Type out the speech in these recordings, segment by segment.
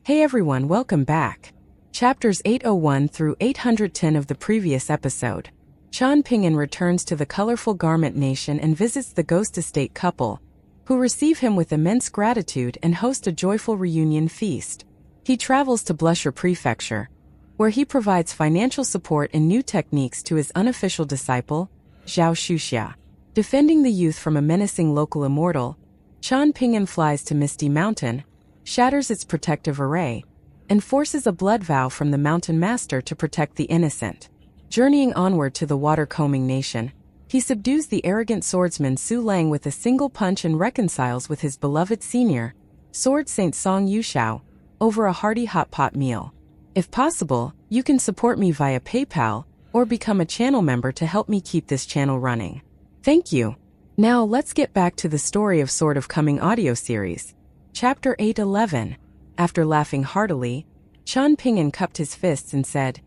Hey everyone, welcome back. Chapters 801 through 810 of the previous episode. Qian Ping'an returns to the colorful garment nation and visits the ghost estate couple, who receive him with immense gratitude and host a joyful reunion feast. He travels to Blusher Prefecture, where he provides financial support and new techniques to his unofficial disciple, Zhao Xuxia. Defending the youth from a menacing local immortal, Qian Ping'an flies to Misty Mountain, shatters its protective array, and forces a blood vow from the mountain master to protect the innocent. Journeying onward to the water-combing nation, he subdues the arrogant swordsman Su Lang with a single punch and reconciles with his beloved senior, Sword Saint Song Yushao, over a hearty hot pot meal. If possible, you can support me via PayPal or become a channel member to help me keep this channel running. Thank you. Now let's get back to the story of Sword of Coming audio series. Chapter 811. After laughing heartily, Qian Ping'an cupped his fists and said,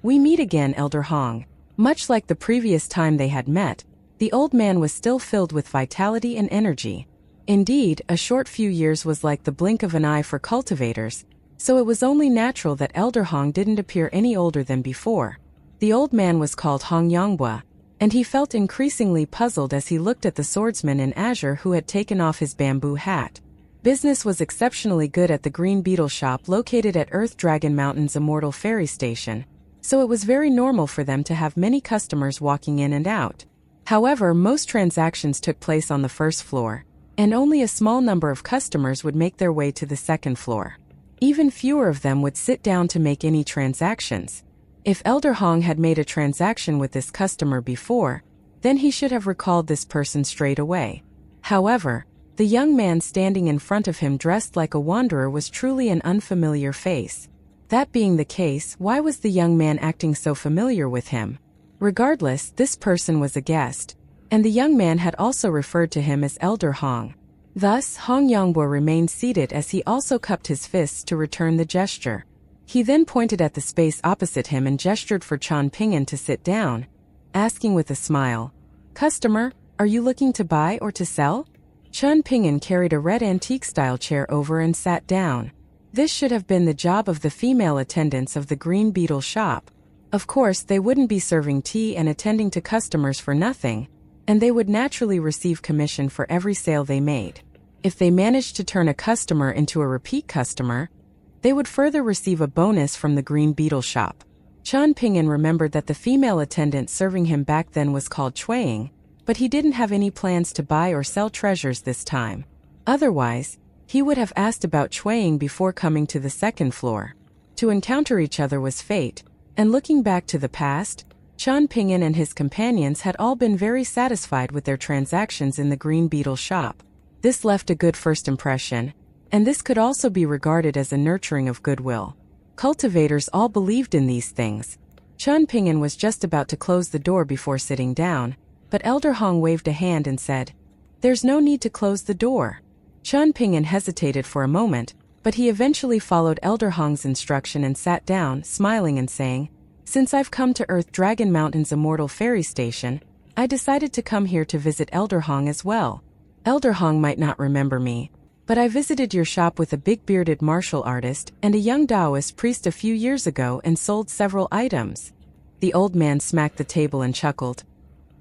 "We meet again, Elder Hong." Much like the previous time they had met, the old man was still filled with vitality and energy. Indeed, a short few years was like the blink of an eye for cultivators, so it was only natural that Elder Hong didn't appear any older than before. The old man was called Hong Yonghua, and he felt increasingly puzzled as he looked at the swordsman in azure who had taken off his bamboo hat. Business was exceptionally good at the Green Beetle shop located at Earth Dragon Mountain's Immortal Ferry Station, so it was very normal for them to have many customers walking in and out. However, most transactions took place on the first floor, and only a small number of customers would make their way to the second floor. Even fewer of them would sit down to make any transactions. If Elder Hong had made a transaction with this customer before, then he should have recalled this person straight away. However, the young man standing in front of him dressed like a wanderer was truly an unfamiliar face. That being the case, why was the young man acting so familiar with him? Regardless, this person was a guest, and the young man had also referred to him as Elder Hong. Thus, Hong Yonghua remained seated as he also cupped his fists to return the gesture. He then pointed at the space opposite him and gestured for Qian Ping'an to sit down, asking with a smile, "Customer, are you looking to buy or to sell?" Qian Ping'an carried a red antique-style chair over and sat down. This should have been the job of the female attendants of the Green Beetle shop. Of course, they wouldn't be serving tea and attending to customers for nothing, and they would naturally receive commission for every sale they made. If they managed to turn a customer into a repeat customer, they would further receive a bonus from the Green Beetle shop. Qian Ping'an remembered that the female attendant serving him back then was called Chuaying, but he didn't have any plans to buy or sell treasures this time. Otherwise, he would have asked about Chuaying before coming to the second floor. To encounter each other was fate, and looking back to the past, Qian Ping'an and his companions had all been very satisfied with their transactions in the Green Beetle shop. This left a good first impression, and this could also be regarded as a nurturing of goodwill. Cultivators all believed in these things. Qian Ping'an was just about to close the door before sitting down, but Elder Hong waved a hand and said, "There's no need to close the door." Qian Ping'an hesitated for a moment, but he eventually followed Elder Hong's instruction and sat down, smiling and saying, "Since I've come to Earth Dragon Mountain's Immortal Ferry Station, I decided to come here to visit Elder Hong as well. Elder Hong might not remember me, but I visited your shop with a big-bearded martial artist and a young Taoist priest a few years ago and sold several items." The old man smacked the table and chuckled.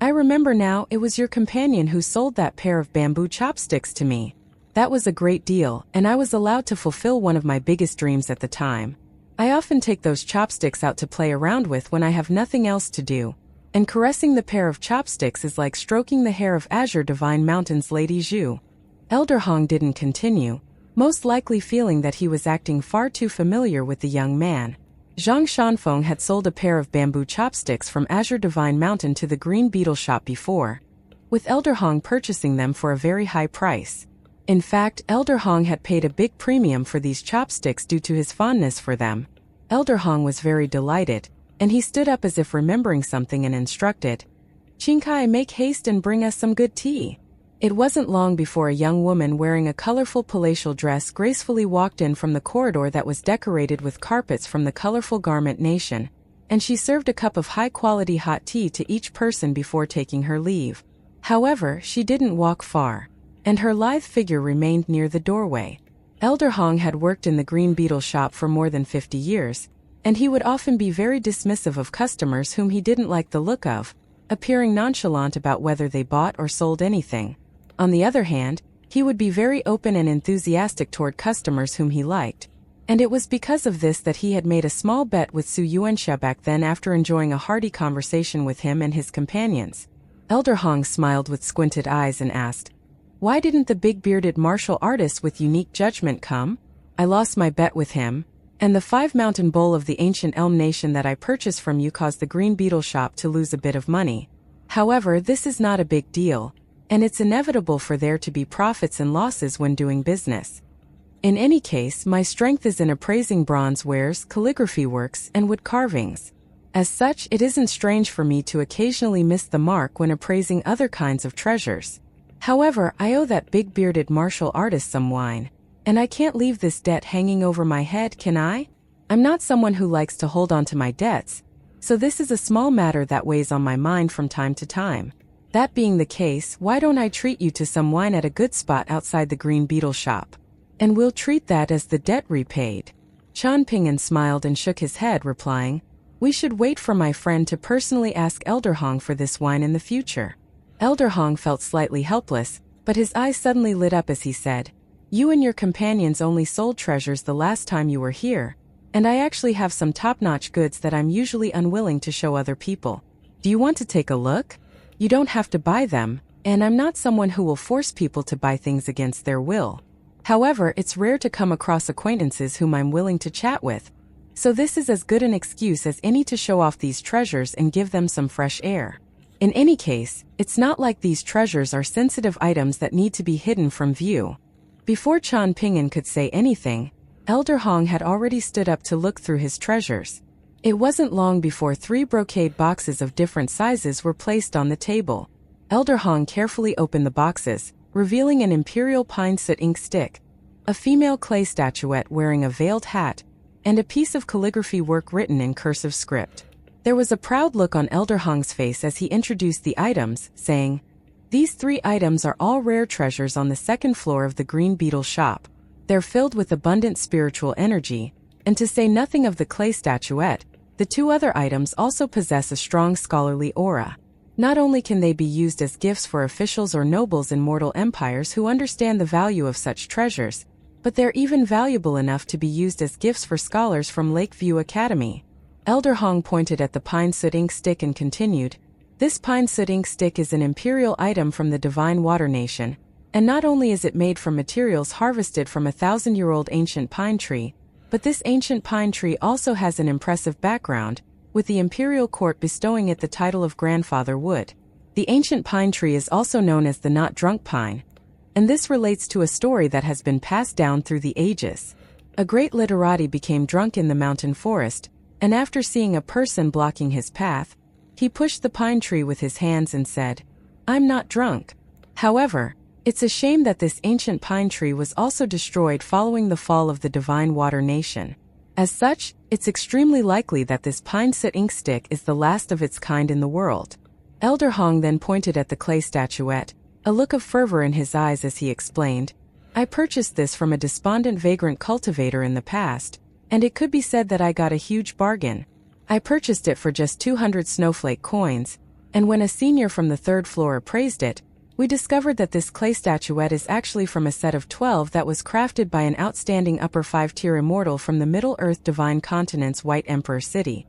"I remember now, it was your companion who sold that pair of bamboo chopsticks to me. That was a great deal, and I was allowed to fulfill one of my biggest dreams at the time. I often take those chopsticks out to play around with when I have nothing else to do, and caressing the pair of chopsticks is like stroking the hair of Azure Divine Mountain's Lady Zhu." Elder Hong didn't continue, most likely feeling that he was acting far too familiar with the young man. Zhang Shanfeng had sold a pair of bamboo chopsticks from Azure Divine Mountain to the Green Beetle shop before, with Elder Hong purchasing them for a very high price. In fact, Elder Hong had paid a big premium for these chopsticks due to his fondness for them. Elder Hong was very delighted, and he stood up as if remembering something and instructed, "Qingkai, make haste and bring us some good tea." It wasn't long before a young woman wearing a colorful palatial dress gracefully walked in from the corridor that was decorated with carpets from the colorful garment nation, and she served a cup of high-quality hot tea to each person before taking her leave. However, she didn't walk far, and her lithe figure remained near the doorway. Elder Hong had worked in the green beetle shop for more than 50 years, and he would often be very dismissive of customers whom he didn't like the look of, appearing nonchalant about whether they bought or sold anything. On the other hand, he would be very open and enthusiastic toward customers whom he liked, and it was because of this that he had made a small bet with Su Yuanxia back then after enjoying a hearty conversation with him and his companions. Elder Hong smiled with squinted eyes and asked, "Why didn't the big-bearded martial artist with unique judgment come? I lost my bet with him, and the 5-mountain bowl of the ancient elm nation that I purchased from you caused the green beetle shop to lose a bit of money. However, this is not a big deal, and it's inevitable for there to be profits and losses when doing business. In any case, my strength is in appraising bronze wares, calligraphy works, and wood carvings. As such, it isn't strange for me to occasionally miss the mark when appraising other kinds of treasures. However, I owe that big-bearded martial artist some wine, and I can't leave this debt hanging over my head, can I? I'm not someone who likes to hold on to my debts, so this is a small matter that weighs on my mind from time to time. That being the case, why don't I treat you to some wine at a good spot outside the green beetle shop? And we'll treat that as the debt repaid." Chan Ping'an smiled and shook his head, replying, "We should wait for my friend to personally ask Elder Hong for this wine in the future." Elder Hong felt slightly helpless, but his eyes suddenly lit up as he said, "You and your companions only sold treasures the last time you were here, and I actually have some top-notch goods that I'm usually unwilling to show other people. Do you want to take a look? You don't have to buy them, and I'm not someone who will force people to buy things against their will. However, it's rare to come across acquaintances whom I'm willing to chat with, so this is as good an excuse as any to show off these treasures and give them some fresh air. In any case, it's not like these treasures are sensitive items that need to be hidden from view." Before Chan Ping'an could say anything, Elder Hong had already stood up to look through his treasures. It wasn't long before 3 brocade boxes of different sizes were placed on the table. Elder Hong carefully opened the boxes, revealing an imperial pine soot ink stick, a female clay statuette wearing a veiled hat, and a piece of calligraphy work written in cursive script. There was a proud look on Elder Hong's face as he introduced the items, saying, "These 3 items are all rare treasures on the 2nd floor of the green beetle shop. They're filled with abundant spiritual energy, and to say nothing of the clay statuette, the 2 other items also possess a strong scholarly aura. Not only can they be used as gifts for officials or nobles in mortal empires who understand the value of such treasures, but they're even valuable enough to be used as gifts for scholars from Lakeview Academy." Elder Hong pointed at the pine soot ink stick and continued, "This pine soot ink stick is an imperial item from the Divine Water Nation, and not only is it made from materials harvested from a 1,000-year-old ancient pine tree, but this ancient pine tree also has an impressive background, with the imperial court bestowing it the title of grandfather wood. The ancient pine tree is also known as the not drunk pine, and this relates to a story that has been passed down through the ages. A great literati became drunk in the mountain forest, and after seeing a person blocking his path, he pushed the pine tree with his hands and said, 'I'm not drunk.' However, it's a shame that this ancient pine tree was also destroyed following the fall of the Divine Water Nation. As such, it's extremely likely that this pine soot ink stick is the last of its kind in the world." Elder Hong then pointed at the clay statuette, a look of fervor in his eyes as he explained, "I purchased this from a despondent vagrant cultivator in the past, and it could be said that I got a huge bargain. I purchased it for just 200 snowflake coins, and when a senior from the 3rd floor appraised it, we discovered that this clay statuette is actually from a set of 12 that was crafted by an outstanding upper 5-tier immortal from the Middle-earth Divine Continent's White Emperor City.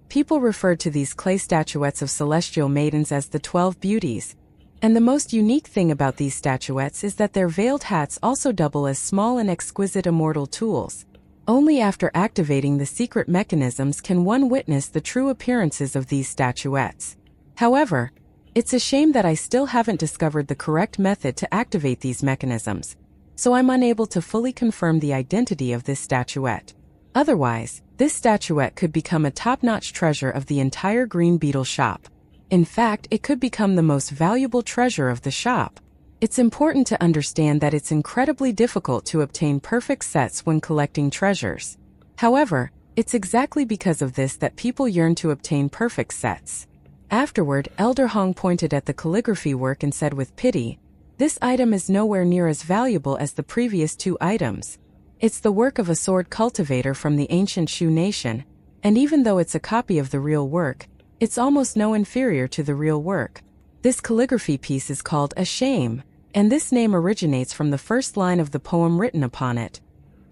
People referred to these clay statuettes of celestial maidens as the 12 beauties, and the most unique thing about these statuettes is that their veiled hats also double as small and exquisite immortal tools. Only after activating the secret mechanisms can one witness the true appearances of these statuettes. However, it's a shame that I still haven't discovered the correct method to activate these mechanisms, so I'm unable to fully confirm the identity of this statuette. Otherwise, this statuette could become a top-notch treasure of the entire green beetle shop. In fact, it could become the most valuable treasure of the shop. It's important to understand that it's incredibly difficult to obtain perfect sets when collecting treasures. However, it's exactly because of this that people yearn to obtain perfect sets." Afterward, Elder Hong pointed at the calligraphy work and said with pity, "This item is nowhere near as valuable as the previous 2 items. It's the work of a sword cultivator from the ancient Shu nation, and even though it's a copy of the real work, it's almost no inferior to the real work. This calligraphy piece is called A Shame, and this name originates from the first line of the poem written upon it.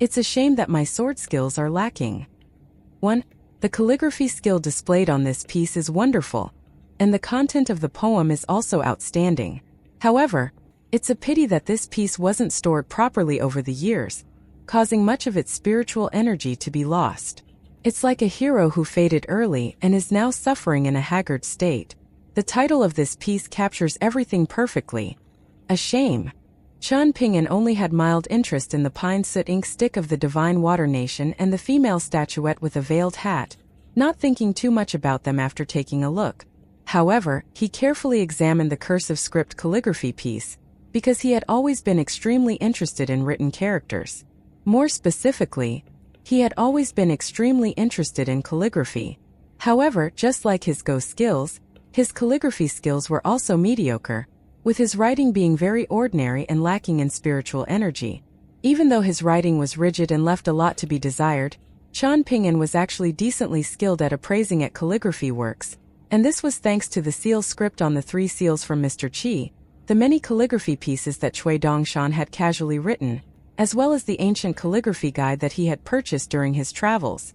It's a shame that my sword skills are lacking. 1. The calligraphy skill displayed on this piece is wonderful, and the content of the poem is also outstanding. However, it's a pity that this piece wasn't stored properly over the years, causing much of its spiritual energy to be lost. It's like a hero who faded early and is now suffering in a haggard state. The title of this piece captures everything perfectly. A shame. Qian Ping'an only had mild interest in the pine soot ink stick of the divine water nation and the female statuette with a veiled hat, not thinking too much about them after taking a look. However, he carefully examined the cursive script calligraphy piece, because he had always been extremely interested in written characters. More specifically, he had always been extremely interested in calligraphy. However, just like his Go skills, his calligraphy skills were also mediocre, with his writing being very ordinary and lacking in spiritual energy. Even though his writing was rigid and left a lot to be desired, Qian Ping'an was actually decently skilled at appraising at calligraphy works, and this was thanks to the seal script on the 3 seals from Mr. Qi, the many calligraphy pieces that Cui Dongshan had casually written, as well as the ancient calligraphy guide that he had purchased during his travels.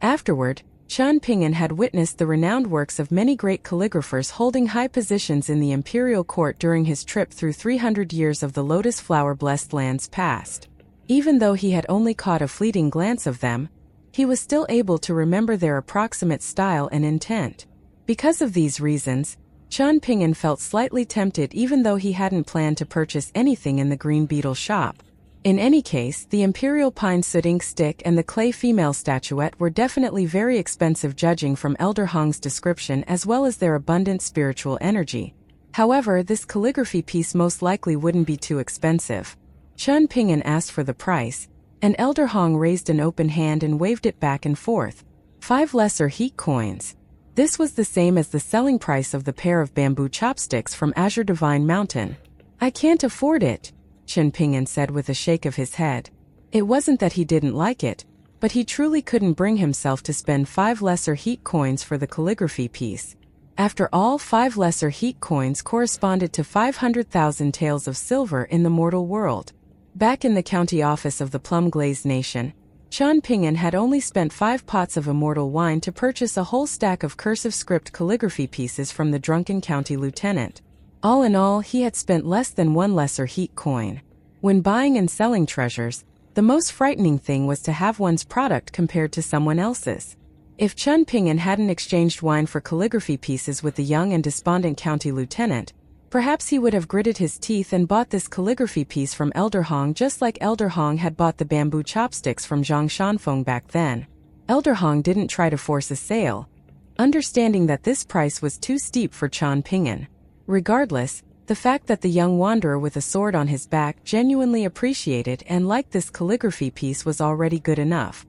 Afterward, Qian Ping'an had witnessed the renowned works of many great calligraphers holding high positions in the imperial court during his trip through 300 years of the lotus flower-blessed lands past. Even though he had only caught a fleeting glance of them, he was still able to remember their approximate style and intent. Because of these reasons, Qian Ping'an felt slightly tempted even though he hadn't planned to purchase anything in the Green Beetle shop. In any case, the imperial pine soot ink stick and the clay female statuette were definitely very expensive judging from Elder Hong's description as well as their abundant spiritual energy. However, this calligraphy piece most likely wouldn't be too expensive. Qian Ping'an asked for the price, and Elder Hong raised an open hand and waved it back and forth. 5 lesser heat coins. This was the same as the selling price of the pair of bamboo chopsticks from Azure Divine Mountain. I can't afford it, Qian Ping'an said with a shake of his head. It wasn't that he didn't like it, but he truly couldn't bring himself to spend 5 lesser heat coins for the calligraphy piece. After all, 5 lesser heat coins corresponded to 500,000 taels of silver in the mortal world. Back in the county office of the Plum Glaze Nation, Qian Ping'an had only spent 5 pots of immortal wine to purchase a whole stack of cursive script calligraphy pieces from the drunken county lieutenant. All in all, he had spent less than 1 lesser heat coin. When buying and selling treasures, the most frightening thing was to have one's product compared to someone else's. If Qian Ping'an hadn't exchanged wine for calligraphy pieces with the young and despondent county lieutenant, perhaps he would have gritted his teeth and bought this calligraphy piece from Elder Hong just like Elder Hong had bought the bamboo chopsticks from Zhang Shanfeng back then. Elder Hong didn't try to force a sale, understanding that this price was too steep for Qian Ping'an. Regardless, the fact that the young wanderer with a sword on his back genuinely appreciated and liked this calligraphy piece was already good enough.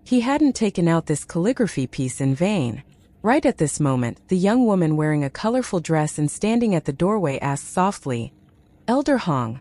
He hadn't taken out this calligraphy piece in vain. Right at this moment, the young woman wearing a colorful dress and standing at the doorway asked softly, "Elder Hong,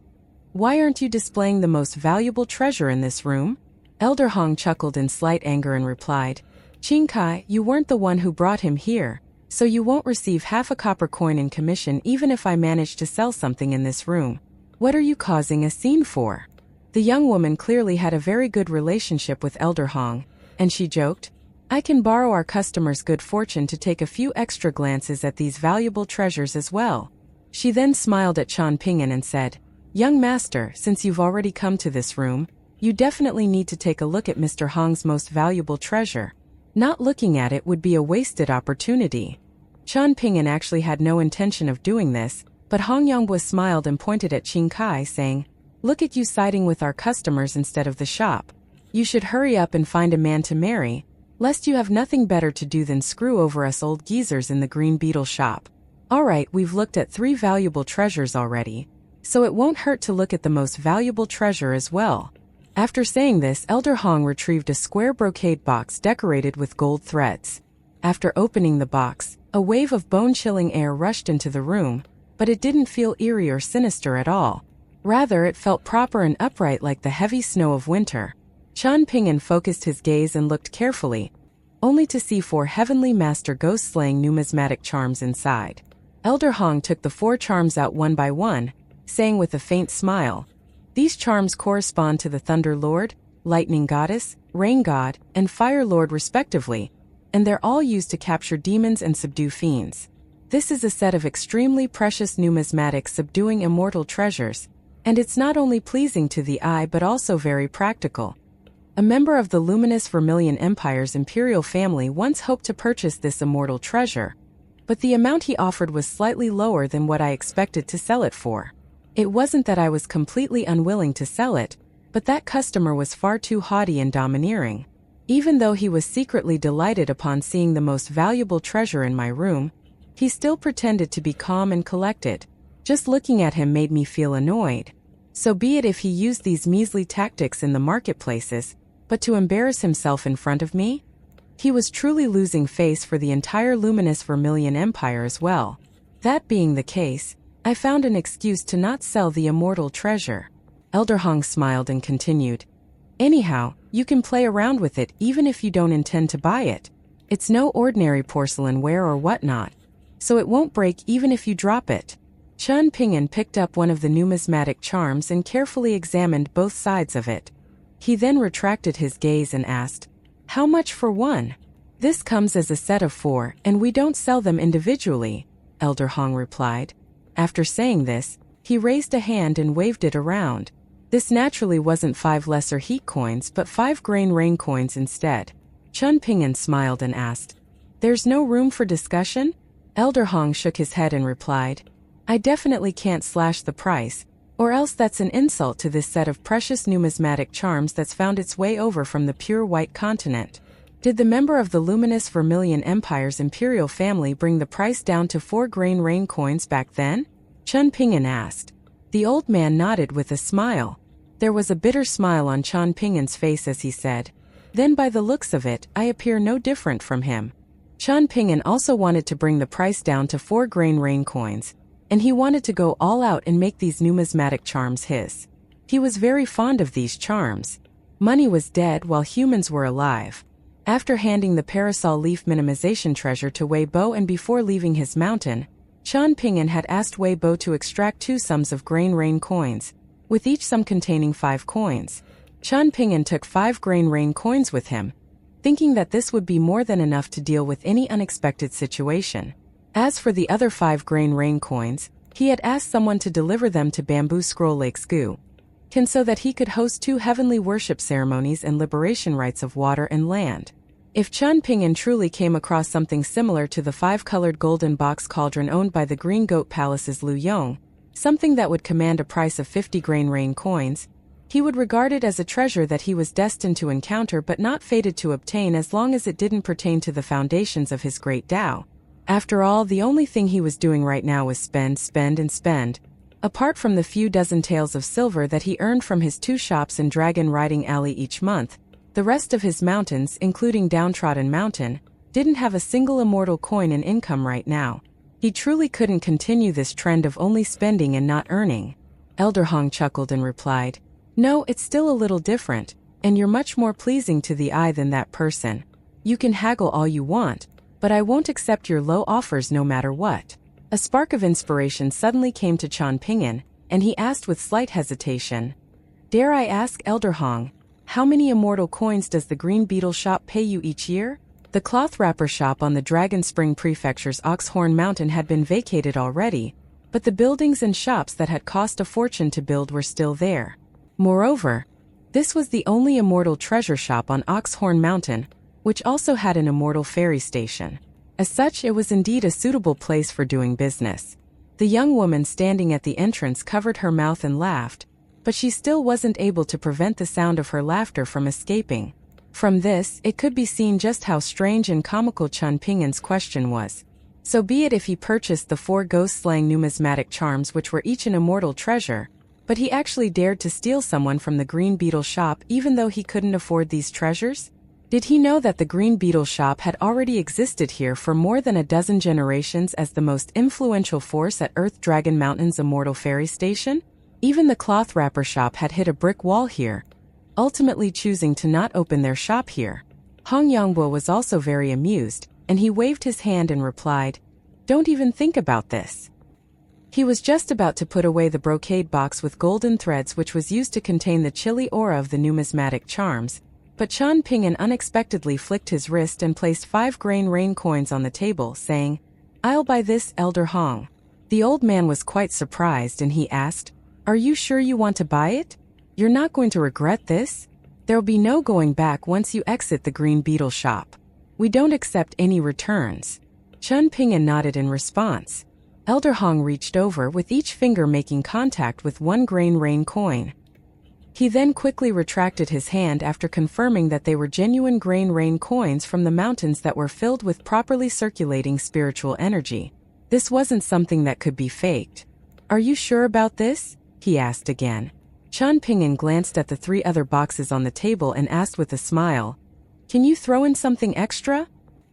why aren't you displaying the most valuable treasure in this room?" Elder Hong chuckled in slight anger and replied, "Qing Kai, you weren't the one who brought him here, so you won't receive half a copper coin in commission even if I manage to sell something in this room. What are you causing a scene for?" The young woman clearly had a very good relationship with Elder Hong, and she joked, "I can borrow our customers' good fortune to take a few extra glances at these valuable treasures as well." She then smiled at Qian Ping'an and said, "Young master, since you've already come to this room, you definitely need to take a look at Mr. Hong's most valuable treasure. Not looking at it would be a wasted opportunity." Qian Ping'an actually had no intention of doing this, but Hong Yongbua smiled and pointed at Qing Kai, saying, "Look at you siding with our customers instead of the shop. You should hurry up and find a man to marry, lest you have nothing better to do than screw over us old geezers in the Green Beetle shop. Alright, we've looked at 3 valuable treasures already, so it won't hurt to look at the most valuable treasure as well." After saying this, Elder Hong retrieved a square brocade box decorated with gold threads. After opening the box, a wave of bone-chilling air rushed into the room, but it didn't feel eerie or sinister at all. Rather, it felt proper and upright like the heavy snow of winter. Qian Ping'an focused his gaze and looked carefully, only to see 4 heavenly master ghost-slaying numismatic charms inside. Elder Hong took the 4 charms out one by one, saying with a faint smile, "These charms correspond to the Thunder Lord, Lightning Goddess, Rain God, and Fire Lord respectively, and they're all used to capture demons and subdue fiends. This is a set of extremely precious numismatic subduing immortal treasures, and it's not only pleasing to the eye but also very practical." A member of the luminous Vermilion Empire's imperial family once hoped to purchase this immortal treasure, but the amount he offered was slightly lower than what I expected to sell it for. It wasn't that I was completely unwilling to sell it, but that customer was far too haughty and domineering. Even though he was secretly delighted upon seeing the most valuable treasure in my room, he still pretended to be calm and collected. Just looking at him made me feel annoyed. So be it if he used these measly tactics in the marketplaces, but to embarrass himself in front of me? He was truly losing face for the entire luminous Vermilion Empire as well. That being the case, I found an excuse to not sell the immortal treasure. Elder Hong smiled and continued, "Anyhow, you can play around with it even if you don't intend to buy it. It's no ordinary porcelain ware or whatnot, so it won't break even if you drop it." Qian Ping'an picked up one of the numismatic charms and carefully examined both sides of it. He then retracted his gaze and asked, "How much for one?" "This comes as a set of 4, and we don't sell them individually," Elder Hong replied. After saying this, he raised a hand and waved it around. This naturally wasn't 5 lesser heat coins but 5 grain rain coins instead. Qian Ping'an smiled and asked, "There's no room for discussion?" Elder Hong shook his head and replied, "I definitely can't slash the price, or else that's an insult to this set of precious numismatic charms that's found its way over from the pure white continent." Did the member of the luminous Vermilion Empire's imperial family bring the price down to 4 grain rain coins back then? Qian Ping'an asked. The old man nodded with a smile. There was a bitter smile on Qian Ping'an's face as he said, "Then by the looks of it, I appear no different from him." Qian Ping'an also wanted to bring the price down to 4 grain rain coins, and he wanted to go all out and make these numismatic charms his. He was very fond of these charms. Money was dead while humans were alive. After handing the parasol leaf minimization treasure to Wei Bo and before leaving his mountain, Qian Ping'an had asked Wei Bo to extract 2 sums of grain rain coins, with each sum containing 5 coins. Qian Ping'an took 5 grain rain coins with him, thinking that this would be more than enough to deal with any unexpected situation. As for the other 5 grain rain coins, he had asked someone to deliver them to Bamboo Scroll Lake Sgu, so that he could host 2 heavenly worship ceremonies and liberation rites of water and land. If Qian Ping'an truly came across something similar to the 5-colored golden box cauldron owned by the Green Goat Palace's Lu Yong, something that would command a price of 50 grain rain coins, he would regard it as a treasure that he was destined to encounter but not fated to obtain as long as it didn't pertain to the foundations of his great Tao. After all, the only thing he was doing right now was spend, spend, and spend. Apart from the few dozen taels of silver that he earned from his 2 shops in Dragon Riding Alley each month, the rest of his mountains, including Downtrodden Mountain, didn't have a single immortal coin in income right now. He truly couldn't continue this trend of only spending and not earning. Elder Hong chuckled and replied, "No, it's still a little different, and you're much more pleasing to the eye than that person. You can haggle all you want, but I won't accept your low offers no matter what." A spark of inspiration suddenly came to Qian Ping'an, and he asked with slight hesitation, "Dare I ask, Elder Hong, how many immortal coins does the Green Beetle shop pay you each year?" The cloth wrapper shop on the Dragon Spring Prefecture's Oxhorn Mountain had been vacated already, but the buildings and shops that had cost a fortune to build were still there. Moreover, this was the only immortal treasure shop on Oxhorn Mountain, which also had an immortal ferry station. As such, it was indeed a suitable place for doing business. The young woman standing at the entrance covered her mouth and laughed, but she still wasn't able to prevent the sound of her laughter from escaping. From this, it could be seen just how strange and comical Qian Ping'an's question was. So be it if he purchased the 4 ghost-slaying numismatic charms which were each an immortal treasure, but he actually dared to steal someone from the Green Beetle shop even though he couldn't afford these treasures? Did he know that the Green Beetle shop had already existed here for more than a dozen generations as the most influential force at Earth Dragon Mountain's immortal ferry station? Even the cloth wrapper shop had hit a brick wall here, ultimately choosing to not open their shop here. Hong Yongbo was also very amused, and he waved his hand and replied, "Don't even think about this." He was just about to put away the brocade box with golden threads which was used to contain the chilly aura of the numismatic charms, but Chan Ping'an unexpectedly flicked his wrist and placed 5 grain rain coins on the table, saying, "I'll buy this, Elder Hong." The old man was quite surprised and he asked, "Are you sure you want to buy it? You're not going to regret this? There'll be no going back once you exit the Green Beetle shop. We don't accept any returns." Chan Ping'an nodded in response. Elder Hong reached over with each finger making contact with 1 grain rain coin. He then quickly retracted his hand after confirming that they were genuine grain rain coins from the mountains that were filled with properly circulating spiritual energy. This wasn't something that could be faked. "Are you sure about this?" he asked again. Chan Ping'an glanced at the 3 other boxes on the table and asked with a smile, "Can you throw in something extra?"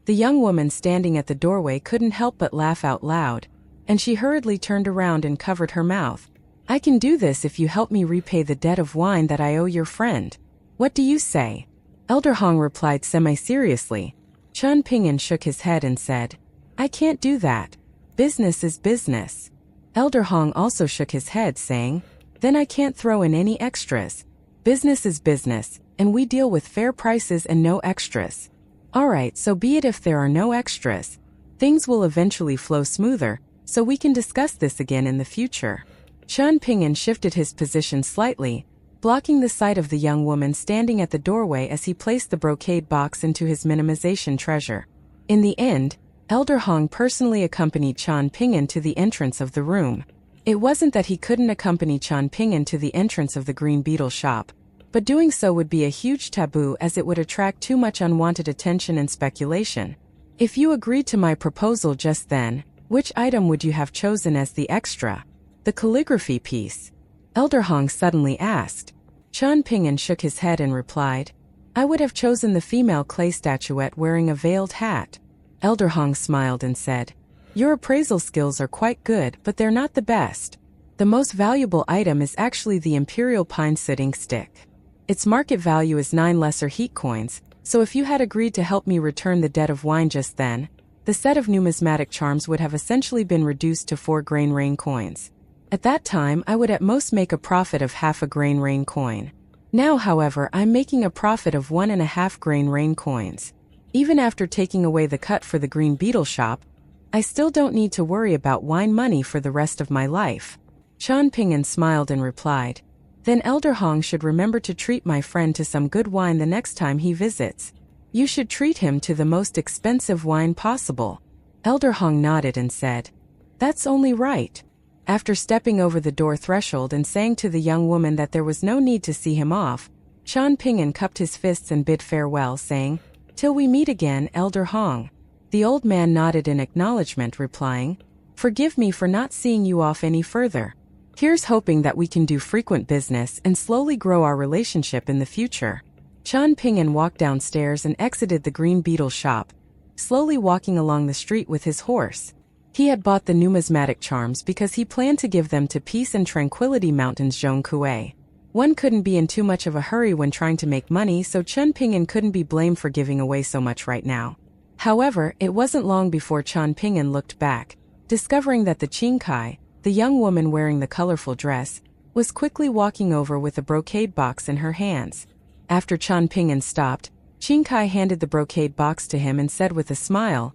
The young woman standing at the doorway couldn't help but laugh out loud, and she hurriedly turned around and covered her mouth. "I can do this if you help me repay the debt of wine that I owe your friend. What do you say?" Elder Hong replied semi-seriously. Chan Ping'an shook his head and said, "I can't do that. Business is business." Elder Hong also shook his head, saying, "Then I can't throw in any extras. Business is business, and we deal with fair prices and no extras." "Alright, so be it. If there are no extras, things will eventually flow smoother, so we can discuss this again in the future." Chan Ping'an shifted his position slightly, blocking the sight of the young woman standing at the doorway as he placed the brocade box into his minimization treasure. In the end, Elder Hong personally accompanied Chan Ping'an to the entrance of the room. It wasn't that he couldn't accompany Chan Ping'an to the entrance of the Green Beetle shop, but doing so would be a huge taboo as it would attract too much unwanted attention and speculation. "If you agreed to my proposal just then, which item would you have chosen as the extra?" "The calligraphy piece," Elder Hong suddenly asked. Chan Ping'an shook his head and replied, "I would have chosen the female clay statuette wearing a veiled hat." Elder Hong smiled and said, "Your appraisal skills are quite good, but they're not the best. The most valuable item is actually the Imperial Pine Sitting Stick. Its market value is 9 lesser heat coins, so if you had agreed to help me return the debt of wine just then, the set of numismatic charms would have essentially been reduced to 4 grain rain coins. At that time, I would at most make a profit of half a grain rain coin. Now, however, I'm making a profit of 1.5 grain rain coins. Even after taking away the cut for the Green Beetle shop, I still don't need to worry about wine money for the rest of my life." Chan Ping'an smiled and replied, "Then Elder Hong should remember to treat my friend to some good wine the next time he visits. You should treat him to the most expensive wine possible." Elder Hong nodded and said, "That's only right." After stepping over the door threshold and saying to the young woman that there was no need to see him off, Chan Ping'an cupped his fists and bid farewell, saying, "Till we meet again, Elder Hong." The old man nodded in acknowledgement, replying, "Forgive me for not seeing you off any further. Here's hoping that we can do frequent business and slowly grow our relationship in the future." Chan Ping'an walked downstairs and exited the Green Beetle shop, slowly walking along the street with his horse. He had bought the numismatic charms because he planned to give them to Peace and Tranquility Mountain's Zhong Kuei. One couldn't be in too much of a hurry when trying to make money, so Chan Ping'an couldn't be blamed for giving away so much right now. However, it wasn't long before Chan Ping'an looked back, discovering that the Qingkai, the young woman wearing the colorful dress, was quickly walking over with a brocade box in her hands. After Chan Ping'an stopped, Qingkai handed the brocade box to him and said with a smile,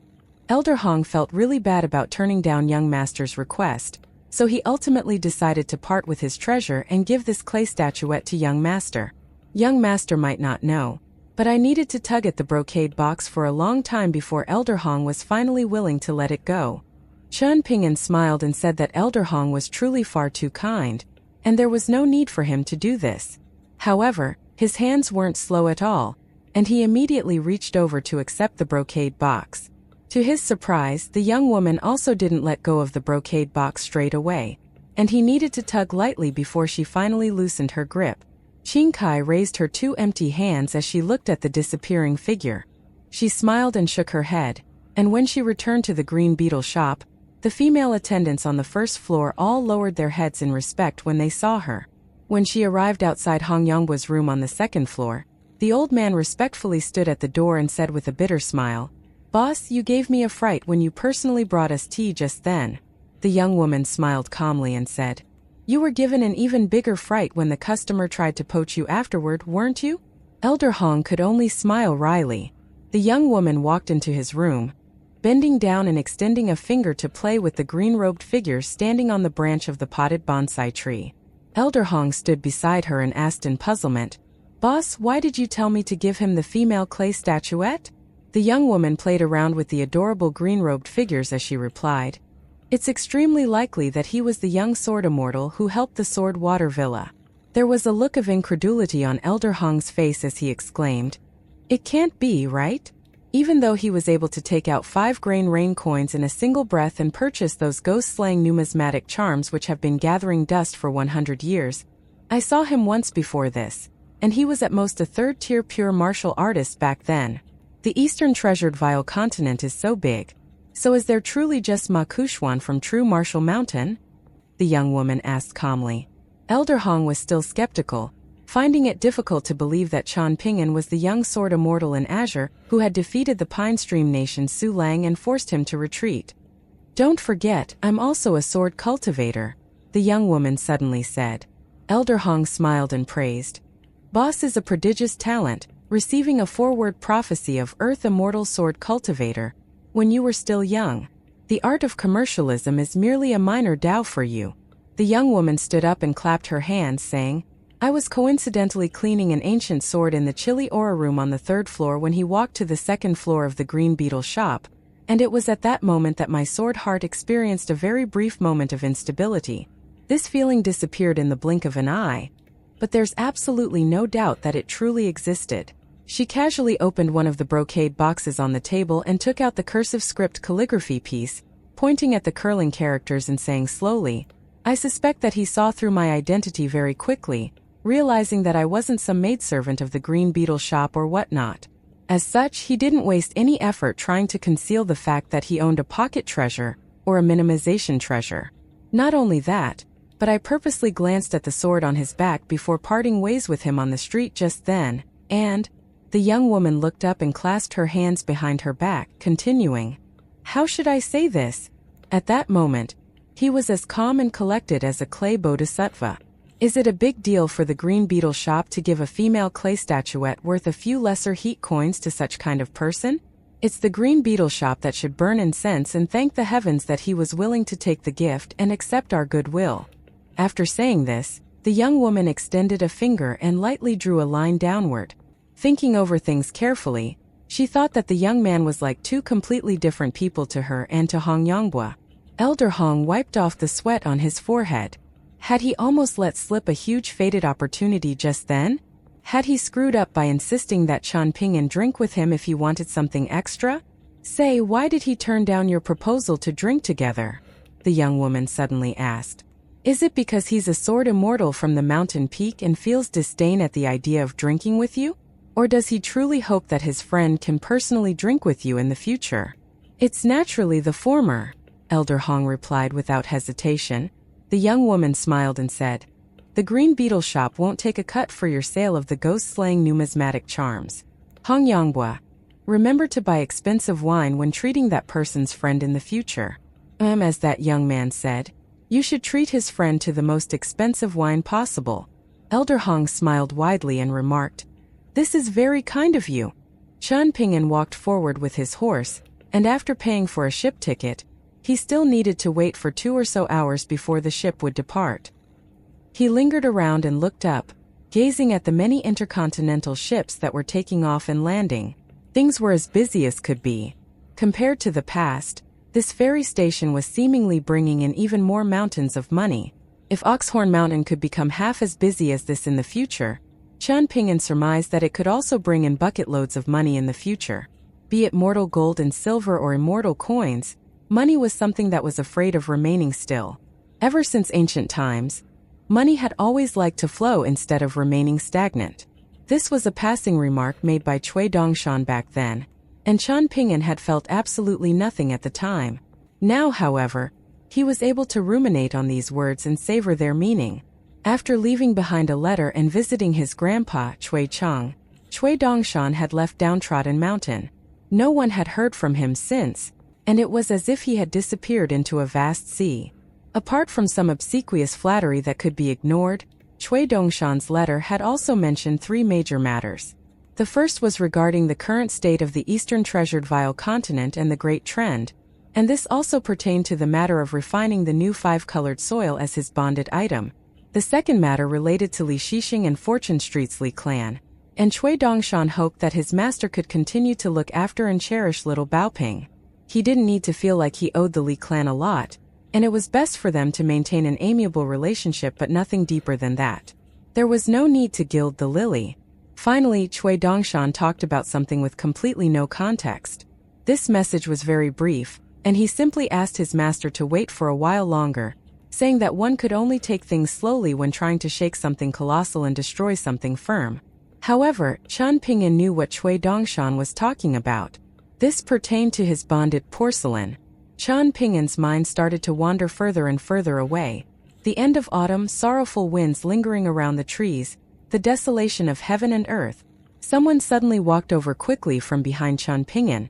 Elder Hong felt really bad about turning down young master's request, so he ultimately decided to part with his treasure and give this clay statuette to young master. Young master might not know, but I needed to tug at the brocade box for a long time before Elder Hong was finally willing to let it go. Chan Ping'an smiled and said that Elder Hong was truly far too kind, and there was no need for him to do this. However, his hands weren't slow at all, and he immediately reached over to accept the brocade box. To his surprise, the young woman also didn't let go of the brocade box straight away, and he needed to tug lightly before she finally loosened her grip. Qingkai raised her 2 empty hands as she looked at the disappearing figure. She smiled and shook her head, and when she returned to the Green Beetle shop, The female attendants on the first floor all lowered their heads in respect when they saw her. When she arrived outside Hong Yongbua's room on the second floor, the old man respectfully stood at the door and said with a bitter smile, "Boss, you gave me a fright when you personally brought us tea just then." The young woman smiled calmly and said, "You were given an even bigger fright when the customer tried to poach you afterward, weren't you?" Elder Hong could only smile wryly. The young woman walked into his room, bending down and extending a finger to play with the green-robed figure standing on the branch of the potted bonsai tree. Elder Hong stood beside her and asked in puzzlement, "Boss, why did you tell me to give him the female clay statuette?" The young woman played around with the adorable green-robed figures as she replied, "It's extremely likely that he was the young sword immortal who helped the Sword Water Villa." There was a look of incredulity on Elder Hong's face as he exclaimed, "It can't be, right?" Even though he was able to take out 5 rain coins in a single breath and purchase those ghost-slaying numismatic charms which have been gathering dust for 100 years, I saw him once before this, and he was at most a third-tier pure martial artist back then. The Eastern Treasured Vial continent is so big. So is there truly just Ma Kuxuan from True Martial Mountain? The young woman asked calmly. Elder Hong was still skeptical, finding it difficult to believe that Chan Ping'an was the young sword immortal in Azure who had defeated the Pine Stream nation Su Lang and forced him to retreat. "Don't forget, I'm also a sword cultivator," the young woman suddenly said. Elder Hong smiled and praised. "Boss is a prodigious talent, receiving a forward prophecy of Earth Immortal Sword Cultivator when you were still young. The art of commercialism is merely a minor Tao for you." The young woman stood up and clapped her hands, saying, "I was coincidentally cleaning an ancient sword in the chilly aura room on the 3rd floor when he walked to the 2nd floor of the Green Beetle shop, and it was at that moment that my sword heart experienced a very brief moment of instability. This feeling disappeared in the blink of an eye, but there's absolutely no doubt that it truly existed." She casually opened one of the brocade boxes on the table and took out the cursive script calligraphy piece, pointing at the curling characters and saying slowly, "I suspect that he saw through my identity very quickly, realizing that I wasn't some maidservant of the Green Beetle shop or whatnot. As such, he didn't waste any effort trying to conceal the fact that he owned a pocket treasure or a minimization treasure. Not only that, but I purposely glanced at the sword on his back before parting ways with him on the street just then, and..." The young woman looked up and clasped her hands behind her back, continuing, "How should I say this? At that moment, he was as calm and collected as a clay bodhisattva. Is it a big deal for the Green Beetle shop to give a female clay statuette worth a few lesser heat coins to such kind of person? It's the Green Beetle shop that should burn incense and thank the heavens that he was willing to take the gift and accept our goodwill." After saying this, the young woman extended a finger and lightly drew a line downward. Thinking over things carefully, she thought that the young man was like 2 completely different people to her and to Hong Yongbua. Elder Hong wiped off the sweat on his forehead. Had he almost let slip a huge fated opportunity just then? Had he screwed up by insisting that Chan Ping'an drink with him if he wanted something extra? "Say, why did he turn down your proposal to drink together?" the young woman suddenly asked. "Is it because he's a sword immortal from the mountain peak and feels disdain at the idea of drinking with you? Or does he truly hope that his friend can personally drink with you in the future?" "It's naturally the former," Elder Hong replied without hesitation. The young woman smiled and said, "The Green Beetle shop won't take a cut for your sale of the ghost-slaying numismatic charms. Hong Yongbua, remember to buy expensive wine when treating that person's friend in the future." As that young man said, "You should treat his friend to the most expensive wine possible." Elder Hong smiled widely and remarked, "This is very kind of you." Chan Ping'an walked forward with his horse, and after paying for a ship ticket, he still needed to wait for 2 or so hours before the ship would depart. He lingered around and looked up, gazing at the many intercontinental ships that were taking off and landing. Things were as busy as could be. Compared to the past, this ferry station was seemingly bringing in even more mountains of money. If Oxhorn Mountain could become half as busy as this in the future, Chan Ping'an surmised that it could also bring in bucket loads of money in the future. Be it mortal gold and silver or immortal coins, money was something that was afraid of remaining still. Ever since ancient times, money had always liked to flow instead of remaining stagnant. This was a passing remark made by Cui Dongshan back then, and Chan Ping'an had felt absolutely nothing at the time. Now, however, he was able to ruminate on these words and savor their meaning. After leaving behind a letter and visiting his grandpa, Cui Chang, Cui Dongshan had left Downtrodden Mountain. No one had heard from him since, and it was as if he had disappeared into a vast sea. Apart from some obsequious flattery that could be ignored, Cui Dongshan's letter had also mentioned 3 major matters. The first was regarding the current state of the Eastern Treasured Vial continent and the Great Trend, and this also pertained to the matter of refining the new 5-colored soil as his bonded item. The second matter related to Li Shixing and Fortune Street's Li clan, and Cui Dongshan hoped that his master could continue to look after and cherish little Baoping. He didn't need to feel like he owed the Li clan a lot, and it was best for them to maintain an amiable relationship but nothing deeper than that. There was no need to gild the lily. Finally, Cui Dongshan talked about something with completely no context. This message was very brief, and he simply asked his master to wait for a while longer, saying that one could only take things slowly when trying to shake something colossal and destroy something firm. However, Chen Pingyan knew what Cui Dongshan was talking about. This pertained to his bonded porcelain. Chen Pingyan's mind started to wander further and further away. The end of autumn, sorrowful winds lingering around the trees, the desolation of heaven and earth. Someone suddenly walked over quickly from behind Chen Pingyan,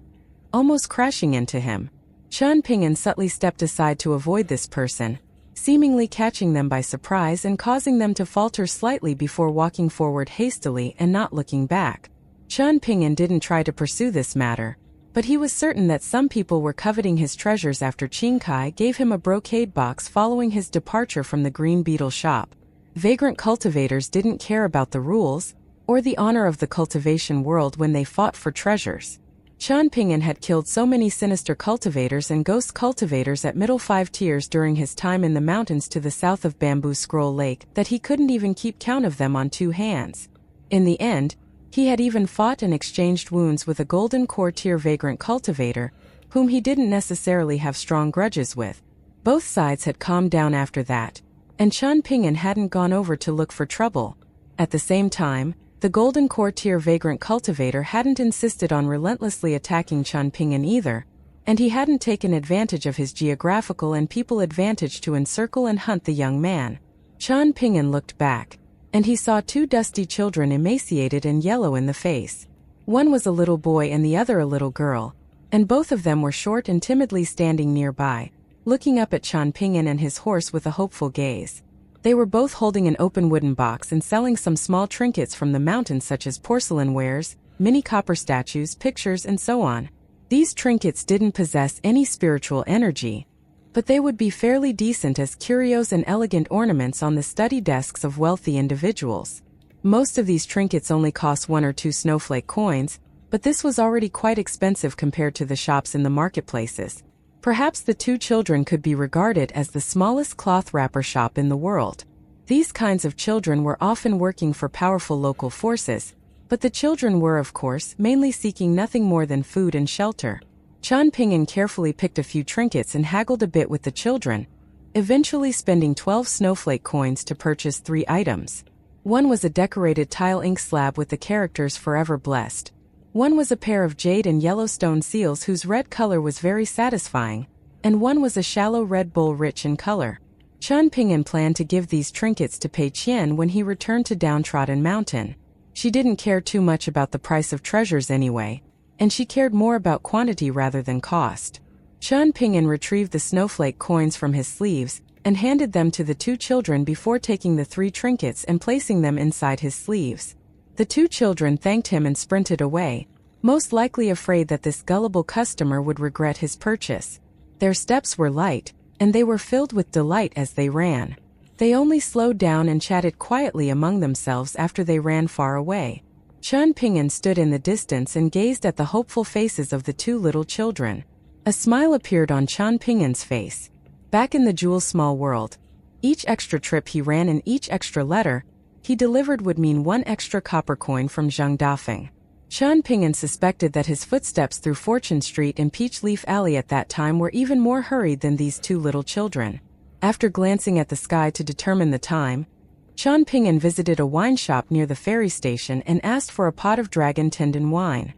almost crashing into him. Chen Pingyan subtly stepped aside to avoid this person, seemingly catching them by surprise and causing them to falter slightly before walking forward hastily and not looking back. Chen Pingyan didn't try to pursue this matter, but he was certain that some people were coveting his treasures after Qing Kai gave him a brocade box following his departure from the Green Beetle shop. Vagrant cultivators didn't care about the rules or the honor of the cultivation world when they fought for treasures. Chen Pingyan had killed so many sinister cultivators and ghost cultivators at middle 5 tiers during his time in the mountains to the south of Bamboo Scroll Lake that he couldn't even keep count of them on 2 hands. In the end, he had even fought and exchanged wounds with a golden core tier vagrant cultivator, whom he didn't necessarily have strong grudges with. Both sides had calmed down after that, and Chen Pingyan hadn't gone over to look for trouble. At the same time, the golden core tier vagrant cultivator hadn't insisted on relentlessly attacking Chen Pingyan either, and he hadn't taken advantage of his geographical and people advantage to encircle and hunt the young man. Chen Pingyan looked back, and he saw 2 dusty children emaciated and yellow in the face. One was a little boy and the other a little girl, and both of them were short and timidly standing nearby, looking up at Chen Pingyan and his horse with a hopeful gaze. They were both holding an open wooden box and selling some small trinkets from the mountains such as porcelain wares, mini copper statues, pictures, and so on. These trinkets didn't possess any spiritual energy, but they would be fairly decent as curios and elegant ornaments on the study desks of wealthy individuals. Most of these trinkets only cost 1 or 2 snowflake coins, but this was already quite expensive compared to the shops in the marketplaces. Perhaps the 2 children could be regarded as the smallest cloth wrapper shop in the world. These kinds of children were often working for powerful local forces, but the children were, of course, mainly seeking nothing more than food and shelter. Chen Pingyan carefully picked a few trinkets and haggled a bit with the children, eventually spending 12 snowflake coins to purchase 3 items. One was a decorated tile ink slab with the characters "Forever Blessed." One was a pair of jade and yellow stone seals whose red color was very satisfying, and one was a shallow red bowl rich in color. Chen Pingyan planned to give these trinkets to Pei Qian when he returned to Downtrodden Mountain. She didn't care too much about the price of treasures anyway, and she cared more about quantity rather than cost. Chen Pingyan retrieved the snowflake coins from his sleeves and handed them to the 2 children before taking the 3 trinkets and placing them inside his sleeves. The 2 children thanked him and sprinted away, most likely afraid that this gullible customer would regret his purchase. Their steps were light, and they were filled with delight as they ran. They only slowed down and chatted quietly among themselves after they ran far away. Chen Pingyan stood in the distance and gazed at the hopeful faces of the 2 little children. A smile appeared on Chen Pingyan's face. Back in the Jewel's small world, each extra trip he ran and each extra letter he delivered would mean 1 extra copper coin from Zheng Dafeng. Chen Pingyan suspected that his footsteps through Fortune Street and Peach Leaf Alley at that time were even more hurried than these 2 little children. After glancing at the sky to determine the time, Chen Pingyan visited a wine shop near the ferry station and asked for a pot of dragon tendon wine.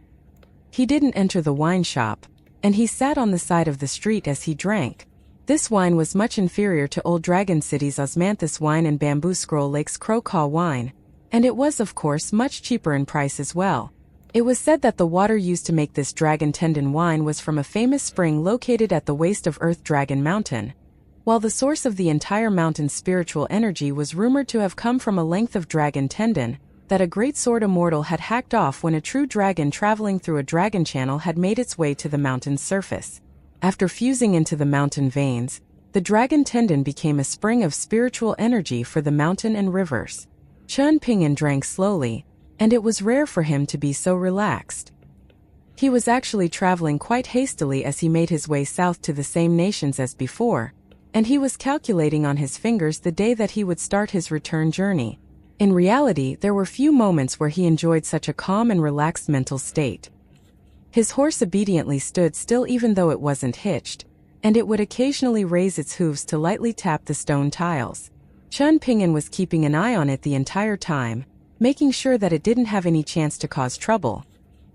He didn't enter the wine shop, and he sat on the side of the street as he drank. This wine was much inferior to Old Dragon City's Osmanthus wine and Bamboo Scroll Lake's Crocaw wine, and it was of course much cheaper in price as well. It was said that the water used to make this dragon tendon wine was from a famous spring located at the waist of Earth Dragon Mountain, while the source of the entire mountain's spiritual energy was rumored to have come from a length of dragon tendon that a great sword immortal had hacked off when a true dragon traveling through a dragon channel had made its way to the mountain's surface. After fusing into the mountain veins, the dragon tendon became a spring of spiritual energy for the mountain and rivers. Chen Ping'an drank slowly, and it was rare for him to be so relaxed. He was actually traveling quite hastily as he made his way south to the same nations as before, and he was calculating on his fingers the day that he would start his return journey. In reality, there were few moments where he enjoyed such a calm and relaxed mental state. His horse obediently stood still even though it wasn't hitched, and it would occasionally raise its hooves to lightly tap the stone tiles. Chen Ping'an was keeping an eye on it the entire time, making sure that it didn't have any chance to cause trouble.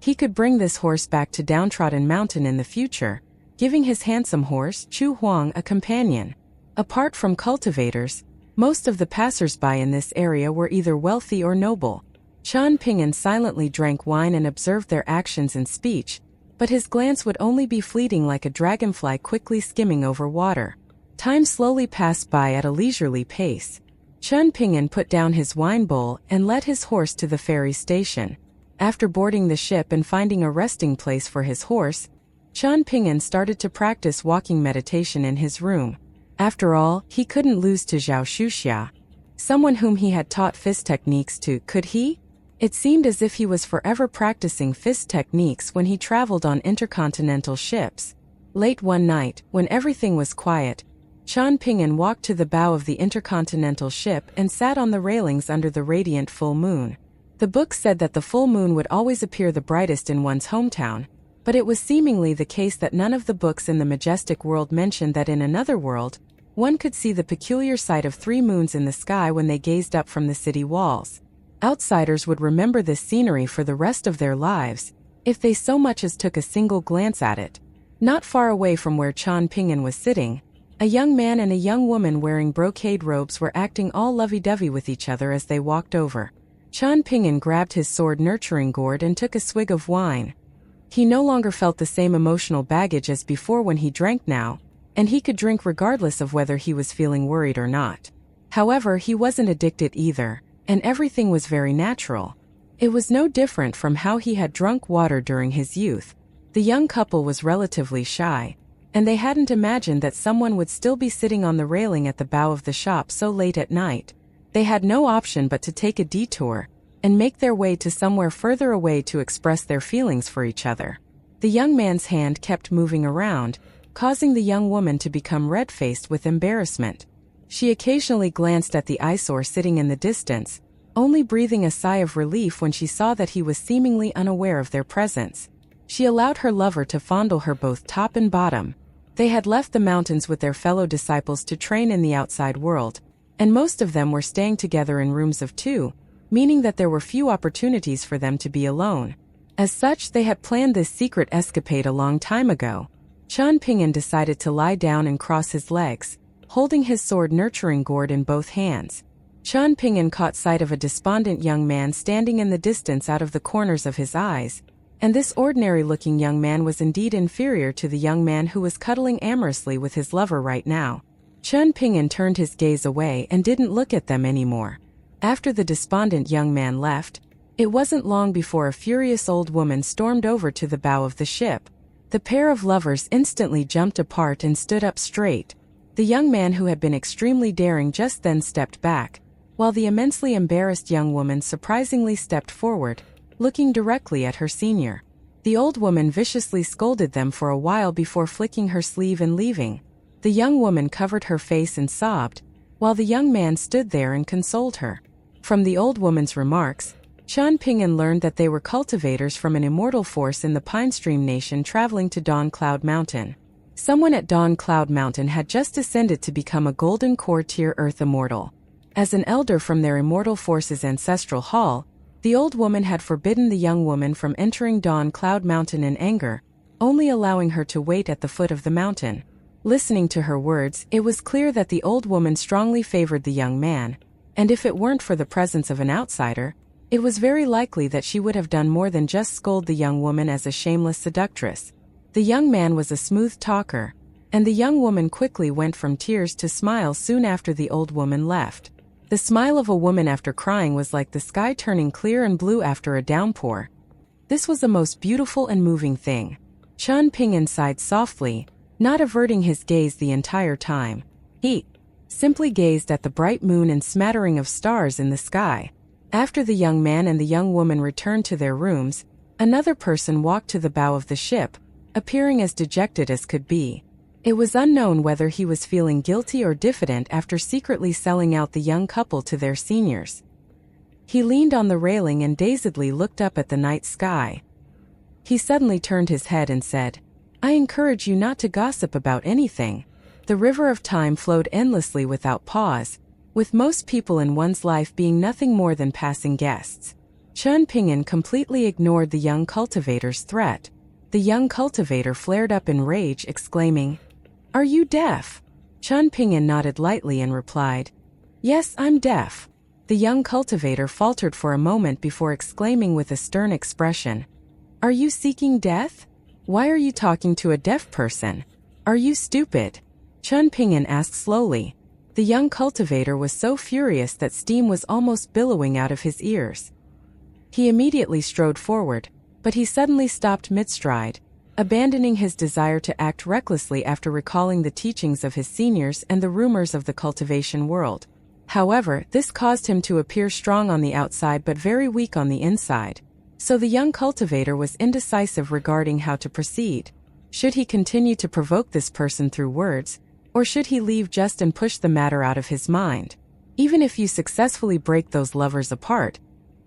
He could bring this horse back to Downtrodden Mountain in the future, giving his handsome horse, Chu Huang, a companion. Apart from cultivators, most of the passers-by in this area were either wealthy or noble. Chen Ping'an silently drank wine and observed their actions and speech, but his glance would only be fleeting like a dragonfly quickly skimming over water. Time slowly passed by at a leisurely pace. Chen Ping'an put down his wine bowl and led his horse to the ferry station. After boarding the ship and finding a resting place for his horse, Chen Ping'an started to practice walking meditation in his room. After all, he couldn't lose to Zhao Shuxia, someone whom he had taught fist techniques to, could he? It seemed as if he was forever practicing fist techniques when he traveled on intercontinental ships. Late one night, when everything was quiet, Chen Ping'an walked to the bow of the intercontinental ship and sat on the railings under the radiant full moon. The book said that the full moon would always appear the brightest in one's hometown, but it was seemingly the case that none of the books in the majestic world mentioned that in another world, one could see the peculiar sight of 3 moons in the sky when they gazed up from the city walls. Outsiders would remember this scenery for the rest of their lives, if they so much as took a single glance at it. Not far away from where Chen Ping'an was sitting, a young man and a young woman wearing brocade robes were acting all lovey-dovey with each other as they walked over. Chen Ping'an grabbed his sword nurturing gourd and took a swig of wine. He no longer felt the same emotional baggage as before when he drank now, and he could drink regardless of whether he was feeling worried or not. However, he wasn't addicted either, and everything was very natural. It was no different from how he had drunk water during his youth. The young couple was relatively shy, and they hadn't imagined that someone would still be sitting on the railing at the bow of the shop so late at night. They had no option but to take a detour and make their way to somewhere further away to express their feelings for each other. The young man's hand kept moving around, causing the young woman to become red-faced with embarrassment. She occasionally glanced at the eyesore sitting in the distance, only breathing a sigh of relief when she saw that he was seemingly unaware of their presence. She allowed her lover to fondle her both top and bottom. They had left the mountains with their fellow disciples to train in the outside world, and most of them were staying together in rooms of 2, meaning that there were few opportunities for them to be alone. As such, they had planned this secret escapade a long time ago. Chen Ping'an decided to lie down and cross his legs, holding his sword nurturing gourd in both hands. Chen Ping'an caught sight of a despondent young man standing in the distance out of the corners of his eyes, and this ordinary-looking young man was indeed inferior to the young man who was cuddling amorously with his lover right now. Chen Ping'an turned his gaze away and didn't look at them anymore. After the despondent young man left, it wasn't long before a furious old woman stormed over to the bow of the ship. The pair of lovers instantly jumped apart and stood up straight. The young man who had been extremely daring just then stepped back, while the immensely embarrassed young woman surprisingly stepped forward, looking directly at her senior. The old woman viciously scolded them for a while before flicking her sleeve and leaving. The young woman covered her face and sobbed, while the young man stood there and consoled her. From the old woman's remarks, Chen Ping'an learned that they were cultivators from an immortal force in the Pine Stream Nation traveling to Dawn Cloud Mountain. Someone at Dawn Cloud Mountain had just ascended to become a Golden Core Tier Earth Immortal. As an elder from their immortal force's ancestral hall, the old woman had forbidden the young woman from entering Dawn Cloud Mountain in anger, only allowing her to wait at the foot of the mountain. Listening to her words, it was clear that the old woman strongly favored the young man, and if it weren't for the presence of an outsider, it was very likely that she would have done more than just scold the young woman as a shameless seductress. The young man was a smooth talker, and the young woman quickly went from tears to smiles soon after the old woman left. The smile of a woman after crying was like the sky turning clear and blue after a downpour. This was a most beautiful and moving thing. Qian Ping'an sighed softly, not averting his gaze the entire time. He simply gazed at the bright moon and smattering of stars in the sky. After the young man and the young woman returned to their rooms, another person walked to the bow of the ship, appearing as dejected as could be. It was unknown whether he was feeling guilty or diffident after secretly selling out the young couple to their seniors. He leaned on the railing and dazedly looked up at the night sky. He suddenly turned his head and said, "I encourage you not to gossip about anything." The river of time flowed endlessly without pause, with most people in one's life being nothing more than passing guests. Qian Ping'an completely ignored the young cultivator's threat. The young cultivator flared up in rage, exclaiming, "Are you deaf?" Qian Ping'an nodded lightly and replied, "Yes, I'm deaf." The young cultivator faltered for a moment before exclaiming with a stern expression, "Are you seeking death? Why are you talking to a deaf person? Are you stupid?" Qian Ping'an asked slowly. The young cultivator was so furious that steam was almost billowing out of his ears. He immediately strode forward, but he suddenly stopped mid-stride, abandoning his desire to act recklessly after recalling the teachings of his seniors and the rumors of the cultivation world. However, this caused him to appear strong on the outside but very weak on the inside. So the young cultivator was indecisive regarding how to proceed. Should he continue to provoke this person through words, or should he leave just and push the matter out of his mind? Even if you successfully break those lovers apart,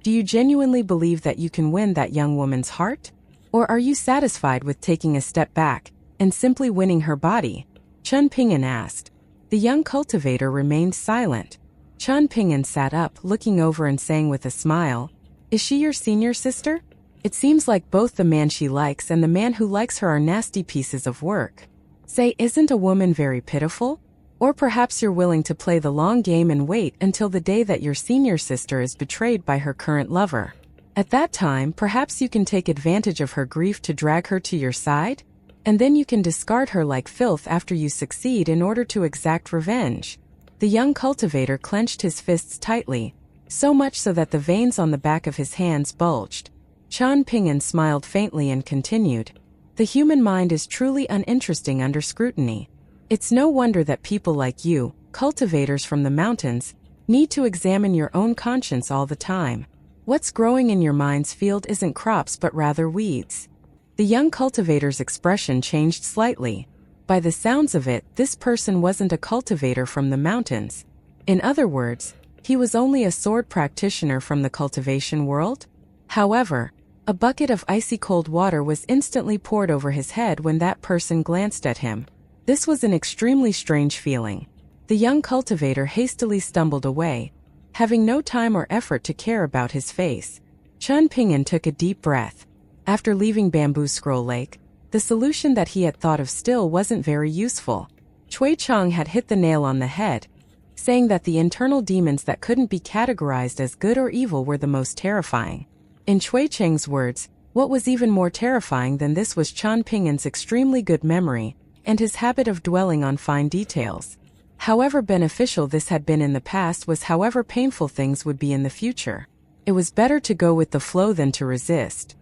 do you genuinely believe that you can win that young woman's heart? Or are you satisfied with taking a step back and simply winning her body? Qian Ping'an asked. The young cultivator remained silent. Qian Ping'an sat up, looking over and saying with a smile, "Is she your senior sister? It seems like both the man she likes and the man who likes her are nasty pieces of work. Say, isn't a woman very pitiful? Or perhaps you're willing to play the long game and wait until the day that your senior sister is betrayed by her current lover. At that time, perhaps you can take advantage of her grief to drag her to your side? And then you can discard her like filth after you succeed in order to exact revenge." The young cultivator clenched his fists tightly, so much so that the veins on the back of his hands bulged. Qian Ping'an smiled faintly and continued, "The human mind is truly uninteresting under scrutiny. It's no wonder that people like you, cultivators from the mountains, need to examine your own conscience all the time. What's growing in your mind's field isn't crops but rather weeds." The young cultivator's expression changed slightly. By the sounds of it, this person wasn't a cultivator from the mountains. In other words, he was only a sword practitioner from the cultivation world. However, a bucket of icy cold water was instantly poured over his head when that person glanced at him. This was an extremely strange feeling. The young cultivator hastily stumbled away, having no time or effort to care about his face. Qian Ping'an took a deep breath. After leaving Bamboo Scroll Lake, the solution that he had thought of still wasn't very useful. Cui Chang had hit the nail on the head, saying that the internal demons that couldn't be categorized as good or evil were the most terrifying. In Cui Chang's words, what was even more terrifying than this was Qian Ping'an's extremely good memory and his habit of dwelling on fine details. However beneficial this had been in the past was however painful things would be in the future. It was better to go with the flow than to resist.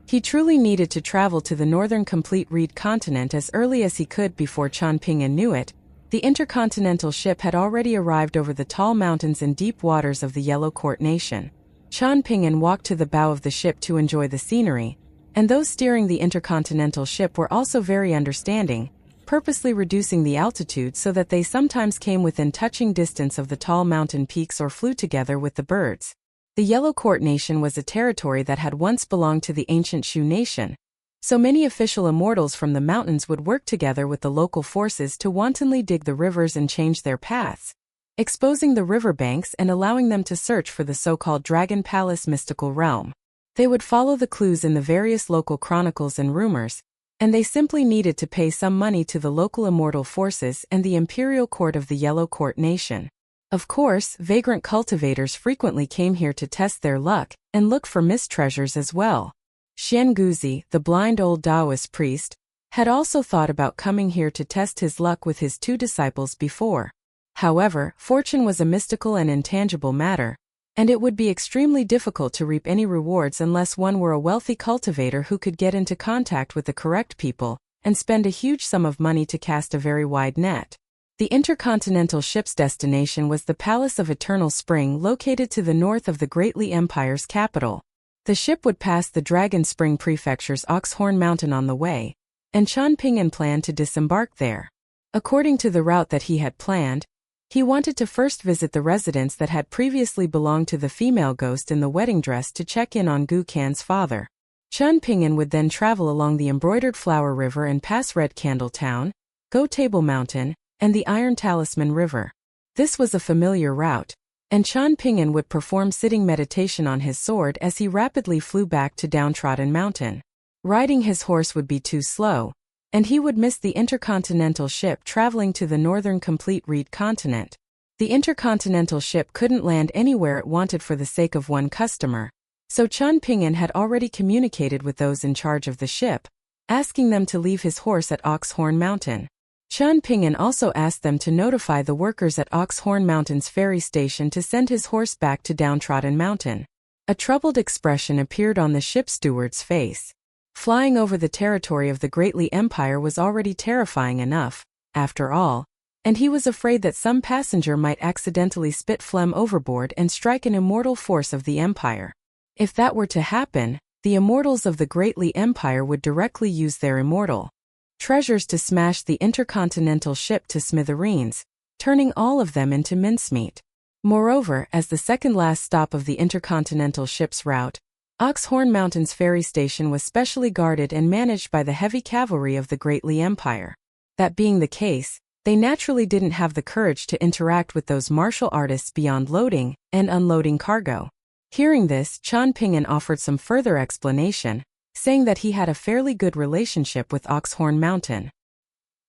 He truly needed to travel to the northern complete reed continent as early as he could before Qian Ping'an knew it. The intercontinental ship had already arrived over the tall mountains and deep waters of the Yellow Court Nation. Qian Ping'an walked to the bow of the ship to enjoy the scenery, and those steering the intercontinental ship were also very understanding, purposely reducing the altitude so that they sometimes came within touching distance of the tall mountain peaks or flew together with the birds. The Yellow Court Nation was a territory that had once belonged to the ancient Shu Nation, so many official immortals from the mountains would work together with the local forces to wantonly dig the rivers and change their paths, exposing the riverbanks and allowing them to search for the so-called Dragon Palace mystical realm. They would follow the clues in the various local chronicles and rumors, and they simply needed to pay some money to the local immortal forces and the imperial court of the Yellow Court Nation. Of course, vagrant cultivators frequently came here to test their luck and look for missed treasures as well. Xian Guzi, the blind old Taoist priest, had also thought about coming here to test his luck with his 2 disciples before. However, fortune was a mystical and intangible matter, and it would be extremely difficult to reap any rewards unless one were a wealthy cultivator who could get into contact with the correct people and spend a huge sum of money to cast a very wide net. The intercontinental ship's destination was the Palace of Eternal Spring, located to the north of the Great Li Empire's capital. The ship would pass the Dragon Spring Prefecture's Oxhorn Mountain on the way, and Qian Pingyan planned to disembark there. According to the route that he had planned, he wanted to first visit the residence that had previously belonged to the female ghost in the wedding dress to check in on Gu Can's father. Qian Pingyan would then travel along the Embroidered Flower River and pass Red Candle Town, Go Table Mountain, and the Iron Talisman River. This was a familiar route, and Qian Pingyan would perform sitting meditation on his sword as he rapidly flew back to Downtrodden Mountain. Riding his horse would be too slow, and he would miss the intercontinental ship traveling to the northern complete reed continent. The intercontinental ship couldn't land anywhere it wanted for the sake of one customer, so Qian Pingyan had already communicated with those in charge of the ship, asking them to leave his horse at Oxhorn Mountain. Qian Pingyan also asked them to notify the workers at Oxhorn Mountain's ferry station to send his horse back to Downtrodden Mountain. A troubled expression appeared on the ship steward's face. Flying over the territory of the Great Li Empire was already terrifying enough, after all, and he was afraid that some passenger might accidentally spit phlegm overboard and strike an immortal force of the Empire. If that were to happen, the immortals of the Great Li Empire would directly use their immortal treasures to smash the intercontinental ship to smithereens, turning all of them into mincemeat. Moreover, as the second-last stop of the intercontinental ship's route, Oxhorn Mountain's ferry station was specially guarded and managed by the heavy cavalry of the Great Li Empire. That being the case, they naturally didn't have the courage to interact with those martial artists beyond loading and unloading cargo. Hearing this, Qian Pingyan offered some further explanation, saying that he had a fairly good relationship with Oxhorn Mountain.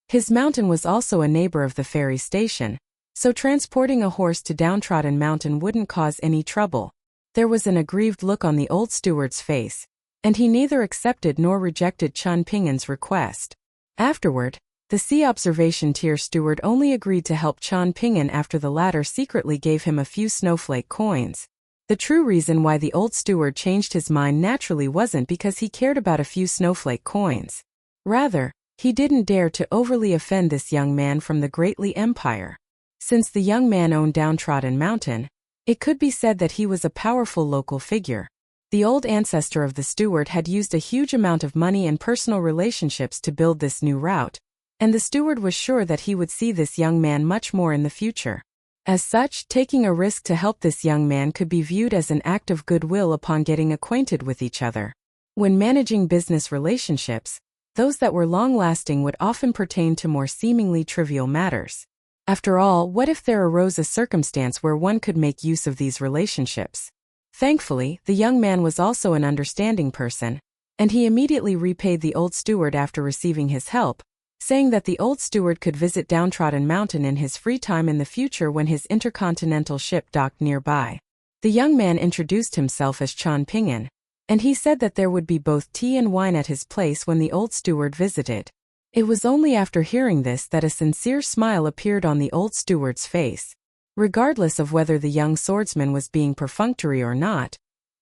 His mountain was also a neighbor of the ferry station, so transporting a horse to Downtrodden Mountain wouldn't cause any trouble. There was an aggrieved look on the old steward's face, and he neither accepted nor rejected Qian Pingyan's request. Afterward, the sea observation tier steward only agreed to help Qian Pingyan after the latter secretly gave him a few snowflake coins. The true reason why the old steward changed his mind naturally wasn't because he cared about a few snowflake coins. Rather, he didn't dare to overly offend this young man from the Great Li Empire. Since the young man owned Downtrodden Mountain, it could be said that he was a powerful local figure. The old ancestor of the steward had used a huge amount of money and personal relationships to build this new route, and the steward was sure that he would see this young man much more in the future. As such, taking a risk to help this young man could be viewed as an act of goodwill upon getting acquainted with each other. When managing business relationships, those that were long-lasting would often pertain to more seemingly trivial matters. After all, what if there arose a circumstance where one could make use of these relationships? Thankfully, the young man was also an understanding person, and he immediately repaid the old steward after receiving his help, saying that the old steward could visit Downtrodden Mountain in his free time in the future when his intercontinental ship docked nearby. The young man introduced himself as Qian Pingyan, and he said that there would be both tea and wine at his place when the old steward visited. It was only after hearing this that a sincere smile appeared on the old steward's face. Regardless of whether the young swordsman was being perfunctory or not,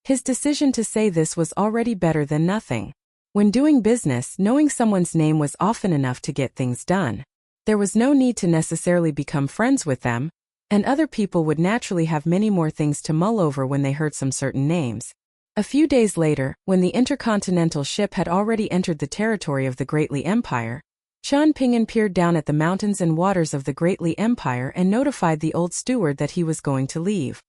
his decision to say this was already better than nothing. When doing business, knowing someone's name was often enough to get things done. There was no need to necessarily become friends with them, and other people would naturally have many more things to mull over when they heard some certain names. A few days later, when the intercontinental ship had already entered the territory of the Great Li Empire, Qian Pingyan peered down at the mountains and waters of the Great Li Empire and notified the old steward that he was going to leave.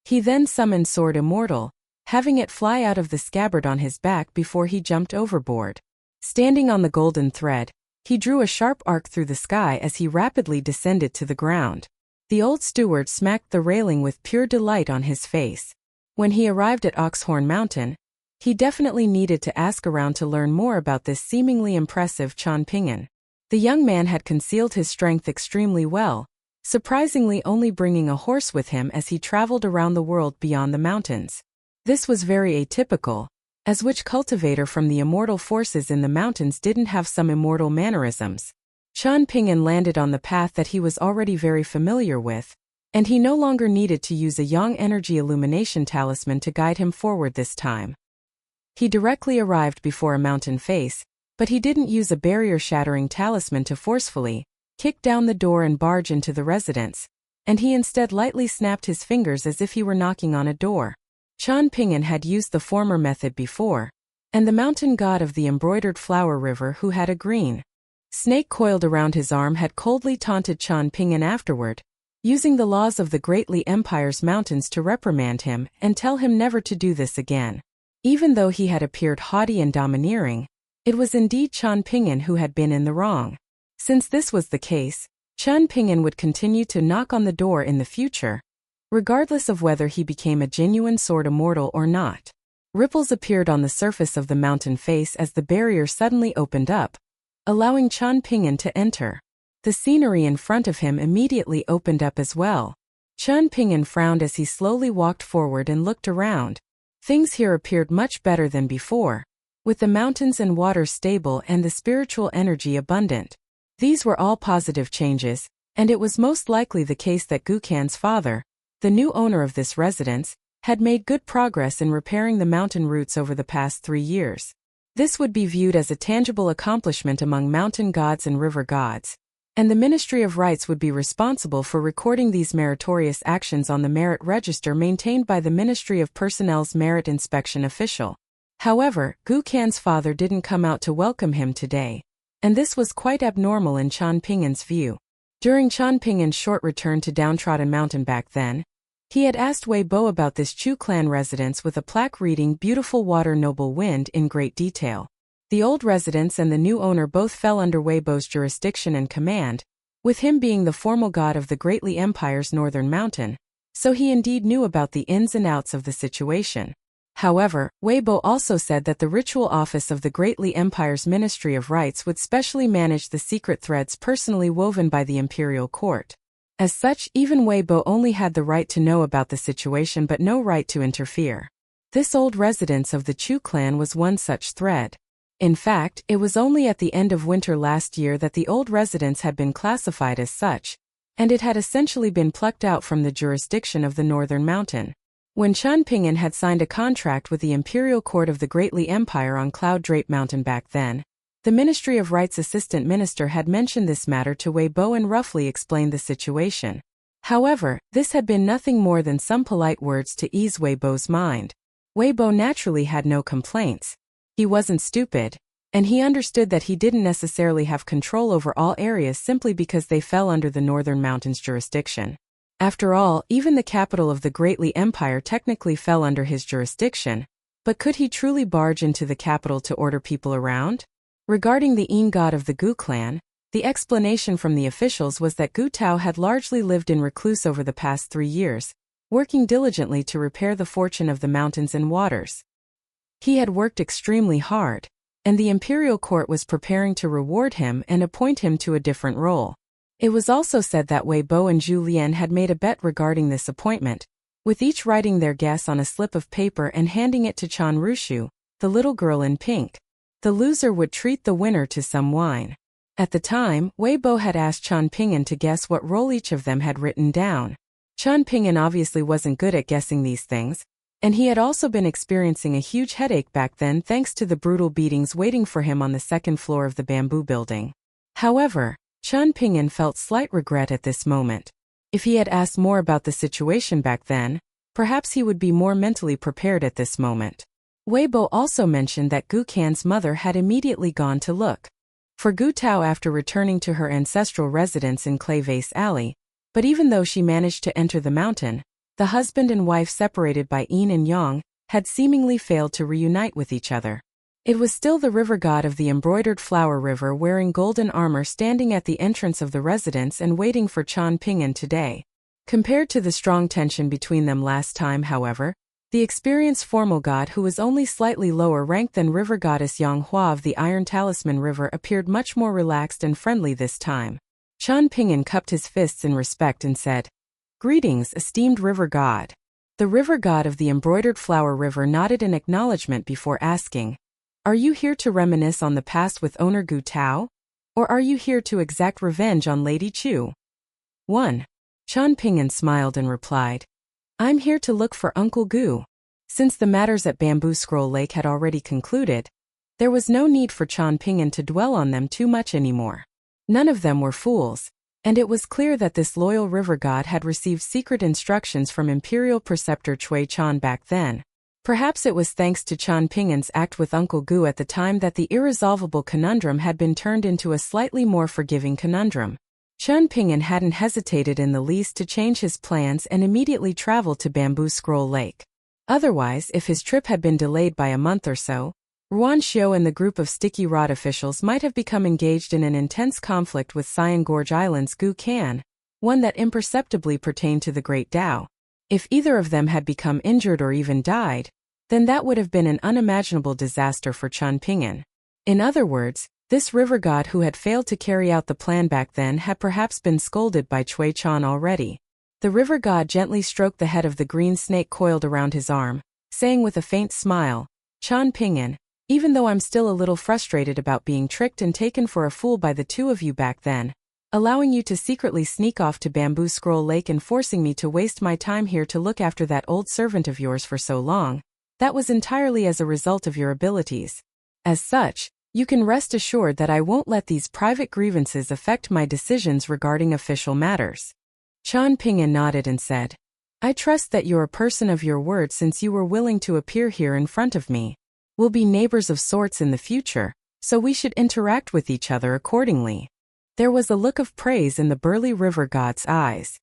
He then summoned Sword Immortal, having it fly out of the scabbard on his back before he jumped overboard. Standing on the golden thread, he drew a sharp arc through the sky as he rapidly descended to the ground. The old steward smacked the railing with pure delight on his face. When he arrived at Oxhorn Mountain, He definitely needed to ask around to learn more about this seemingly impressive Chan Ping'an. The young man had concealed his strength extremely well, surprisingly only bringing a horse with him as he traveled around the world beyond the mountains. This was very atypical, as which cultivator from the immortal forces in the mountains didn't have some immortal mannerisms. Chan Ping'an landed on the path that he was already very familiar with, and he no longer needed to use a yang energy illumination talisman to guide him forward this time. He directly arrived before a mountain face, but he didn't use a barrier-shattering talisman to forcefully kick down the door and barge into the residence, and he instead lightly snapped his fingers as if he were knocking on a door. Chan Ping'an had used the former method before, and the mountain god of the embroidered flower river who had a green snake coiled around his arm had coldly taunted Chan Ping'an afterward, using the laws of the Great Li Empire's mountains to reprimand him and tell him never to do this again. Even though he had appeared haughty and domineering, it was indeed Chan Ping'an who had been in the wrong. Since this was the case, Chan Ping'an would continue to knock on the door in the future, regardless of whether he became a genuine sword immortal or not. Ripples appeared on the surface of the mountain face as the barrier suddenly opened up, allowing Chan Ping'an to enter. The scenery in front of him immediately opened up as well. Chan Ping'an frowned as he slowly walked forward and looked around. Things here appeared much better than before, with the mountains and water stable and the spiritual energy abundant. These were all positive changes, and it was most likely the case that Gukan's father, the new owner of this residence, had made good progress in repairing the mountain routes over the past 3 years. This would be viewed as a tangible accomplishment among mountain gods and river gods, and the Ministry of Rights would be responsible for recording these meritorious actions on the merit register maintained by the Ministry of Personnel's merit inspection official. However, Gukan's father didn't come out to welcome him today, and this was quite abnormal in Chan Ping'an's view. During Chan Ping'an's short return to Downtrodden Mountain back then, he had asked Wei Bo about this Chu clan residence with a plaque reading "Beautiful Water, Noble Wind" in great detail. The old residence and the new owner both fell under Wei Bo's jurisdiction and command, with him being the formal god of the Great Li Empire's northern mountain, so he indeed knew about the ins and outs of the situation. However, Wei Bo also said that the ritual office of the Great Li Empire's Ministry of Rights would specially manage the secret threads personally woven by the imperial court. As such, even Wei Bo only had the right to know about the situation but no right to interfere. This old residence of the Chu clan was one such thread. In fact, it was only at the end of winter last year that the old residence had been classified as such, and it had essentially been plucked out from the jurisdiction of the northern mountain. When Chan Ping'an had signed a contract with the Imperial Court of the Great Li Empire on Cloud Drape Mountain back then, the Ministry of Rights assistant minister had mentioned this matter to Wei Bo and roughly explained the situation. However, this had been nothing more than some polite words to ease Wei Bo's mind. Wei Bo naturally had no complaints. He wasn't stupid, and he understood that he didn't necessarily have control over all areas simply because they fell under the Northern Mountains' jurisdiction. After all, even the capital of the Great Li Empire technically fell under his jurisdiction, but could he truly barge into the capital to order people around? Regarding the Yin god of the Gu clan, the explanation from the officials was that Gu Tao had largely lived in recluse over the past 3 years, working diligently to repair the fortune of the mountains and waters. He had worked extremely hard, and the imperial court was preparing to reward him and appoint him to a different role. It was also said that Wei Bo and Zhu Lian had made a bet regarding this appointment, with each writing their guess on a slip of paper and handing it to Chan Rushu, the little girl in pink. The loser would treat the winner to some wine. At the time, Wei Bo had asked Chan Ping'an to guess what role each of them had written down. Chan Ping'an obviously wasn't good at guessing these things, and he had also been experiencing a huge headache back then thanks to the brutal beatings waiting for him on the second floor of the bamboo building. However, Chan Ping'an felt slight regret at this moment. If he had asked more about the situation back then, perhaps he would be more mentally prepared at this moment. Wei Bo also mentioned that Gu Kan's mother had immediately gone to look for Gu Tao after returning to her ancestral residence in Clay Vase Alley, but even though she managed to enter the mountain, the husband and wife separated by yin and yang had seemingly failed to reunite with each other. It was still the river god of the embroidered flower river wearing golden armor standing at the entrance of the residence and waiting for Chan Ping'an today. Compared to the strong tension between them last time, however, The experienced formal god, who was only slightly lower ranked than river goddess Yang Hua of the Iron Talisman River, appeared much more relaxed and friendly this time. Qian Ping'an cupped his fists in respect and said, "Greetings, esteemed river god." The river god of the embroidered flower river nodded in acknowledgement before asking, "Are you here to reminisce on the past with owner Gu Tao? Or are you here to exact revenge on Lady Chu?" 1. Qian Ping'an smiled and replied, "I'm here to look for Uncle Gu." Since the matters at Bamboo Scroll Lake had already concluded, there was no need for Qian Ping'an to dwell on them too much anymore. None of them were fools, and it was clear that this loyal river god had received secret instructions from Imperial Preceptor Cui Chan back then. Perhaps it was thanks to Qian Ping'an's act with Uncle Gu at the time that the irresolvable conundrum had been turned into a slightly more forgiving conundrum. Qian Ping'an hadn't hesitated in the least to change his plans and immediately travel to Bamboo Scroll Lake. Otherwise, if his trip had been delayed by a month or so, Ruan Xiu and the group of Sticky Rod officials might have become engaged in an intense conflict with Cyan Gorge Island's Gu Kan, one that imperceptibly pertained to the Great Tao. If either of them had become injured or even died, then that would have been an unimaginable disaster for Qian Ping'an. In other words, this river god who had failed to carry out the plan back then had perhaps been scolded by Cui Chan already. The river god gently stroked the head of the green snake coiled around his arm, saying with a faint smile, "Qian Ping'an, even though I'm still a little frustrated about being tricked and taken for a fool by the two of you back then, allowing you to secretly sneak off to Bamboo Scroll Lake and forcing me to waste my time here to look after that old servant of yours for so long, that was entirely as a result of your abilities. As such, you can rest assured that I won't let these private grievances affect my decisions regarding official matters." Qian Ping'an nodded and said, "I trust that you're a person of your word since you were willing to appear here in front of me. We'll be neighbors of sorts in the future, so we should interact with each other accordingly." There was a look of praise in the burly river god's eyes.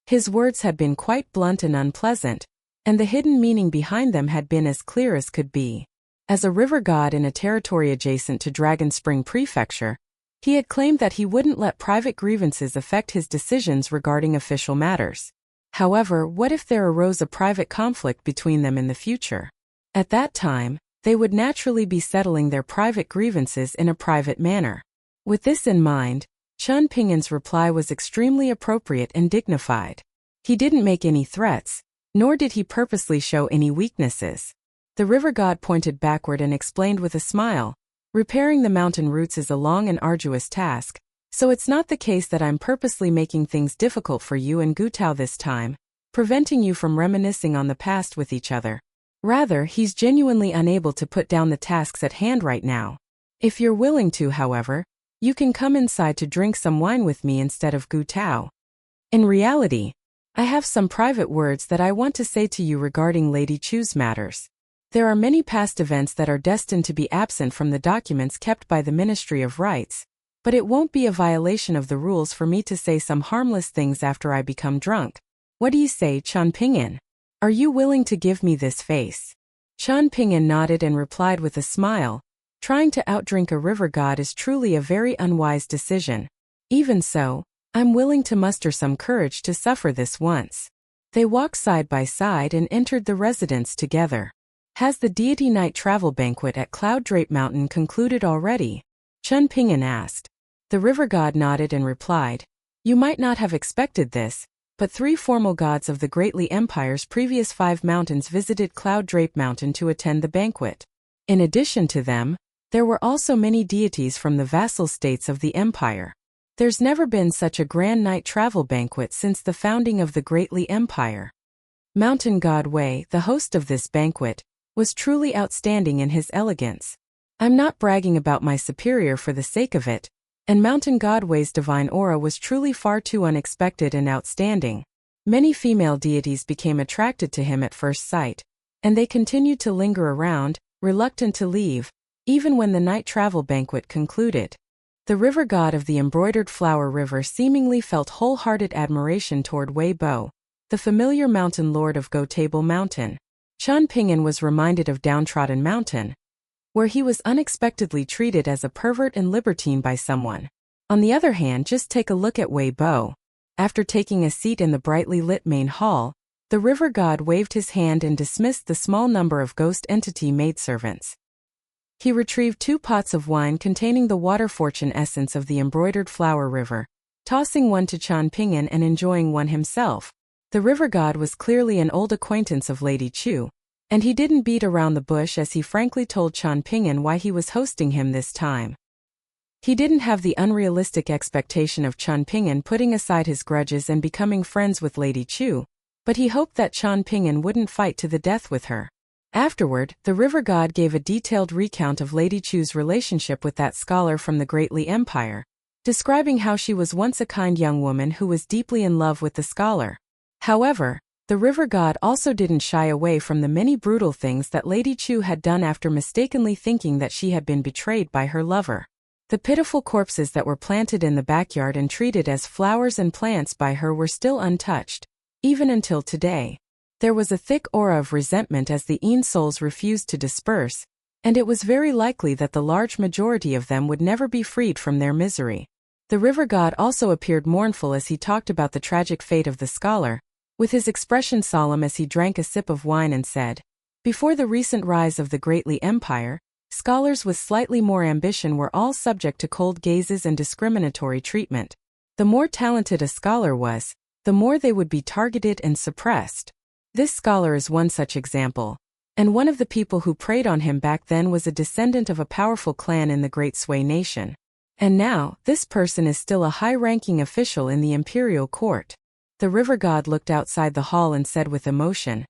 His words had been quite blunt and unpleasant, and the hidden meaning behind them had been as clear as could be. As a river god in a territory adjacent to Dragon Spring Prefecture, he had claimed that he wouldn't let private grievances affect his decisions regarding official matters. However, what if there arose a private conflict between them in the future? At that time, they would naturally be settling their private grievances in a private manner. With this in mind, Qian Ping'an's reply was extremely appropriate and dignified. He didn't make any threats, nor did he purposely show any weaknesses. The river god pointed backward and explained with a smile, "Repairing the mountain roots is a long and arduous task, so it's not the case that I'm purposely making things difficult for you and Gu Tao this time, preventing you from reminiscing on the past with each other. Rather, he's genuinely unable to put down the tasks at hand right now. If you're willing to, however, you can come inside to drink some wine with me instead of Gu Tao. In reality, I have some private words that I want to say to you regarding Lady Chu's matters. There are many past events that are destined to be absent from the documents kept by the Ministry of Rights, but it won't be a violation of the rules for me to say some harmless things after I become drunk. What do you say, Qian Ping'an? Are you willing to give me this face?" Qian Ping'an nodded and replied with a smile, "Trying to outdrink a river god is truly a very unwise decision. Even so, I'm willing to muster some courage to suffer this once." They walked side by side and entered the residence together. "Has the deity night travel banquet at Cloud Drape Mountain concluded already?" Qian Ping'an asked. The river god nodded and replied, "You might not have expected this, but 3 formal gods of the Greatly Empire's previous 5 mountains visited Cloud Drape Mountain to attend the banquet. In addition to them, there were also many deities from the vassal states of the Empire. There's never been such a grand night travel banquet since the founding of the Greatly Empire. Mountain God Wei, the host of this banquet, was truly outstanding in his elegance. I'm not bragging about my superior for the sake of it, and Mountain God Wei's divine aura was truly far too unexpected and outstanding. Many female deities became attracted to him at first sight, and they continued to linger around, reluctant to leave, even when the night travel banquet concluded. The river god of the embroidered flower river seemingly felt wholehearted admiration toward Wei Bo, the familiar mountain lord of Go Table Mountain. Qian Ping'an was reminded of Downtrodden Mountain, where he was unexpectedly treated as a pervert and libertine by someone. On the other hand, just take a look at Wei Bo. After taking a seat in the brightly lit main hall, The river god waved his hand and dismissed the small number of ghost entity maidservants. He retrieved 2 pots of wine containing the water fortune essence of the embroidered flower river, tossing one to Qian Ping'an and enjoying one himself. The river god was clearly an old acquaintance of Lady Chu, and he didn't beat around the bush as he frankly told Qian Ping'an why he was hosting him this time. He didn't have the unrealistic expectation of Qian Ping'an putting aside his grudges and becoming friends with Lady Chu, but he hoped that Qian Ping'an wouldn't fight to the death with her. Afterward, the river god gave a detailed recount of Lady Chu's relationship with that scholar from the Great Li Empire, describing how she was once a kind young woman who was deeply in love with the scholar. However, the river god also didn't shy away from the many brutal things that Lady Chu had done after mistakenly thinking that she had been betrayed by her lover. The pitiful corpses that were planted in the backyard and treated as flowers and plants by her were still untouched, even until today. There was a thick aura of resentment as the Yin souls refused to disperse, and it was very likely that the large majority of them would never be freed from their misery. The river god also appeared mournful as he talked about the tragic fate of the scholar, with his expression solemn as he drank a sip of wine and said, "Before the recent rise of the Great Li Empire, scholars with slightly more ambition were all subject to cold gazes and discriminatory treatment. The more talented a scholar was, the more they would be targeted and suppressed. This scholar is one such example, and one of the people who preyed on him back then was a descendant of a powerful clan in the Great Sui nation. And now, this person is still a high-ranking official in the imperial court." The river god looked outside the hall and said with emotion,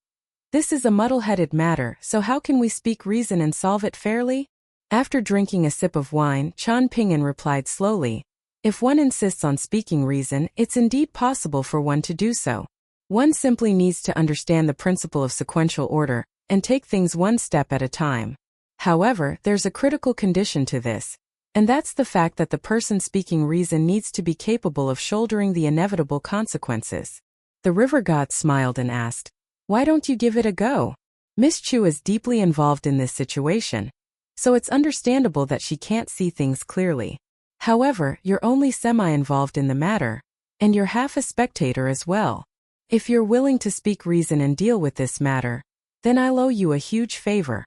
"This is a muddle-headed matter, so how can we speak reason and solve it fairly?" After drinking a sip of wine, Qian Ping'an replied slowly, "If one insists on speaking reason, it's indeed possible for one to do so. One simply needs to understand the principle of sequential order, and take things one step at a time. However, there's a critical condition to this, and that's the fact that the person speaking reason needs to be capable of shouldering the inevitable consequences." The river god smiled and asked, "Why don't you give it a go? Miss Chu is deeply involved in this situation, so it's understandable that she can't see things clearly. However, you're only semi-involved in the matter, and you're half a spectator as well. If you're willing to speak reason and deal with this matter, then I'll owe you a huge favor."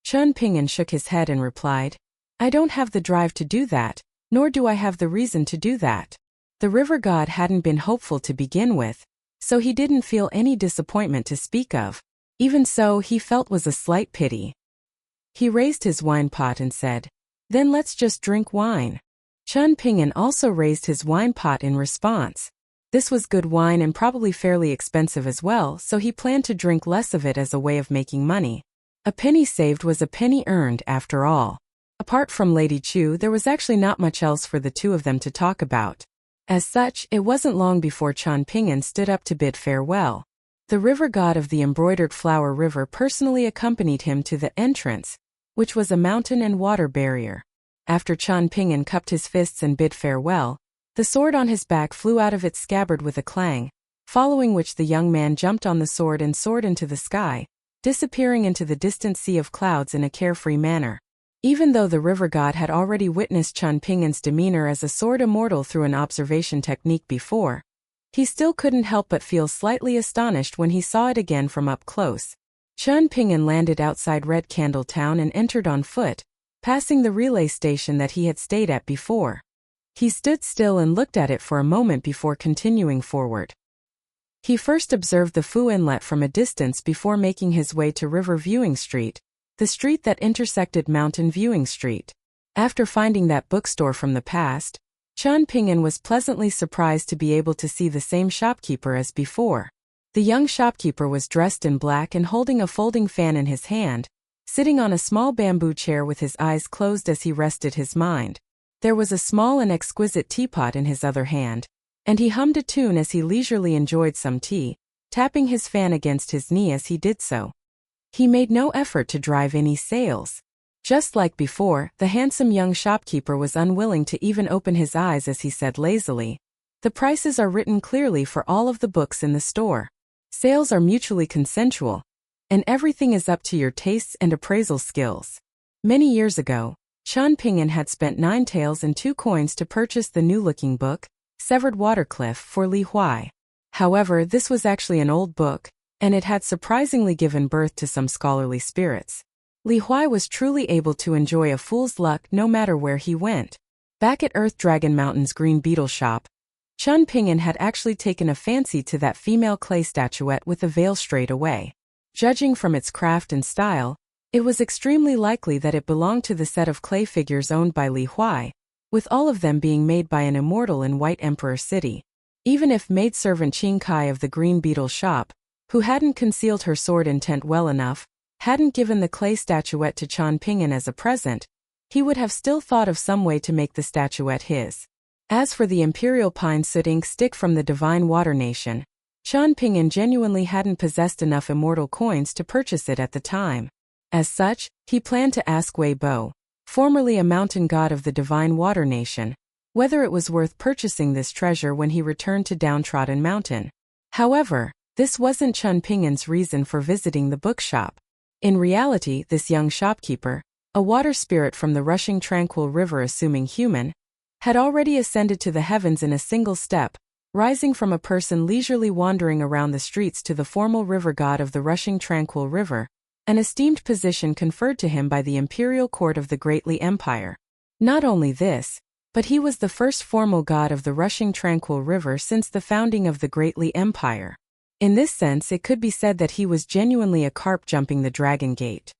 Qian Ping'an shook his head and replied, "I don't have the drive to do that, nor do I have the reason to do that." The river god hadn't been hopeful to begin with, so he didn't feel any disappointment to speak of. Even so, he felt was a slight pity. He raised his wine pot and said, "Then let's just drink wine." Qian Ping'an also raised his wine pot in response. This was good wine and probably fairly expensive as well, so he planned to drink less of it as a way of making money. A penny saved was a penny earned, after all. Apart from Lady Chu, there was actually not much else for the two of them to talk about. As such, it wasn't long before Qian Ping'an stood up to bid farewell. The river god of the embroidered flower river personally accompanied him to the entrance, which was a mountain and water barrier. After Qian Ping'an cupped his fists and bid farewell, the sword on his back flew out of its scabbard with a clang, following which the young man jumped on the sword and soared into the sky, disappearing into the distant sea of clouds in a carefree manner. Even though the river god had already witnessed Qian Ping'an's demeanor as a sword immortal through an observation technique before, he still couldn't help but feel slightly astonished when he saw it again from up close. Qian Ping'an landed outside Red Candle Town and entered on foot, passing the relay station that he had stayed at before. He stood still and looked at it for a moment before continuing forward. He first observed the Fu Inlet from a distance before making his way to River Viewing Street, the street that intersected Mountain Viewing Street. After finding that bookstore from the past, Qian Ping'an was pleasantly surprised to be able to see the same shopkeeper as before. The young shopkeeper was dressed in black and holding a folding fan in his hand, sitting on a small bamboo chair with his eyes closed as he rested his mind. There was a small and exquisite teapot in his other hand, and he hummed a tune as he leisurely enjoyed some tea, tapping his fan against his knee as he did so. He made no effort to drive any sales. Just like before, the handsome young shopkeeper was unwilling to even open his eyes as he said lazily, "The prices are written clearly for all of the books in the store. Sales are mutually consensual, and everything is up to your tastes and appraisal skills." Many years ago, Qian Ping'an had spent 9 taels and 2 coins to purchase the new-looking book, Severed Watercliff, for Li Huai. However, this was actually an old book, and it had surprisingly given birth to some scholarly spirits. Li Huai was truly able to enjoy a fool's luck no matter where he went. Back at Earth Dragon Mountain's green beetle shop, Chun Ping'an had actually taken a fancy to that female clay statuette with the veil straight away. Judging from its craft and style, it was extremely likely that it belonged to the set of clay figures owned by Li Huai, with all of them being made by an immortal in White Emperor City. Even if maidservant Qing Kai of the green beetle shop, who hadn't concealed her sword intent well enough, hadn't given the clay statuette to Chun Ping'an as a present, he would have still thought of some way to make the statuette his. As for the Imperial Pine Soot ink stick from the Divine Water Nation, Chun Ping'an genuinely hadn't possessed enough immortal coins to purchase it at the time. As such, he planned to ask Wei Bo, formerly a mountain god of the Divine Water Nation, whether it was worth purchasing this treasure when he returned to Downtrodden Mountain. However, this wasn't Chun Ping'an's reason for visiting the bookshop. In reality, this young shopkeeper, a water spirit from the rushing tranquil river assuming human, had already ascended to the heavens in a single step, rising from a person leisurely wandering around the streets to the formal river god of the rushing tranquil river, an esteemed position conferred to him by the imperial court of the Great Li Empire. Not only this, but he was the first formal god of the rushing tranquil river since the founding of the Great Li Empire. In this sense, it could be said that he was genuinely a carp jumping the Dragon Gate.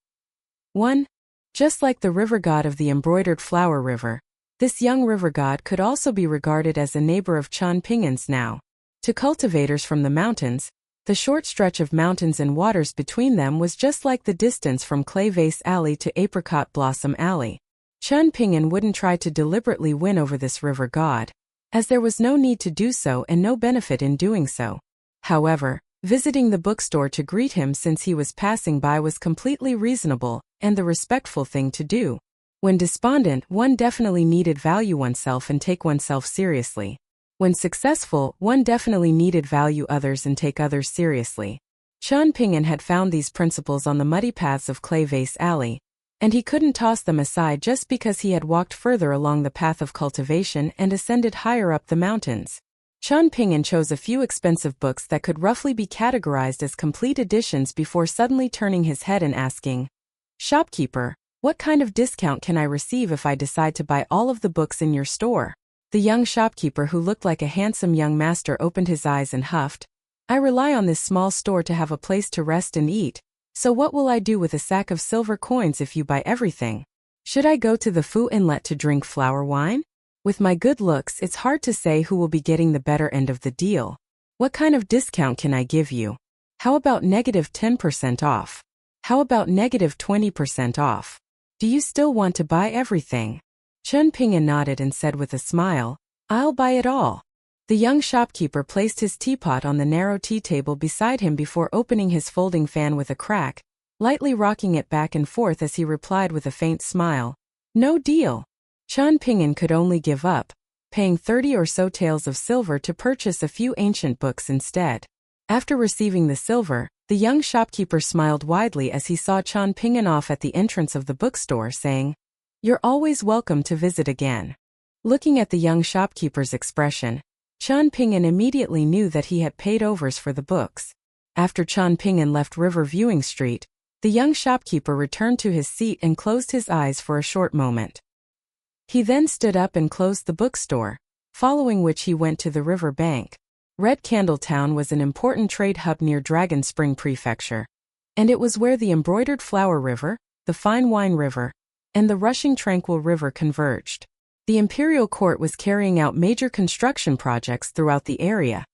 1. Just like the river god of the embroidered flower river, this young river god could also be regarded as a neighbor of Chun Ping'an's now. To cultivators from the mountains, the short stretch of mountains and waters between them was just like the distance from Clay Vase Alley to Apricot Blossom Alley. Chun Ping'an wouldn't try to deliberately win over this river god, as there was no need to do so and no benefit in doing so. However, visiting the bookstore to greet him since he was passing by was completely reasonable and the respectful thing to do. When despondent, one definitely needed value oneself and take oneself seriously. When successful, one definitely needed value others and take others seriously. Chun Ping'an had found these principles on the muddy paths of Clay Vase Alley, and he couldn't toss them aside just because he had walked further along the path of cultivation and ascended higher up the mountains. Chun Ping'an chose a few expensive books that could roughly be categorized as complete editions before suddenly turning his head and asking, "Shopkeeper, what kind of discount can I receive if I decide to buy all of the books in your store?" The young shopkeeper, who looked like a handsome young master, opened his eyes and huffed, "I rely on this small store to have a place to rest and eat, so what will I do with a sack of silver coins if you buy everything? Should I go to the Fu Inlet to drink flower wine? With my good looks, it's hard to say who will be getting the better end of the deal. What kind of discount can I give you? How about -10% off? How about -20% off? Do you still want to buy everything?" Chun Ping'an nodded and said with a smile, "I'll buy it all." The young shopkeeper placed his teapot on the narrow tea table beside him before opening his folding fan with a crack, lightly rocking it back and forth as he replied with a faint smile, "No deal." Chun Ping'an could only give up, paying 30 or so taels of silver to purchase a few ancient books instead. After receiving the silver, the young shopkeeper smiled widely as he saw Chun Ping'an off at the entrance of the bookstore, saying, "You're always welcome to visit again." Looking at the young shopkeeper's expression, Chun Ping'an immediately knew that he had paid overs for the books. After Chun Ping'an left River Viewing Street, the young shopkeeper returned to his seat and closed his eyes for a short moment. He then stood up and closed the bookstore, following which he went to the river bank. Red Candle Town was an important trade hub near Dragon Spring Prefecture, and it was where the embroidered flower river, the fine wine river, and the rushing tranquil river converged. The imperial court was carrying out major construction projects throughout the area,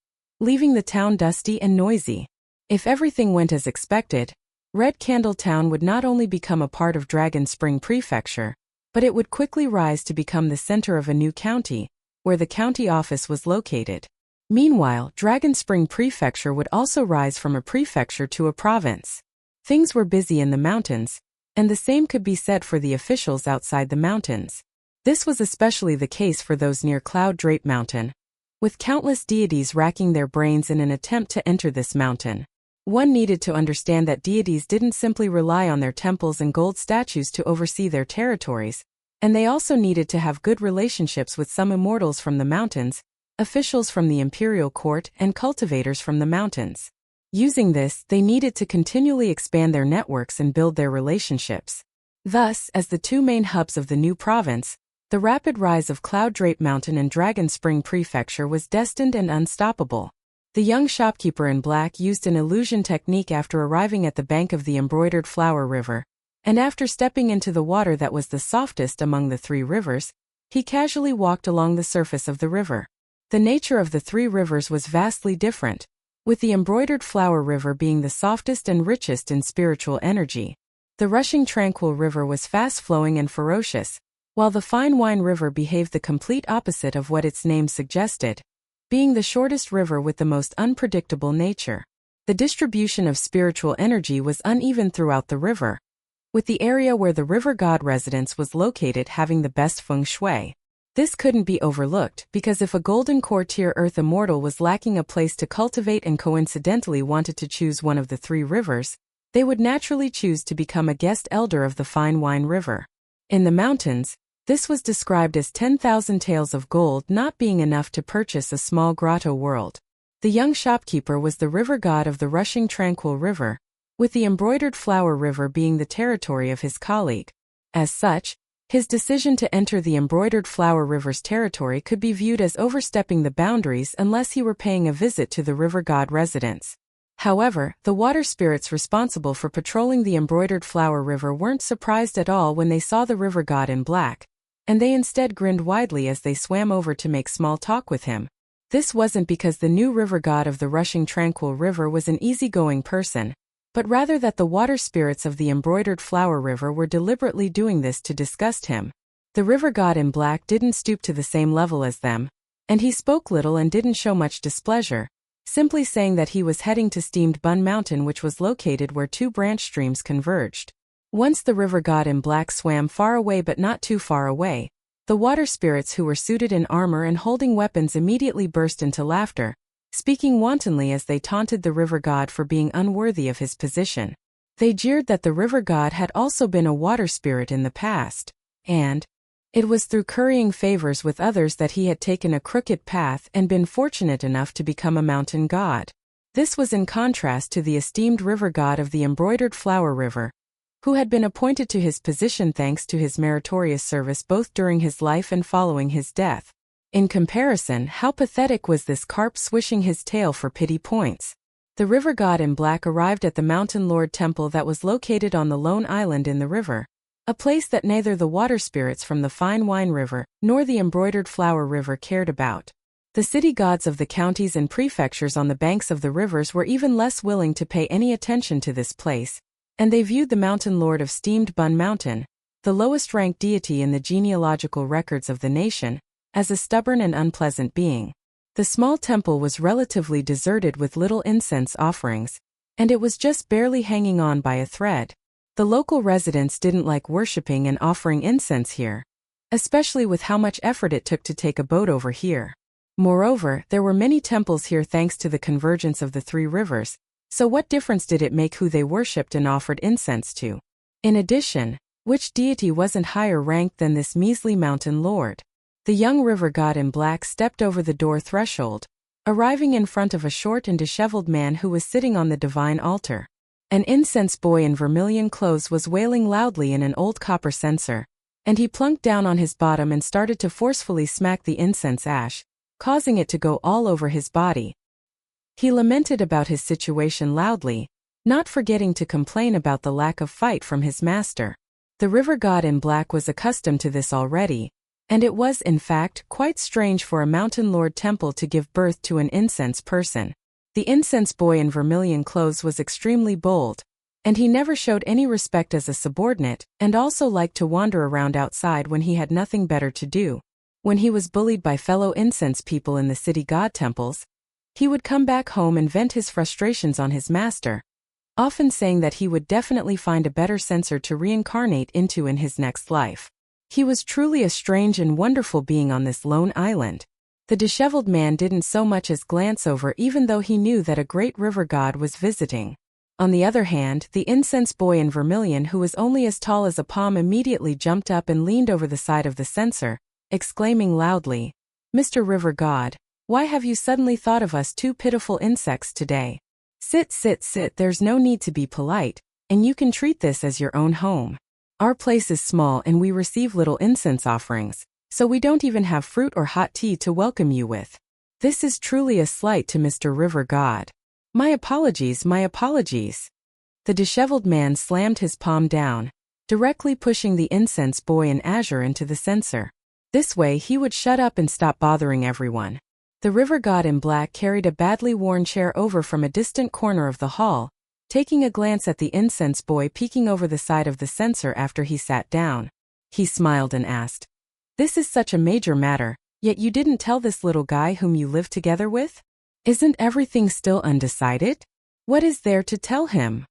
leaving the town dusty and noisy. If everything went as expected, Red Candle Town would not only become a part of Dragon Spring Prefecture, but it would quickly rise to become the center of a new county, where the county office was located. Meanwhile, Dragon Spring Prefecture would also rise from a prefecture to a province. Things were busy in the mountains, and the same could be said for the officials outside the mountains. This was especially the case for those near Cloud Drape Mountain, with countless deities racking their brains in an attempt to enter this mountain. One needed to understand that deities didn't simply rely on their temples and gold statues to oversee their territories, and they also needed to have good relationships with some immortals from the mountains, officials from the imperial court, and cultivators from the mountains. Using this, they needed to continually expand their networks and build their relationships. Thus, as the two main hubs of the new province, the rapid rise of Cloud Drape Mountain and Dragon Spring Prefecture was destined and unstoppable. The young shopkeeper in black used an illusion technique after arriving at the bank of the embroidered flower river, and after stepping into the water that was the softest among the three rivers, he casually walked along the surface of the river. The nature of the three rivers was vastly different, with the embroidered flower river being the softest and richest in spiritual energy. The rushing tranquil river was fast-flowing and ferocious, while the fine wine river behaved the complete opposite of what its name suggested, being the shortest river with the most unpredictable nature. The distribution of spiritual energy was uneven throughout the river, with the area where the river god residence was located having the best feng shui. This couldn't be overlooked, because if a golden core tier earth immortal was lacking a place to cultivate and coincidentally wanted to choose one of the three rivers, they would naturally choose to become a guest elder of the fine wine river. In the mountains, this was described as 10,000 taels of gold not being enough to purchase a small grotto world. The young shopkeeper was the river god of the rushing tranquil river, with the embroidered flower river being the territory of his colleague. As such, his decision to enter the embroidered flower river's territory could be viewed as overstepping the boundaries unless he were paying a visit to the river god residence. However, the water spirits responsible for patrolling the embroidered flower river weren't surprised at all when they saw the river god in black, and they instead grinned widely as they swam over to make small talk with him. This wasn't because the new river god of the rushing tranquil river was an easygoing person, but rather that the water spirits of the embroidered flower river were deliberately doing this to disgust him. The river god in black didn't stoop to the same level as them, and he spoke little and didn't show much displeasure, simply saying that he was heading to Steamed Bun Mountain, which was located where two branch streams converged. Once the river god in black swam far away but not too far away, the water spirits who were suited in armor and holding weapons immediately burst into laughter, speaking wantonly as they taunted the river god for being unworthy of his position. They jeered that the river god had also been a water spirit in the past, and it was through currying favors with others that he had taken a crooked path and been fortunate enough to become a mountain god. This was in contrast to the esteemed river god of the embroidered flower river, who had been appointed to his position thanks to his meritorious service both during his life and following his death. In comparison, how pathetic was this carp swishing his tail for pity points. The river god in black arrived at the Mountain Lord Temple that was located on the lone island in the river, a place that neither the water spirits from the fine wine river nor the embroidered flower river cared about. The city gods of the counties and prefectures on the banks of the rivers were even less willing to pay any attention to this place, and they viewed the Mountain Lord of Steamed Bun Mountain, the lowest-ranked deity in the genealogical records of the nation, as a stubborn and unpleasant being. The small temple was relatively deserted with little incense offerings, and it was just barely hanging on by a thread. The local residents didn't like worshipping and offering incense here, especially with how much effort it took to take a boat over here. Moreover, there were many temples here thanks to the convergence of the three rivers, so what difference did it make who they worshipped and offered incense to? In addition, which deity wasn't higher ranked than this measly mountain lord? The young river god in black stepped over the door threshold, arriving in front of a short and disheveled man who was sitting on the divine altar. An incense boy in vermilion clothes was wailing loudly in an old copper censer, and he plunked down on his bottom and started to forcefully smack the incense ash, causing it to go all over his body. He lamented about his situation loudly, not forgetting to complain about the lack of fight from his master. The river god in black was accustomed to this already, and it was, in fact, quite strange for a mountain lord temple to give birth to an incense person. The incense boy in vermilion clothes was extremely bold, and he never showed any respect as a subordinate, and also liked to wander around outside when he had nothing better to do. When he was bullied by fellow incense people in the city god temples, he would come back home and vent his frustrations on his master, often saying that he would definitely find a better censer to reincarnate into in his next life. He was truly a strange and wonderful being on this lone island. The disheveled man didn't so much as glance over, even though he knew that a great river god was visiting. On the other hand, the incense boy in vermilion, who was only as tall as a palm, immediately jumped up and leaned over the side of the censer, exclaiming loudly, "Mr. River God, why have you suddenly thought of us two pitiful insects today? Sit, sit, sit, there's no need to be polite, and you can treat this as your own home. Our place is small and we receive little incense offerings, so we don't even have fruit or hot tea to welcome you with. This is truly a slight to Mr. River God. My apologies, my apologies. The disheveled man slammed his palm down, directly pushing the incense boy in azure into the censer. This way he would shut up and stop bothering everyone. The river god in black carried a badly worn chair over from a distant corner of the hall, taking a glance at the incense boy peeking over the side of the censer after he sat down. He smiled and asked, "This is such a major matter, yet you didn't tell this little guy whom you live together with? Isn't everything still undecided? What is there to tell him?"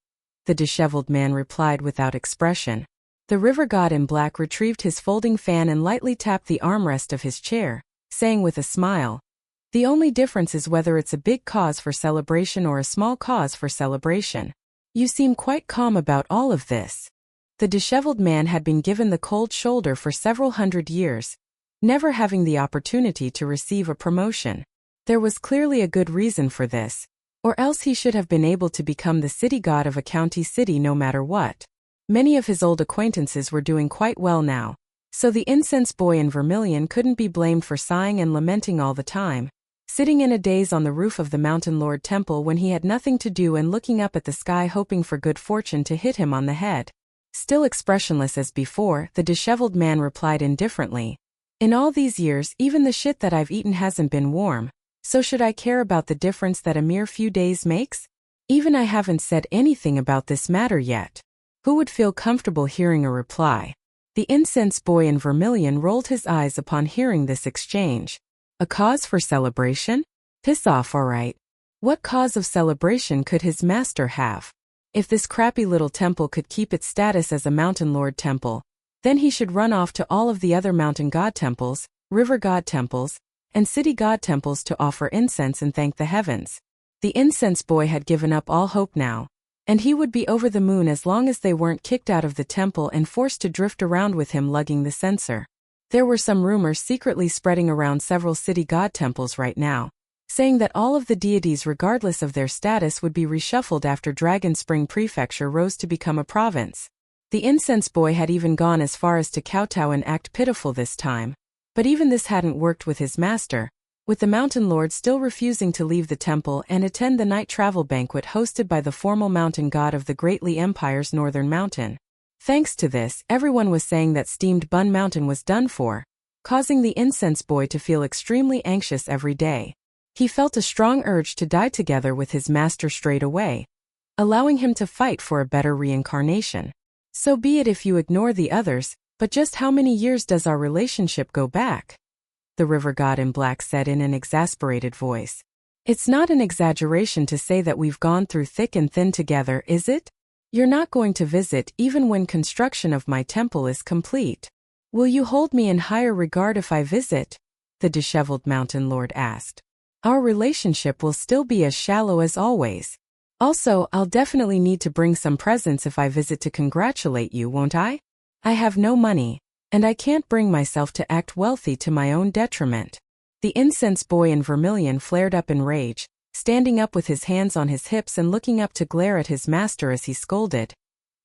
The disheveled man replied without expression. The river god in black retrieved his folding fan and lightly tapped the armrest of his chair, saying with a smile, "The only difference is whether it's a big cause for celebration or a small cause for celebration. You seem quite calm about all of this." The disheveled man had been given the cold shoulder for several hundred years, never having the opportunity to receive a promotion. There was clearly a good reason for this, or else he should have been able to become the city god of a county city no matter what. Many of his old acquaintances were doing quite well now, so the incense boy in vermilion couldn't be blamed for sighing and lamenting all the time, sitting in a daze on the roof of the Mountain Lord Temple when he had nothing to do and looking up at the sky hoping for good fortune to hit him on the head. Still expressionless as before, the disheveled man replied indifferently, "In all these years, even the shit that I've eaten hasn't been warm, so should I care about the difference that a mere few days makes? Even I haven't said anything about this matter yet." Who would feel comfortable hearing a reply? The incense boy in vermilion rolled his eyes upon hearing this exchange. A cause for celebration? Piss off, alright. What cause of celebration could his master have? If this crappy little temple could keep its status as a mountain lord temple, then he should run off to all of the other mountain god temples, river god temples, and city god temples to offer incense and thank the heavens. The incense boy had given up all hope now, and he would be over the moon as long as they weren't kicked out of the temple and forced to drift around with him lugging the censer. There were some rumors secretly spreading around several city god temples right now, saying that all of the deities regardless of their status would be reshuffled after Dragon Spring Prefecture rose to become a province. The incense boy had even gone as far as to kowtow and act pitiful this time, but even this hadn't worked with his master, with the mountain lord still refusing to leave the temple and attend the night travel banquet hosted by the formal mountain god of the Greatly Empire's northern mountain. Thanks to this, everyone was saying that Steamed Bun Mountain was done for, causing the incense boy to feel extremely anxious every day. He felt a strong urge to die together with his master straight away, allowing him to fight for a better reincarnation. So be it if you ignore the others, but just how many years does our relationship go back? The river god in black said in an exasperated voice. It's not an exaggeration to say that we've gone through thick and thin together, is it? You're not going to visit even when construction of my temple is complete. Will you hold me in higher regard if I visit? The disheveled mountain lord asked. Our relationship will still be as shallow as always. Also, I'll definitely need to bring some presents if I visit to congratulate you, won't I? I have no money, and I can't bring myself to act wealthy to my own detriment. The incense boy in vermilion flared up in rage, standing up with his hands on his hips and looking up to glare at his master as he scolded.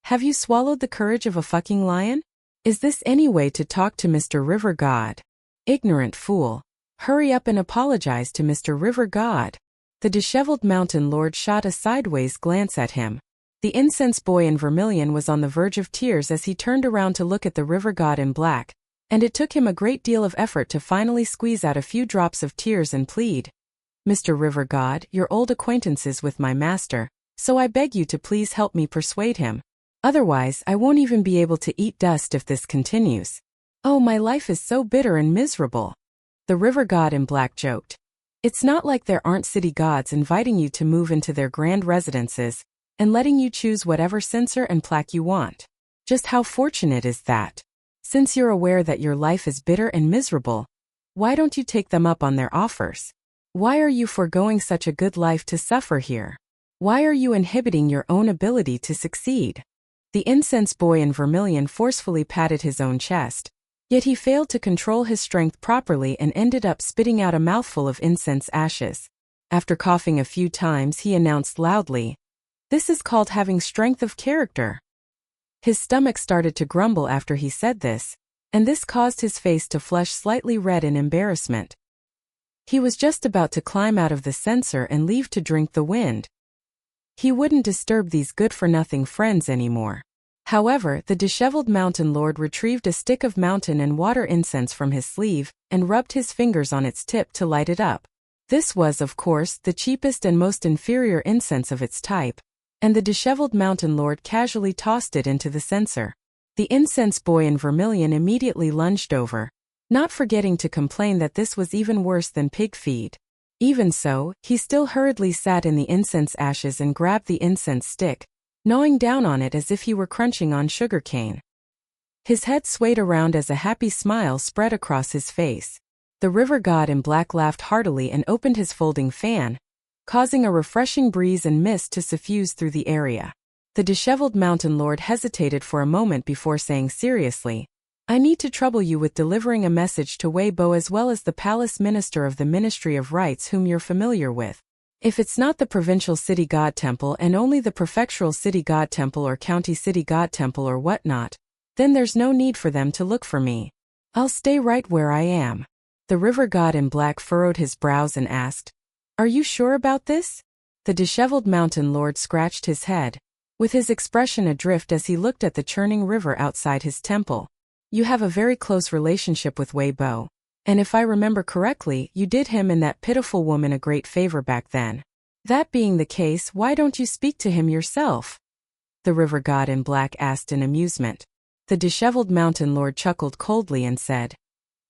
Have you swallowed the courage of a fucking lion? Is this any way to talk to Mr. River God? Ignorant fool. Hurry up and apologize to Mr. River God. The disheveled mountain lord shot a sideways glance at him. The incense boy in vermilion was on the verge of tears as he turned around to look at the river god in black, and it took him a great deal of effort to finally squeeze out a few drops of tears and plead. Mr. River God, you're old acquaintances with my master, so I beg you to please help me persuade him. Otherwise, I won't even be able to eat dust if this continues. Oh, my life is so bitter and miserable. The river god in black joked. It's not like there aren't city gods inviting you to move into their grand residences and letting you choose whatever censer and plaque you want. Just how fortunate is that? Since you're aware that your life is bitter and miserable, why don't you take them up on their offers? Why are you foregoing such a good life to suffer here? Why are you inhibiting your own ability to succeed? The incense boy in vermilion forcefully patted his own chest, yet he failed to control his strength properly and ended up spitting out a mouthful of incense ashes. After coughing a few times, he announced loudly, "This is called having strength of character." His stomach started to grumble after he said this, and this caused his face to flush slightly red in embarrassment. He was just about to climb out of the censer and leave to drink the wind. He wouldn't disturb these good-for-nothing friends anymore. However, the disheveled mountain lord retrieved a stick of mountain and water incense from his sleeve and rubbed his fingers on its tip to light it up. This was, of course, the cheapest and most inferior incense of its type, and the disheveled mountain lord casually tossed it into the censer. The incense boy in vermilion immediately lunged over, not forgetting to complain that this was even worse than pig feed. Even so, he still hurriedly sat in the incense ashes and grabbed the incense stick, gnawing down on it as if he were crunching on sugar cane. His head swayed around as a happy smile spread across his face. The river god in black laughed heartily and opened his folding fan, causing a refreshing breeze and mist to suffuse through the area. The disheveled mountain lord hesitated for a moment before saying seriously, "I need to trouble you with delivering a message to Wei Bo as well as the palace minister of the Ministry of Rites whom you're familiar with. If it's not the provincial city god temple and only the prefectural city god temple or county city god temple or whatnot, then there's no need for them to look for me. I'll stay right where I am." The river god in black furrowed his brows and asked, "Are you sure about this?" The disheveled mountain lord scratched his head, with his expression adrift as he looked at the churning river outside his temple. "You have a very close relationship with Wei Bo, and if I remember correctly, you did him and that pitiful woman a great favor back then. That being the case, why don't you speak to him yourself?" the river god in black asked in amusement. The disheveled mountain lord chuckled coldly and said,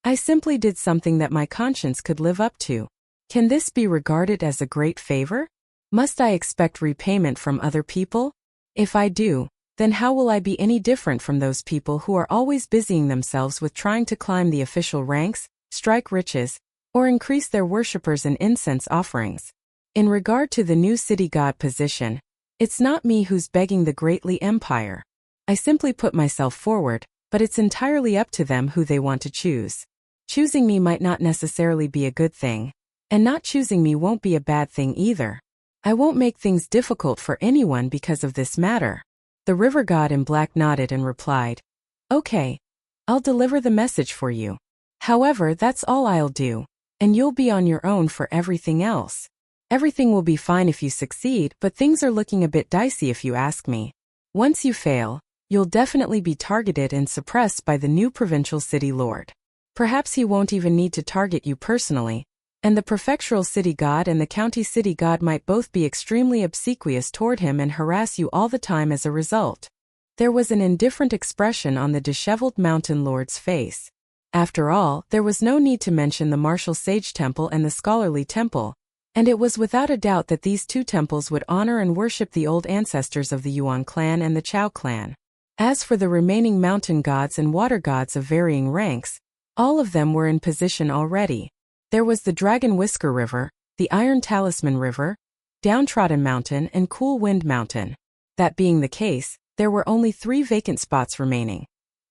"I simply did something that my conscience could live up to. Can this be regarded as a great favor? Must I expect repayment from other people? If I do, then how will I be any different from those people who are always busying themselves with trying to climb the official ranks, strike riches, or increase their worshippers and incense offerings? In regard to the new city god position, it's not me who's begging the greatly empire. I simply put myself forward, but it's entirely up to them who they want to choose. Choosing me might not necessarily be a good thing, and not choosing me won't be a bad thing either. I won't make things difficult for anyone because of this matter." The river god in black nodded and replied, "Okay, I'll deliver the message for you. However, that's all I'll do, and you'll be on your own for everything else. Everything will be fine if you succeed, but things are looking a bit dicey if you ask me. Once you fail, you'll definitely be targeted and suppressed by the new provincial city lord. Perhaps he won't even need to target you personally, and the prefectural city god and the county city god might both be extremely obsequious toward him and harass you all the time as a result." There was an indifferent expression on the disheveled mountain lord's face. After all, there was no need to mention the martial sage temple and the scholarly temple, and it was without a doubt that these two temples would honor and worship the old ancestors of the Yuan clan and the Chao clan. As for the remaining mountain gods and water gods of varying ranks, all of them were in position already. There was the Dragon Whisker River, the Iron Talisman River, Downtrodden Mountain and Cool Wind Mountain. That being the case, there were only 3 vacant spots remaining,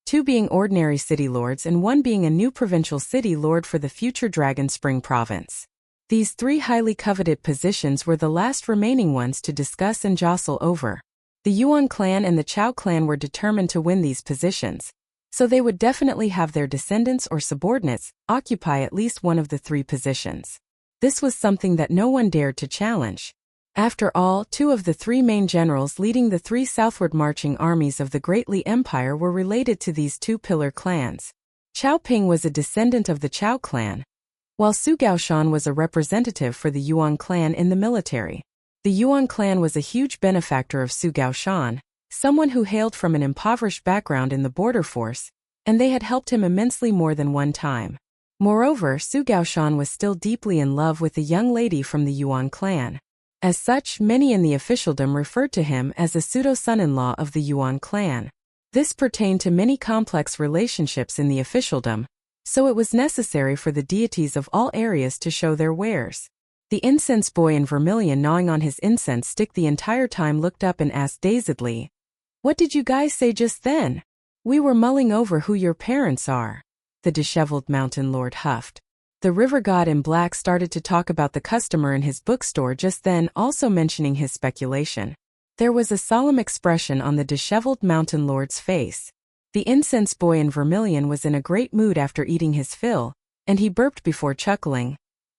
2 being ordinary city lords and 1 being a new provincial city lord for the future Dragon Spring province. These 3 highly coveted positions were the last remaining ones to discuss and jostle over. The Yuan clan and the Chao clan were determined to win these positions, so they would definitely have their descendants or subordinates occupy at least one of the 3 positions. This was something that no one dared to challenge. After all, 2 of the 3 main generals leading the 3 southward marching armies of the Great Li Empire were related to these 2 pillar clans. Chao Ping was a descendant of the Chao clan, while Su Gaoshan was a representative for the Yuan clan in the military. The Yuan clan was a huge benefactor of Su Gaoshan, someone who hailed from an impoverished background in the border force, and they had helped him immensely more than one time. Moreover, Su Gaoshan was still deeply in love with a young lady from the Yuan clan. As such, many in the officialdom referred to him as a pseudo-son-in-law of the Yuan clan. This pertained to many complex relationships in the officialdom, so it was necessary for the deities of all areas to show their wares. The incense boy in vermilion gnawing on his incense stick the entire time looked up and asked dazedly, "What did you guys say just then?" "We were mulling over who your parents are," the disheveled mountain lord huffed. The river god in black started to talk about the customer in his bookstore just then, also mentioning his speculation. There was a solemn expression on the disheveled mountain lord's face. The incense boy in vermilion was in a great mood after eating his fill, and he burped before chuckling.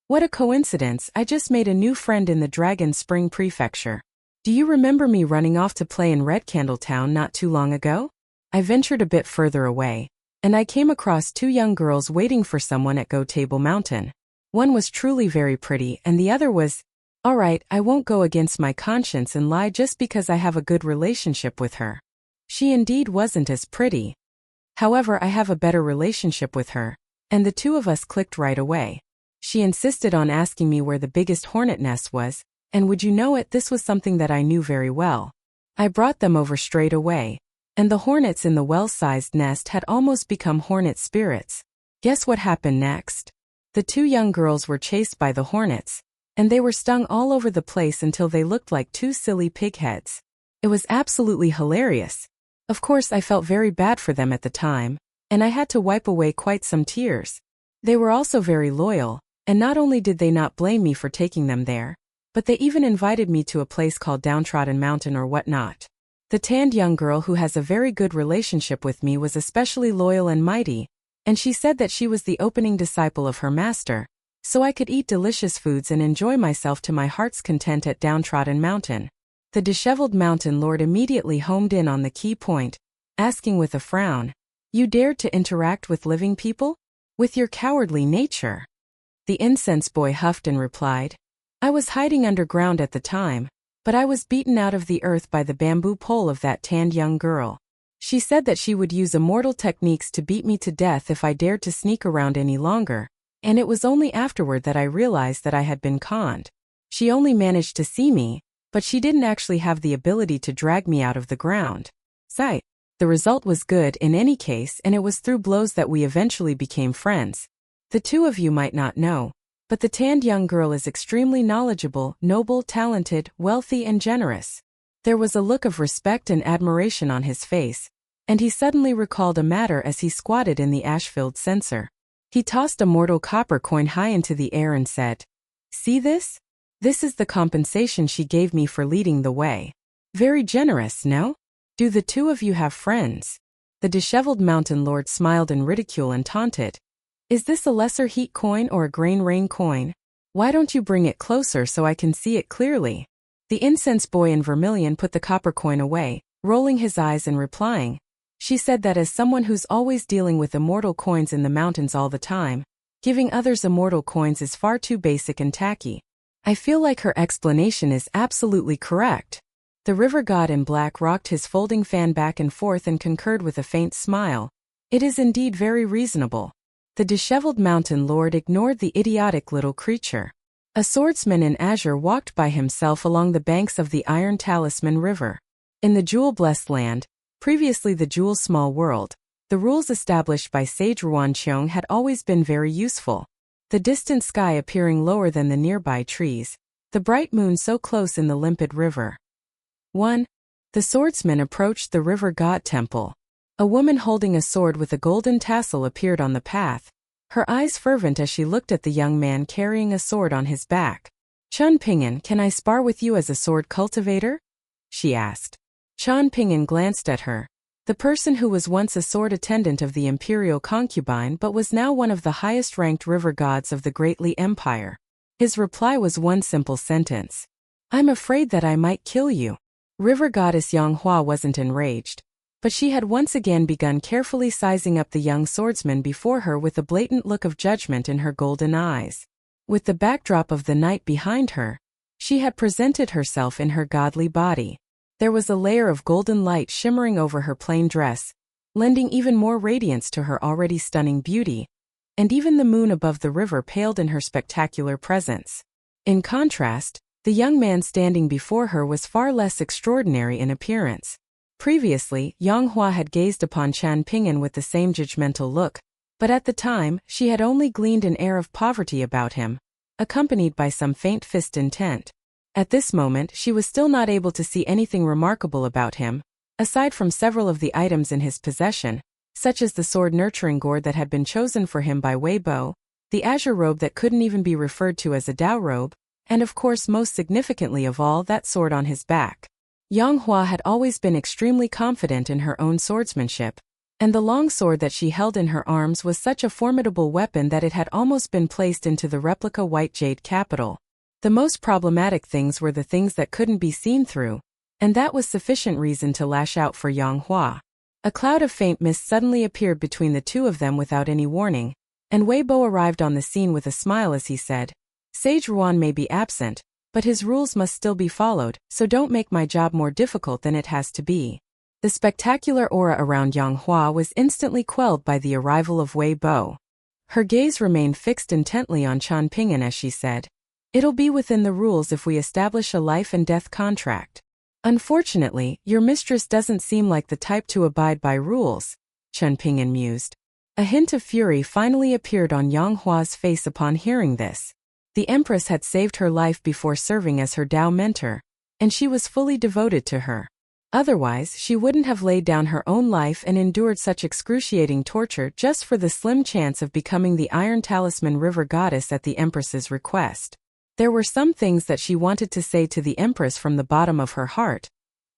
What a coincidence, I just made a new friend in the Dragon Spring Prefecture. Do you remember me running off to play in Red Candle Town not too long ago? I ventured a bit further away, and I came across two young girls waiting for someone at Go Table Mountain. One was truly very pretty and the other was… Alright, I won't go against my conscience and lie just because I have a good relationship with her. She indeed wasn't as pretty. However, I have a better relationship with her, and the two of us clicked right away. She insisted on asking me where the biggest hornet nest was, and would you know it, this was something that I knew very well. I brought them over straight away, and the hornets in the well-sized nest had almost become hornet spirits. Guess what happened next? The two young girls were chased by the hornets, and they were stung all over the place until they looked like two silly pig heads. It was absolutely hilarious. Of course, I felt very bad for them at the time, and I had to wipe away quite some tears. They were also very loyal, and not only did they not blame me for taking them there, but they even invited me to a place called Downtrodden Mountain or whatnot. The tanned young girl who has a very good relationship with me was especially loyal and mighty, and she said that she was the opening disciple of her master, so I could eat delicious foods and enjoy myself to my heart's content at Downtrodden Mountain. The disheveled mountain lord immediately homed in on the key point, asking with a frown, "You dared to interact with living people? With your cowardly nature?" The incense boy huffed and replied, "I was hiding underground at the time, but I was beaten out of the earth by the bamboo pole of that tanned young girl. She said that she would use immortal techniques to beat me to death if I dared to sneak around any longer, and it was only afterward that I realized that I had been conned. She only managed to see me, but she didn't actually have the ability to drag me out of the ground. Sight. The result was good in any case, and it was through blows that we eventually became friends. The two of you might not know, but the tanned young girl is extremely knowledgeable, noble, talented, wealthy, and generous." There was a look of respect and admiration on his face, and he suddenly recalled a matter as he squatted in the ash-filled censer. He tossed a mortal copper coin high into the air and said, "See this? This is the compensation she gave me for leading the way. Very generous, no? Do the two of you have friends?" The disheveled mountain lord smiled in ridicule and taunted, "Is this a lesser heat coin or a grain rain coin? Why don't you bring it closer so I can see it clearly?" The incense boy in vermilion put the copper coin away, rolling his eyes and replying, "She said that as someone who's always dealing with immortal coins in the mountains all the time, giving others immortal coins is far too basic and tacky. I feel like her explanation is absolutely correct." The river god in black rocked his folding fan back and forth and concurred with a faint smile. "It is indeed very reasonable." The disheveled mountain lord ignored the idiotic little creature. A swordsman in azure walked by himself along the banks of the Iron Talisman River. In the jewel-blessed land, previously the Jewel Small World, the rules established by Sage Ruanqiong had always been very useful. The distant sky appearing lower than the nearby trees, the bright moon so close in the limpid river. 1. The swordsman approached the river god temple. A woman holding a sword with a golden tassel appeared on the path, her eyes fervent as she looked at the young man carrying a sword on his back. "Chun Ping'an, can I spar with you as a sword cultivator?" she asked. Chun Ping'an glanced at her. The person who was once a sword attendant of the imperial concubine but was now one of the highest-ranked river gods of the Great Li Empire. His reply was one simple sentence. "I'm afraid that I might kill you." River goddess Yang Hua wasn't enraged, but she had once again begun carefully sizing up the young swordsman before her with a blatant look of judgment in her golden eyes. With the backdrop of the night behind her, she had presented herself in her godly body. There was a layer of golden light shimmering over her plain dress, lending even more radiance to her already stunning beauty, and even the moon above the river paled in her spectacular presence. In contrast, the young man standing before her was far less extraordinary in appearance. Previously, Yang Hua had gazed upon Chun Ping'an with the same judgmental look, but at the time, she had only gleaned an air of poverty about him, accompanied by some faint-fist intent. At this moment, she was still not able to see anything remarkable about him, aside from several of the items in his possession, such as the sword nurturing gourd that had been chosen for him by Weibo, the azure robe that couldn't even be referred to as a Dao robe, and of course most significantly of all, that sword on his back. Yang Hua had always been extremely confident in her own swordsmanship, and the long sword that she held in her arms was such a formidable weapon that it had almost been placed into the replica white jade capital. The most problematic things were the things that couldn't be seen through, and that was sufficient reason to lash out for Yang Hua. A cloud of faint mist suddenly appeared between the two of them without any warning, and Wei Bo arrived on the scene with a smile as he said, "Sage Ruan may be absent, but his rules must still be followed, so don't make my job more difficult than it has to be." The spectacular aura around Yang Hua was instantly quelled by the arrival of Wei Bo. Her gaze remained fixed intently on Chen Ping'an as she said, "It'll be within the rules if we establish a life and death contract. Unfortunately, your mistress doesn't seem like the type to abide by rules," Chen Ping'an mused. A hint of fury finally appeared on Yang Hua's face upon hearing this. The Empress had saved her life before serving as her Dao mentor, and she was fully devoted to her. Otherwise, she wouldn't have laid down her own life and endured such excruciating torture just for the slim chance of becoming the Iron Talisman River Goddess at the Empress's request. There were some things that she wanted to say to the Empress from the bottom of her heart,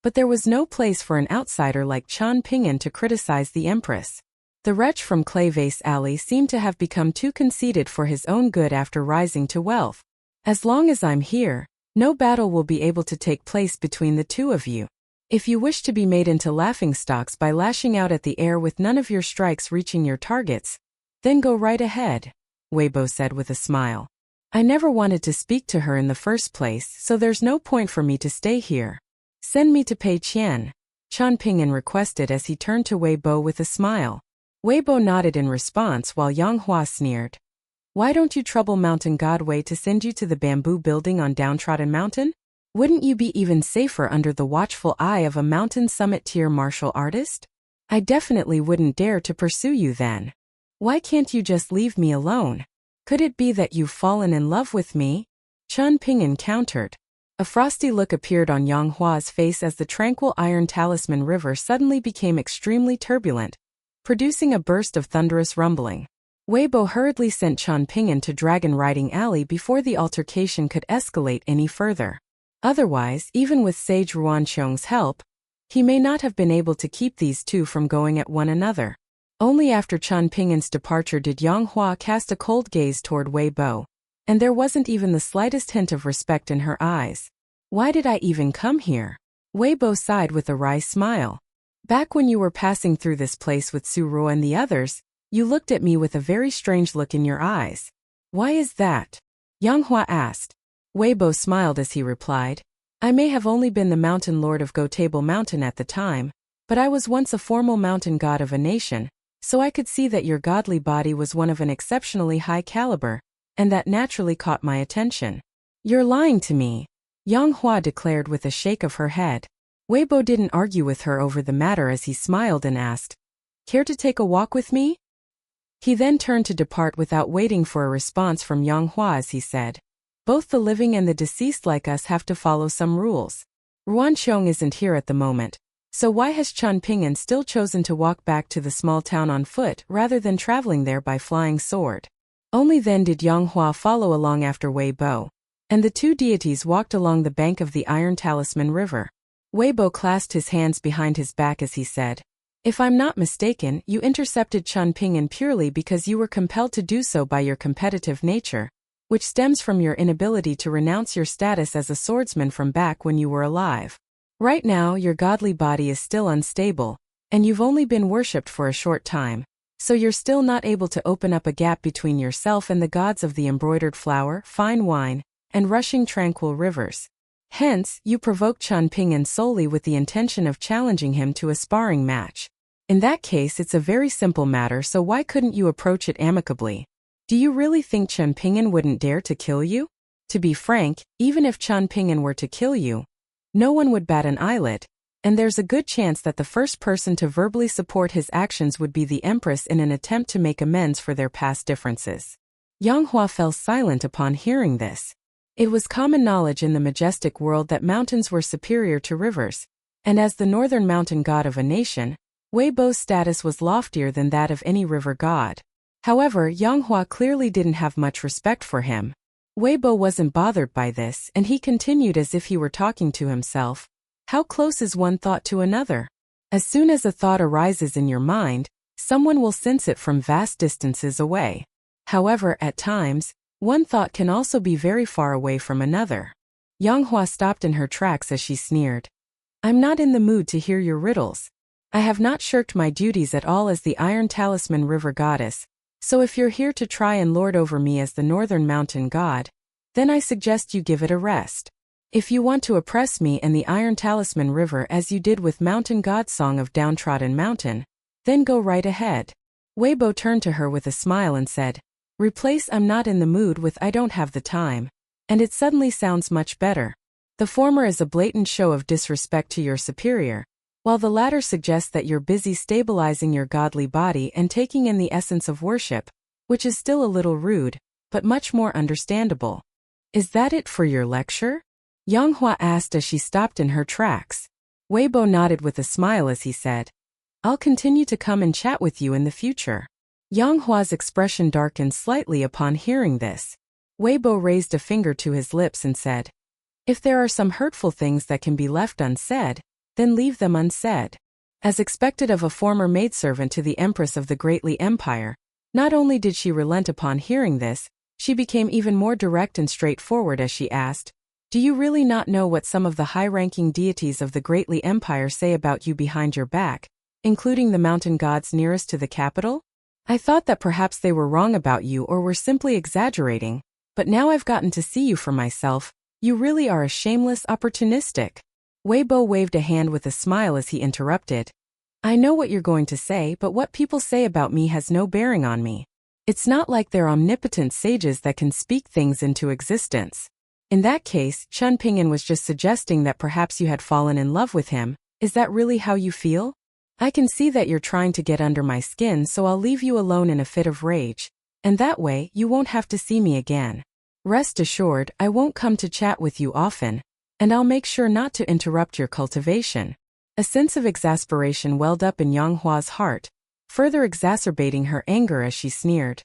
but there was no place for an outsider like Chen Ping'an to criticize the Empress. The wretch from Clay Vase Alley seemed to have become too conceited for his own good after rising to wealth. "As long as I'm here, no battle will be able to take place between the two of you. If you wish to be made into laughingstocks by lashing out at the air with none of your strikes reaching your targets, then go right ahead," Wei Bo said with a smile. "I never wanted to speak to her in the first place, so there's no point for me to stay here. Send me to Pei Qian," Chen Ping'an requested as he turned to Wei Bo with a smile. Wei Bo nodded in response while Yang Hua sneered. "Why don't you trouble Mountain God Wei to send you to the bamboo building on Downtrodden Mountain? Wouldn't you be even safer under the watchful eye of a mountain summit tier martial artist? I definitely wouldn't dare to pursue you then. Why can't you just leave me alone? Could it be that you've fallen in love with me?" Chen Ping'an countered. A frosty look appeared on Yang Hua's face as the tranquil Iron Talisman River suddenly became extremely turbulent, producing a burst of thunderous rumbling. Wei Bo hurriedly sent Chen Ping'an to Dragon Riding Alley before the altercation could escalate any further. Otherwise, even with Sage Ruanqiong's help, he may not have been able to keep these two from going at one another. Only after Chen Ping'an's departure did Yang Hua cast a cold gaze toward Wei Bo, and there wasn't even the slightest hint of respect in her eyes. "Why did I even come here?" Wei Bo sighed with a wry smile. "Back when you were passing through this place with Su Ruo and the others, you looked at me with a very strange look in your eyes. Why is that?" Yang Hua asked. Wei Bo smiled as he replied, "I may have only been the mountain lord of Go Table Mountain at the time, but I was once a formal mountain god of a nation, so I could see that your godly body was one of an exceptionally high caliber, and that naturally caught my attention." "You're lying to me," Yang Hua declared with a shake of her head. Wei Bo didn't argue with her over the matter as he smiled and asked, "Care to take a walk with me?" He then turned to depart without waiting for a response from Yang Hua as he said, "Both the living and the deceased like us have to follow some rules. Ruanqiong isn't here at the moment, so why has Chen Ping'an still chosen to walk back to the small town on foot rather than traveling there by flying sword?" Only then did Yang Hua follow along after Wei Bo, and the two deities walked along the bank of the Iron Talisman River. Wei Bo clasped his hands behind his back as he said, "If I'm not mistaken, you intercepted Chen Ping'an purely because you were compelled to do so by your competitive nature, which stems from your inability to renounce your status as a swordsman from back when you were alive. Right now, your godly body is still unstable, and you've only been worshipped for a short time, so you're still not able to open up a gap between yourself and the gods of the embroidered flower, fine wine, and rushing tranquil rivers. Hence, you provoked Chen Ping'an solely with the intention of challenging him to a sparring match. In that case, it's a very simple matter, so why couldn't you approach it amicably? Do you really think Chen Ping'an wouldn't dare to kill you? To be frank, even if Chen Ping'an were to kill you, no one would bat an eyelid, and there's a good chance that the first person to verbally support his actions would be the Empress in an attempt to make amends for their past differences." Yang Hua fell silent upon hearing this. It was common knowledge in the majestic world that mountains were superior to rivers, and as the northern mountain god of a nation, Wei Bo's status was loftier than that of any river god. However, Yang Hua clearly didn't have much respect for him. Weibo wasn't bothered by this, and he continued as if he were talking to himself. How close is one thought to another? As soon as a thought arises in your mind, someone will sense it from vast distances away. However, at times, one thought can also be very far away from another. Yang Hua stopped in her tracks as she sneered. I'm not in the mood to hear your riddles. I have not shirked my duties at all as the Iron Talisman River Goddess, so if you're here to try and lord over me as the Northern Mountain God, then I suggest you give it a rest. If you want to oppress me and the Iron Talisman River as you did with Mountain God Song of Downtrodden Mountain, then go right ahead. Weibo turned to her with a smile and said, replace I'm not in the mood with I don't have the time, and it suddenly sounds much better. The former is a blatant show of disrespect to your superior, while the latter suggests that you're busy stabilizing your godly body and taking in the essence of worship, which is still a little rude, but much more understandable. Is that it for your lecture? Yang Hua asked as she stopped in her tracks. Weibo nodded with a smile as he said, I'll continue to come and chat with you in the future. Yang Hua's expression darkened slightly upon hearing this. Weibo raised a finger to his lips and said, if there are some hurtful things that can be left unsaid, then leave them unsaid. As expected of a former maidservant to the Empress of the Greatly Empire, not only did she relent upon hearing this, she became even more direct and straightforward as she asked, do you really not know what some of the high-ranking deities of the Greatly Empire say about you behind your back, including the mountain gods nearest to the capital? I thought that perhaps they were wrong about you or were simply exaggerating, but now I've gotten to see you for myself. You really are a shameless opportunistic. Weibo waved a hand with a smile as he interrupted. I know what you're going to say, but what people say about me has no bearing on me. It's not like they're omnipotent sages that can speak things into existence. In that case, Chun Ping'an was just suggesting that perhaps you had fallen in love with him. Is that really how you feel? I can see that you're trying to get under my skin, so I'll leave you alone in a fit of rage, and that way you won't have to see me again. Rest assured, I won't come to chat with you often, and I'll make sure not to interrupt your cultivation. A sense of exasperation welled up in Yang Hua's heart, further exacerbating her anger as she sneered.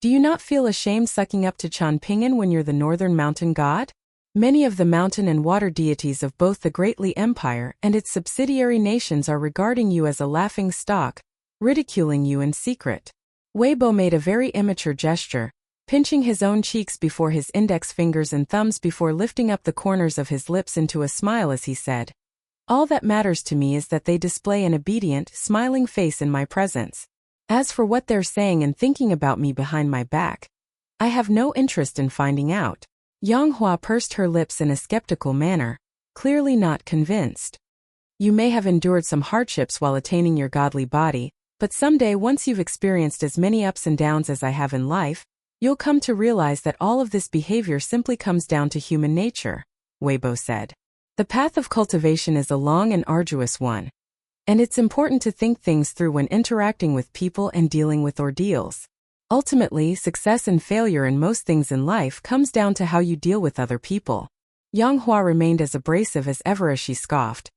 Do you not feel ashamed sucking up to Chun Ping'an when you're the Northern Mountain God? Many of the mountain and water deities of both the Greatly Empire and its subsidiary nations are regarding you as a laughing stock, ridiculing you in secret. Weibo made a very immature gesture, pinching his own cheeks before his index fingers and thumbs before lifting up the corners of his lips into a smile as he said, all that matters to me is that they display an obedient, smiling face in my presence. As for what they're saying and thinking about me behind my back, I have no interest in finding out. Yang Hua pursed her lips in a skeptical manner, clearly not convinced. You may have endured some hardships while attaining your godly body, but someday once you've experienced as many ups and downs as I have in life, you'll come to realize that all of this behavior simply comes down to human nature, Weibo said. The path of cultivation is a long and arduous one, and it's important to think things through when interacting with people and dealing with ordeals. Ultimately, success and failure in most things in life comes down to how you deal with other people. Yang Hua remained as abrasive as ever as she scoffed.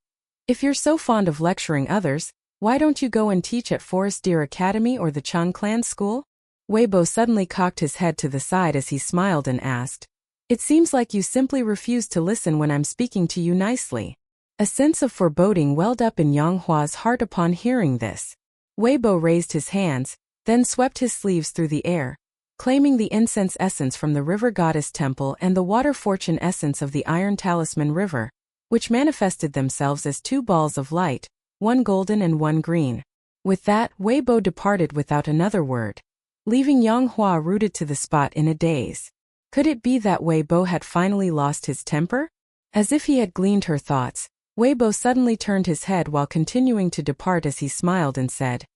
If you're so fond of lecturing others, why don't you go and teach at Forest Deer Academy or the Chang Clan School? Weibo suddenly cocked his head to the side as he smiled and asked, it seems like you simply refuse to listen when I'm speaking to you nicely. A sense of foreboding welled up in Yang Hua's heart upon hearing this. Weibo raised his hands, then swept his sleeves through the air, claiming the incense essence from the River Goddess Temple and the water fortune essence of the Iron Talisman River, which manifested themselves as two balls of light, one golden and one green. With that, Weibo departed without another word, leaving Yang Hua rooted to the spot in a daze. Could it be that Weibo had finally lost his temper? As if he had gleaned her thoughts, Weibo suddenly turned his head while continuing to depart as he smiled and said,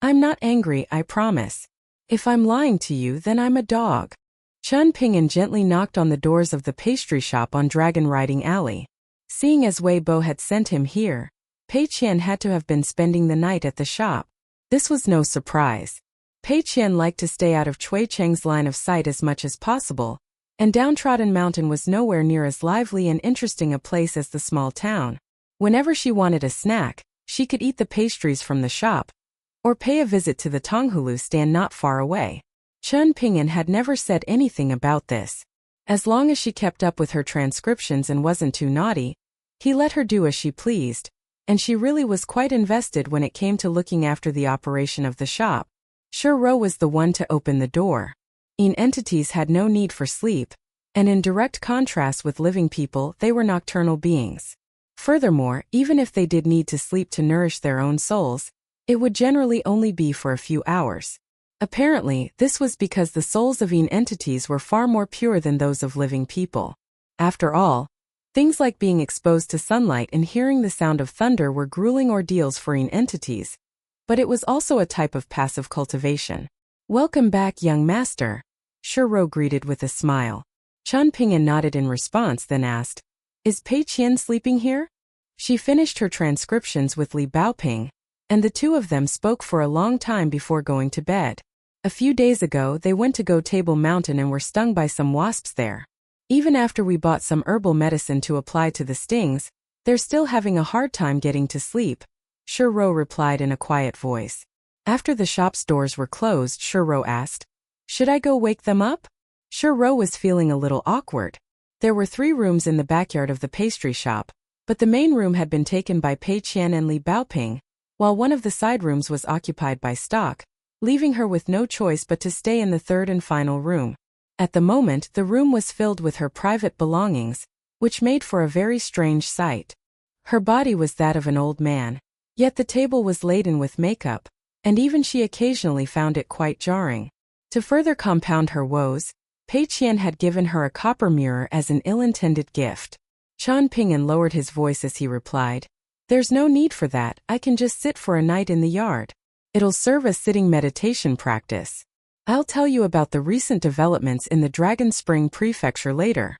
I'm not angry, I promise. If I'm lying to you, then I'm a dog. Chun Ping'an gently knocked on the doors of the pastry shop on Dragon Riding Alley. Seeing as Weibo had sent him here, Pei Qian had to have been spending the night at the shop. This was no surprise. Pei Qian liked to stay out of Cui Cheng's line of sight as much as possible, and Downtrodden Mountain was nowhere near as lively and interesting a place as the small town. Whenever she wanted a snack, she could eat the pastries from the shop, or pay a visit to the Tonghulu stand not far away. Chen Ping'an had never said anything about this. As long as she kept up with her transcriptions and wasn't too naughty, he let her do as she pleased, and she really was quite invested when it came to looking after the operation of the shop. Ro was the one to open the door. Entities had no need for sleep, and in direct contrast with living people, they were nocturnal beings. Furthermore, even if they did need to sleep to nourish their own souls, it would generally only be for a few hours. Apparently, this was because the souls of entities were far more pure than those of living people. After all, things like being exposed to sunlight and hearing the sound of thunder were grueling ordeals for entities, but it was also a type of passive cultivation. "Welcome back, young master," Ro greeted with a smile. Chen Ping'an nodded in response, then asked, "Is Pei Qian sleeping here?" She finished her transcriptions with Li Baoping, and the two of them spoke for a long time before going to bed. A few days ago, they went to go Table Mountain and were stung by some wasps there. Even after we bought some herbal medicine to apply to the stings, they're still having a hard time getting to sleep, Ro replied in a quiet voice. After the shop's doors were closed, Ro asked, "Should I go wake them up?" Ro was feeling a little awkward. There were 3 rooms in the backyard of the pastry shop, but the main room had been taken by Pei Qian and Li Baoping, while one of the side rooms was occupied by stock, leaving her with no choice but to stay in the third and final room. At the moment, the room was filled with her private belongings, which made for a very strange sight. Her body was that of an old man, yet the table was laden with makeup, and even she occasionally found it quite jarring. To further compound her woes, Pei Qian had given her a copper mirror as an ill-intended gift. Chen Ping'an lowered his voice as he replied, "There's no need for that, I can just sit for a night in the yard. It'll serve as sitting meditation practice. I'll tell you about the recent developments in the Dragon Spring Prefecture later."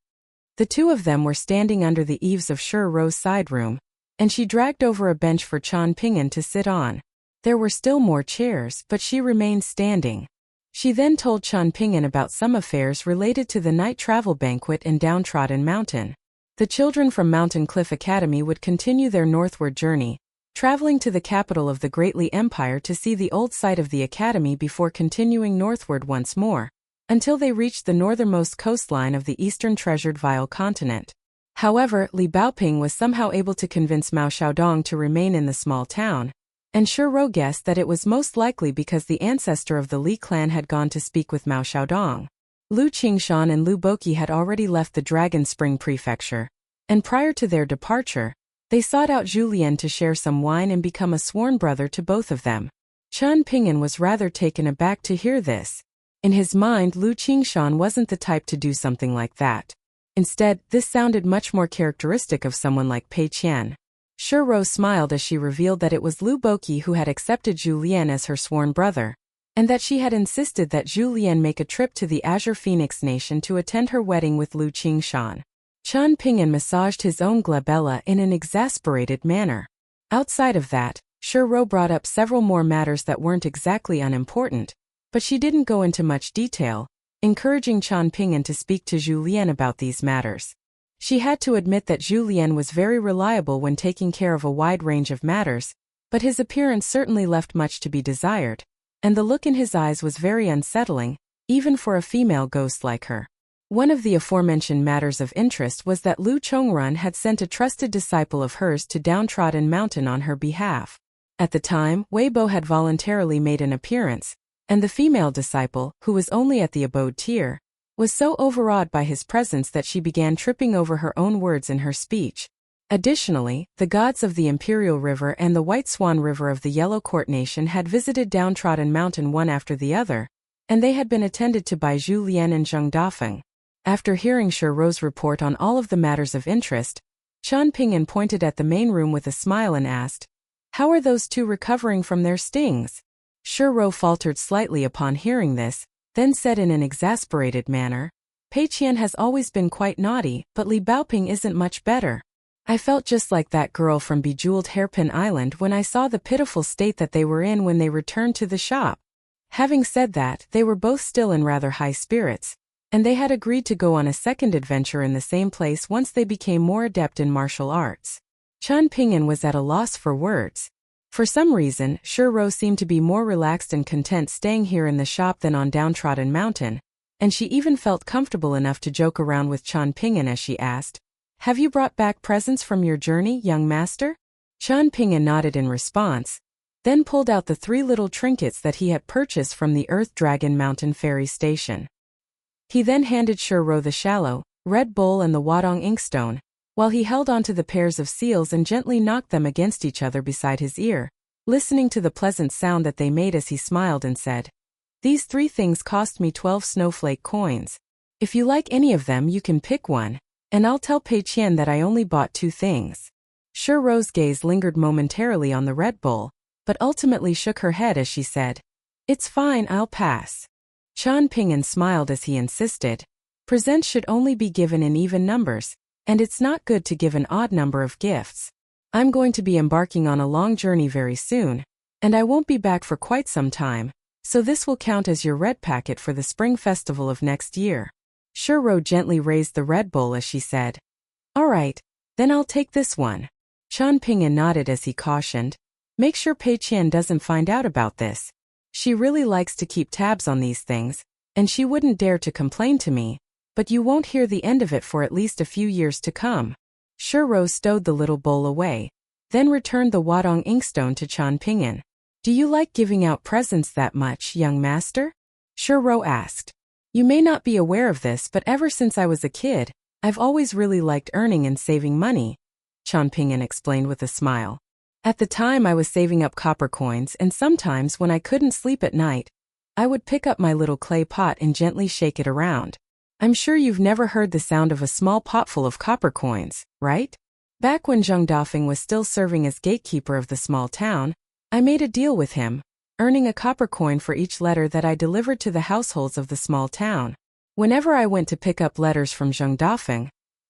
The two of them were standing under the eaves of Ro's side room, and she dragged over a bench for Chen Ping'an to sit on. There were still more chairs, but she remained standing. She then told Chen Ping'an about some affairs related to the night travel banquet in Downtrodden Mountain. The children from Mountain Cliff Academy would continue their northward journey, traveling to the capital of the Great Li Empire to see the old site of the academy before continuing northward once more, until they reached the northernmost coastline of the eastern treasured Vile continent. However, Li Baoping was somehow able to convince Mao Xiaodong to remain in the small town, and Ro guessed that it was most likely because the ancestor of the Li clan had gone to speak with Mao Xiaodong. Lu Qingshan and Lu Boqi had already left the Dragon Spring Prefecture, and prior to their departure, they sought out Julien to share some wine and become a sworn brother to both of them. Chen Ping'an was rather taken aback to hear this. In his mind, Lu Qingshan wasn't the type to do something like that. Instead, this sounded much more characteristic of someone like Pei Qian. Ro smiled as she revealed that it was Lu Boqi who had accepted Julien as her sworn brother, and that she had insisted that Julien make a trip to the Azure Phoenix Nation to attend her wedding with Lu Qingshan. Chen Ping'an massaged his own glabella in an exasperated manner. Outside of that, Ro brought up several more matters that weren't exactly unimportant, but she didn't go into much detail, encouraging Chen Ping'an to speak to Julien about these matters. She had to admit that Julien was very reliable when taking care of a wide range of matters, but his appearance certainly left much to be desired, and the look in his eyes was very unsettling, even for a female ghost like her. One of the aforementioned matters of interest was that Lu Chongrun had sent a trusted disciple of hers to Downtrodden Mountain on her behalf. At the time, Weibo had voluntarily made an appearance, and the female disciple, who was only at the abode tier, was so overawed by his presence that she began tripping over her own words in her speech. Additionally, the gods of the Imperial River and the White Swan River of the Yellow Court Nation had visited Downtrodden Mountain one after the other, and they had been attended to by Zhu Lian and Zheng Dafeng. After hearing Ro's report on all of the matters of interest, Chen Ping'an pointed at the main room with a smile and asked, "How are those two recovering from their stings?" Ro faltered slightly upon hearing this, then said in an exasperated manner, "Pei Qian has always been quite naughty, but Li Baoping isn't much better. I felt just like that girl from Bejeweled Hairpin Island when I saw the pitiful state that they were in when they returned to the shop." Having said that, they were both still in rather high spirits, and they had agreed to go on a second adventure in the same place once they became more adept in martial arts. Chen Ping'an was at a loss for words. For some reason, Shuro seemed to be more relaxed and content staying here in the shop than on Downtrodden Mountain, and she even felt comfortable enough to joke around with Chan Ping'an as she asked, "Have you brought back presents from your journey, young master?" Chan Ping'an nodded in response, then pulled out the 3 little trinkets that he had purchased from the Earth Dragon Mountain ferry station. He then handed Shuro the shallow, red bowl and the Wadong inkstone, while he held onto the pairs of seals and gently knocked them against each other beside his ear, listening to the pleasant sound that they made as he smiled and said, "These 3 things cost me 12 snowflake coins. If you like any of them you can pick one, and I'll tell Pei Qian that I only bought 2 things." Shuro's gaze lingered momentarily on the red bowl, but ultimately shook her head as she said, "It's fine, I'll pass." Chan Ping'an smiled as he insisted, "Presents should only be given in even numbers, and it's not good to give an odd number of gifts. I'm going to be embarking on a long journey very soon, and I won't be back for quite some time, so this will count as your red packet for the spring festival of next year." Shuro gently raised the red bowl as she said, "All right, then I'll take this one." Chan Ping'an nodded as he cautioned, "Make sure Pei Qian doesn't find out about this. She really likes to keep tabs on these things, and she wouldn't dare to complain to me, but you won't hear the end of it for at least a few years to come." Shuro stowed the little bowl away, then returned the Wadong inkstone to Chan Ping'an. "Do you like giving out presents that much, young master?" Shuro asked. "You may not be aware of this, but ever since I was a kid, I've always really liked earning and saving money," Chan Ping'an explained with a smile. "At the time I was saving up copper coins, and sometimes when I couldn't sleep at night, I would pick up my little clay pot and gently shake it around. I'm sure you've never heard the sound of a small pot full of copper coins, right? Back when Zheng Dafeng was still serving as gatekeeper of the small town, I made a deal with him, earning a copper coin for each letter that I delivered to the households of the small town. Whenever I went to pick up letters from Zheng Dafeng,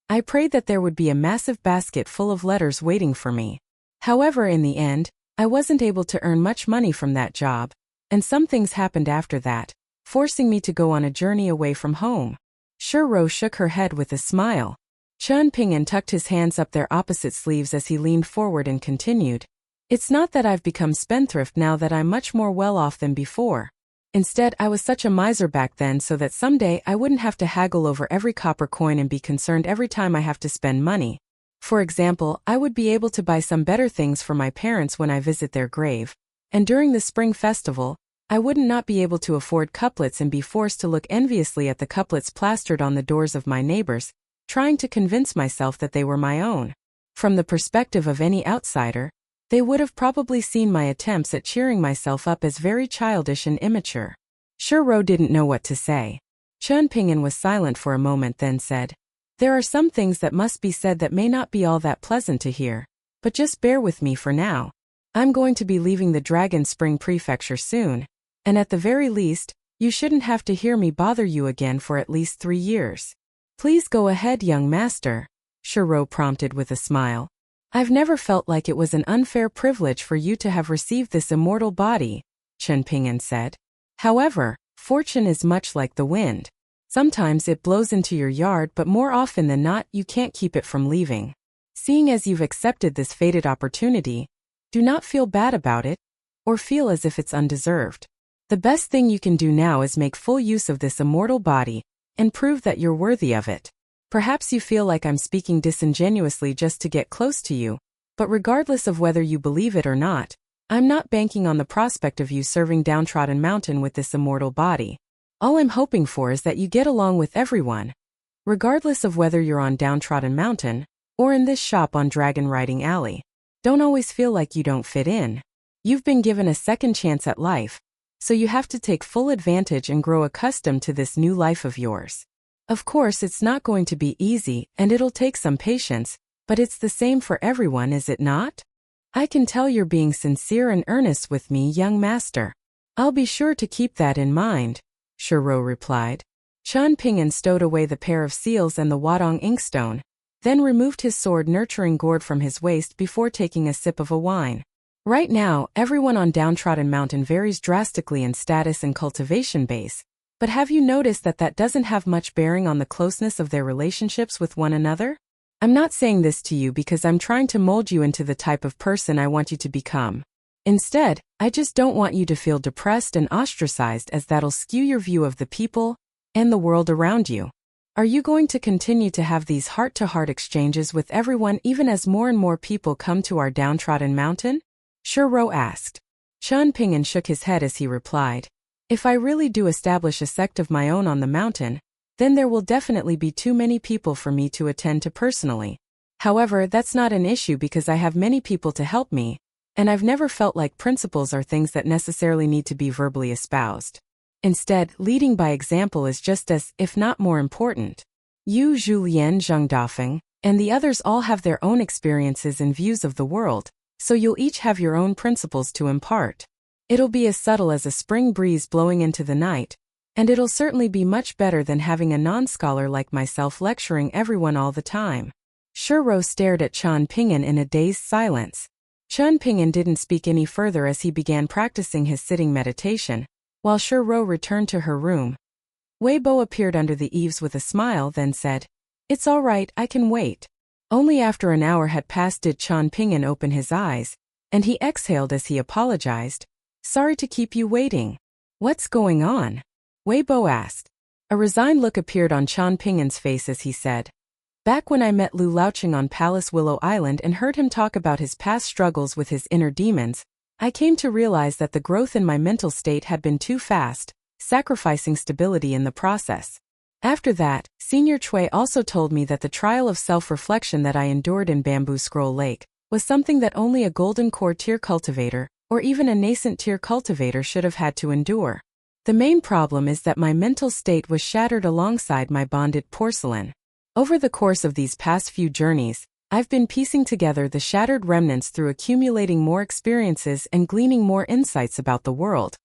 I prayed that there would be a massive basket full of letters waiting for me. However, in the end, I wasn't able to earn much money from that job, and some things happened after that, forcing me to go on a journey away from home." Shuro shook her head with a smile. Chan Ping'an tucked his hands up their opposite sleeves as he leaned forward and continued, "It's not that I've become spendthrift now that I'm much more well off than before. Instead, I was such a miser back then so that someday I wouldn't have to haggle over every copper coin and be concerned every time I have to spend money. For example, I would be able to buy some better things for my parents when I visit their grave, and during the spring festival, I wouldn't not be able to afford couplets and be forced to look enviously at the couplets plastered on the doors of my neighbors, trying to convince myself that they were my own. From the perspective of any outsider, they would have probably seen my attempts at cheering myself up as very childish and immature." Shuro didn't know what to say. Chan Ping'an was silent for a moment, then said, "There are some things that must be said that may not be all that pleasant to hear, but just bear with me for now. I'm going to be leaving the Dragon Spring Prefecture soon, and at the very least, you shouldn't have to hear me bother you again for at least 3 years." "Please go ahead, young master," Shuro prompted with a smile. "I've never felt like it was an unfair privilege for you to have received this immortal body," Chan Ping'an said. "However, fortune is much like the wind. Sometimes it blows into your yard, but more often than not you can't keep it from leaving. Seeing as you've accepted this fated opportunity, do not feel bad about it, or feel as if it's undeserved. The best thing you can do now is make full use of this immortal body, and prove that you're worthy of it. Perhaps you feel like I'm speaking disingenuously just to get close to you, but regardless of whether you believe it or not, I'm not banking on the prospect of you serving Downtrodden Mountain with this immortal body. All I'm hoping for is that you get along with everyone. Regardless of whether you're on Downtrodden Mountain, or in this shop on Dragon Riding Alley. Don't always feel like you don't fit in. You've been given a second chance at life, so you have to take full advantage and grow accustomed to this new life of yours. Of course, it's not going to be easy, and it'll take some patience, but it's the same for everyone, is it not? I can tell you're being sincere and earnest with me, young master. I'll be sure to keep that in mind," Shuro replied. Chan Ping'an stowed away the pair of seals and the Wadong inkstone, then removed his sword-nurturing gourd from his waist before taking a sip of a wine. Right now, everyone on Downtrodden Mountain varies drastically in status and cultivation base, but have you noticed that that doesn't have much bearing on the closeness of their relationships with one another? I'm not saying this to you because I'm trying to mold you into the type of person I want you to become. Instead, I just don't want you to feel depressed and ostracized, as that'll skew your view of the people and the world around you. Are you going to continue to have these heart-to-heart exchanges with everyone even as more and more people come to our downtrodden mountain? Shuro asked. Qian Ping'an shook his head as he replied, if I really do establish a sect of my own on the mountain, then there will definitely be too many people for me to attend to personally. However, that's not an issue because I have many people to help me, and I've never felt like principles are things that necessarily need to be verbally espoused. Instead, leading by example is just as, if not more important. You, Zhu Lian, Zheng Dafeng, and the others all have their own experiences and views of the world, so you'll each have your own principles to impart. It'll be as subtle as a spring breeze blowing into the night, and it'll certainly be much better than having a non-scholar like myself lecturing everyone all the time. Shuro stared at Qian Ping'an in a dazed silence. Qian Ping'an didn't speak any further as he began practicing his sitting meditation, while Shuro returned to her room. Weibo appeared under the eaves with a smile, then said, "It's all right, I can wait." Only after an hour had passed did Qian Ping'an open his eyes, and he exhaled as he apologized. "Sorry to keep you waiting." "What's going on?" Weibo asked. A resigned look appeared on Qian Ping'an's face as he said, "Back when I met Lu Laoqing on Palace Willow Island and heard him talk about his past struggles with his inner demons, I came to realize that the growth in my mental state had been too fast, sacrificing stability in the process. After that, Senior Chui also told me that the trial of self-reflection that I endured in Bamboo Scroll Lake was something that only a golden core tier cultivator, or even a nascent tier cultivator, should have had to endure. The main problem is that my mental state was shattered alongside my bonded porcelain. Over the course of these past few journeys, I've been piecing together the shattered remnants through accumulating more experiences and gleaning more insights about the world.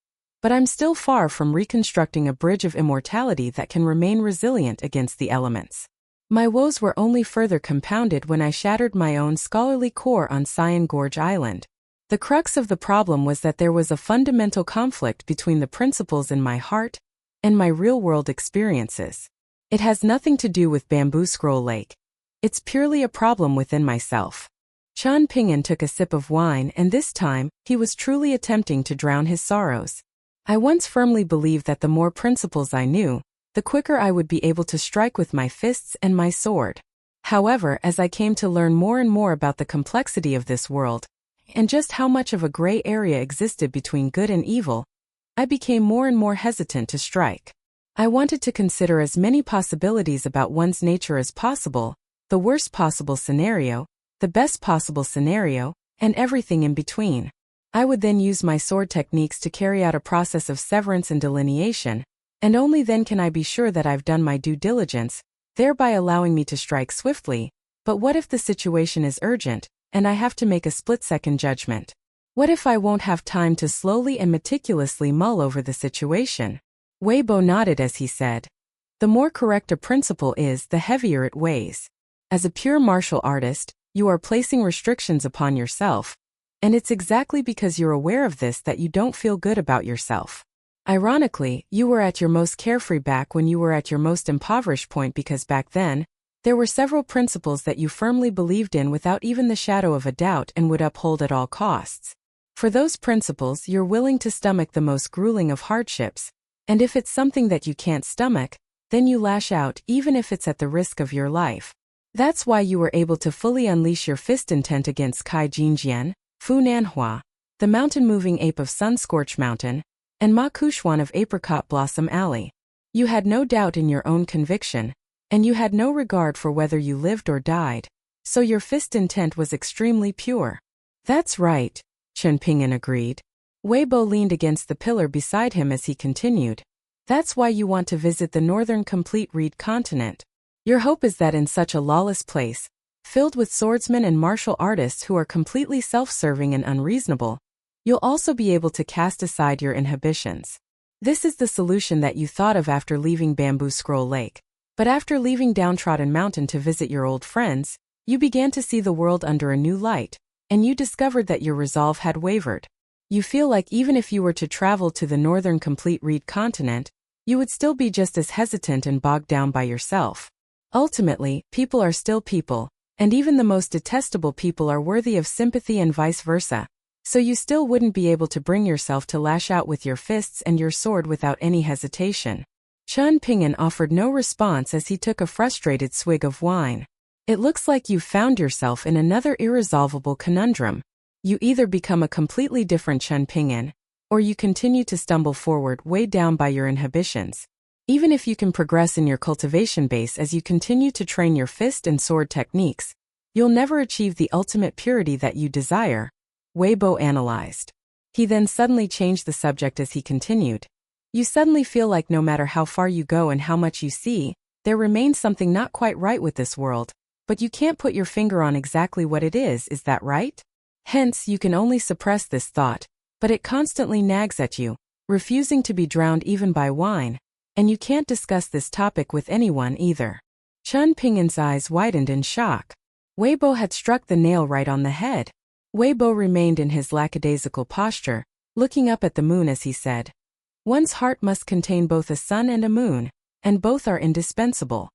But I'm still far from reconstructing a bridge of immortality that can remain resilient against the elements. My woes were only further compounded when I shattered my own scholarly core on Cyan Gorge Island. The crux of the problem was that there was a fundamental conflict between the principles in my heart and my real-world experiences. It has nothing to do with Bamboo Scroll Lake. It's purely a problem within myself. Qian Ping'an took a sip of wine, and this time, he was truly attempting to drown his sorrows. I once firmly believed that the more principles I knew, the quicker I would be able to strike with my fists and my sword. However, as I came to learn more and more about the complexity of this world, and just how much of a gray area existed between good and evil, I became more and more hesitant to strike. I wanted to consider as many possibilities about one's nature as possible, the worst possible scenario, the best possible scenario, and everything in between. I would then use my sword techniques to carry out a process of severance and delineation, and only then can I be sure that I've done my due diligence, thereby allowing me to strike swiftly. But what if the situation is urgent, and I have to make a split-second judgment? What if I won't have time to slowly and meticulously mull over the situation? Weibo nodded as he said, "The more correct a principle is, the heavier it weighs. As a pure martial artist, you are placing restrictions upon yourself, and it's exactly because you're aware of this that you don't feel good about yourself. Ironically, you were at your most carefree back when you were at your most impoverished point, because back then, there were several principles that you firmly believed in without even the shadow of a doubt and would uphold at all costs. For those principles, you're willing to stomach the most grueling of hardships, and if it's something that you can't stomach, then you lash out even if it's at the risk of your life. That's why you were able to fully unleash your fist intent against Kai Jinjian, Fu Nanhua, the mountain-moving ape of Sun-Scorched Mountain, and Ma Kuxuan of Apricot Blossom Alley. You had no doubt in your own conviction, and you had no regard for whether you lived or died, so your fist intent was extremely pure." "That's right," Qian Ping'an agreed. Weibo leaned against the pillar beside him as he continued. "That's why you want to visit the northern complete reed continent. Your hope is that in such a lawless place, filled with swordsmen and martial artists who are completely self-serving and unreasonable, you'll also be able to cast aside your inhibitions. This is the solution that you thought of after leaving Bamboo Scroll Lake. But after leaving Downtrodden Mountain to visit your old friends, you began to see the world under a new light, and you discovered that your resolve had wavered. You feel like even if you were to travel to the northern complete reed continent, you would still be just as hesitant and bogged down by yourself. Ultimately, people are still people, and even the most detestable people are worthy of sympathy and vice versa. So you still wouldn't be able to bring yourself to lash out with your fists and your sword without any hesitation. Chen Ping'an offered no response as he took a frustrated swig of wine. It looks like you've found yourself in another irresolvable conundrum. You either become a completely different Chen Ping'an, or you continue to stumble forward weighed down by your inhibitions. Even if you can progress in your cultivation base as you continue to train your fist and sword techniques, you'll never achieve the ultimate purity that you desire, Weibo analyzed. He then suddenly changed the subject as he continued. You suddenly feel like no matter how far you go and how much you see, there remains something not quite right with this world, but you can't put your finger on exactly what it is that right? Hence, you can only suppress this thought, but it constantly nags at you, refusing to be drowned even by wine, and you can't discuss this topic with anyone either. Chen Ping'an's eyes widened in shock. Weibo had struck the nail right on the head. Weibo remained in his lackadaisical posture, looking up at the moon as he said, "One's heart must contain both a sun and a moon, and both are indispensable."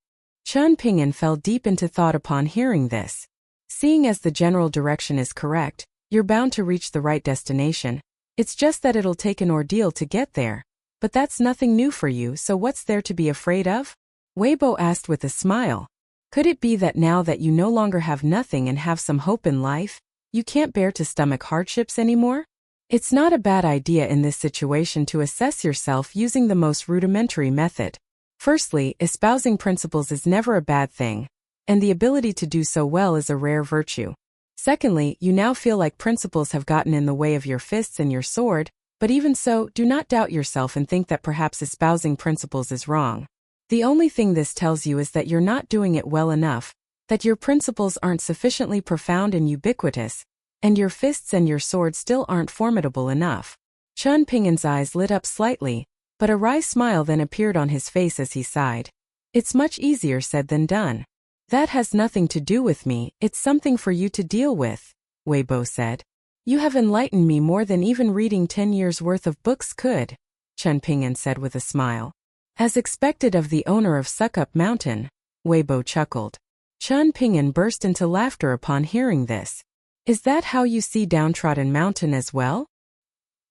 Chen Ping'an fell deep into thought upon hearing this. Seeing as the general direction is correct, you're bound to reach the right destination. It's just that it'll take an ordeal to get there. But that's nothing new for you, so what's there to be afraid of? Weibo asked with a smile. Could it be that now that you no longer have nothing and have some hope in life, you can't bear to stomach hardships anymore? It's not a bad idea in this situation to assess yourself using the most rudimentary method. Firstly, espousing principles is never a bad thing, and the ability to do so well is a rare virtue. Secondly, you now feel like principles have gotten in the way of your fists and your sword, but even so, do not doubt yourself and think that perhaps espousing principles is wrong. The only thing this tells you is that you're not doing it well enough, that your principles aren't sufficiently profound and ubiquitous, and your fists and your sword still aren't formidable enough. Chen Ping'an's eyes lit up slightly, but a wry smile then appeared on his face as he sighed. It's much easier said than done. That has nothing to do with me, it's something for you to deal with, Weibo said. You have enlightened me more than even reading 10 years' worth of books could, Chen Ping'an said with a smile. As expected of the owner of Suckup Mountain, Weibo chuckled. Chen Ping'an burst into laughter upon hearing this. Is that how you see Downtrodden Mountain as well?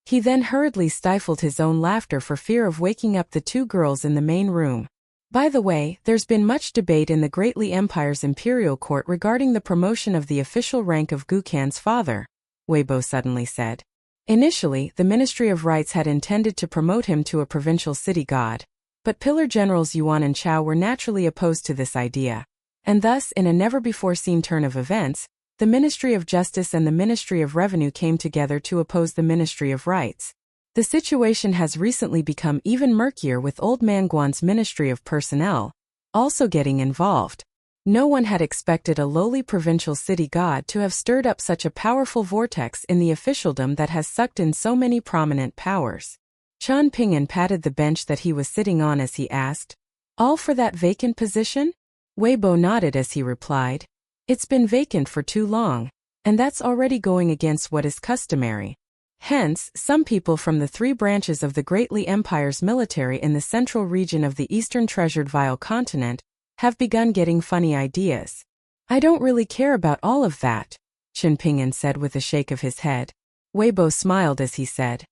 He then hurriedly stifled his own laughter for fear of waking up the two girls in the main room. By the way, there's been much debate in the Great Li Empire's imperial court regarding the promotion of the official rank of Gukan's father, Weibo suddenly said. Initially, the Ministry of Rights had intended to promote him to a provincial city god, but Pillar Generals Yuan and Chao were naturally opposed to this idea, and thus, in a never-before-seen turn of events, the Ministry of Justice and the Ministry of Revenue came together to oppose the Ministry of Rights. The situation has recently become even murkier with Old Man Guan's Ministry of Personnel also getting involved. No one had expected a lowly provincial city god to have stirred up such a powerful vortex in the officialdom that has sucked in so many prominent powers. Chen Ping'an patted the bench that he was sitting on as he asked, "All for that vacant position?" Weibo nodded as he replied, "It's been vacant for too long, and that's already going against what is customary. Hence, some people from the three branches of the Great Li Empire's military in the central region of the Eastern Treasured Vile Continent have begun getting funny ideas." "I don't really care about all of that," Chen Ping'an said with a shake of his head. Weibo smiled as he said,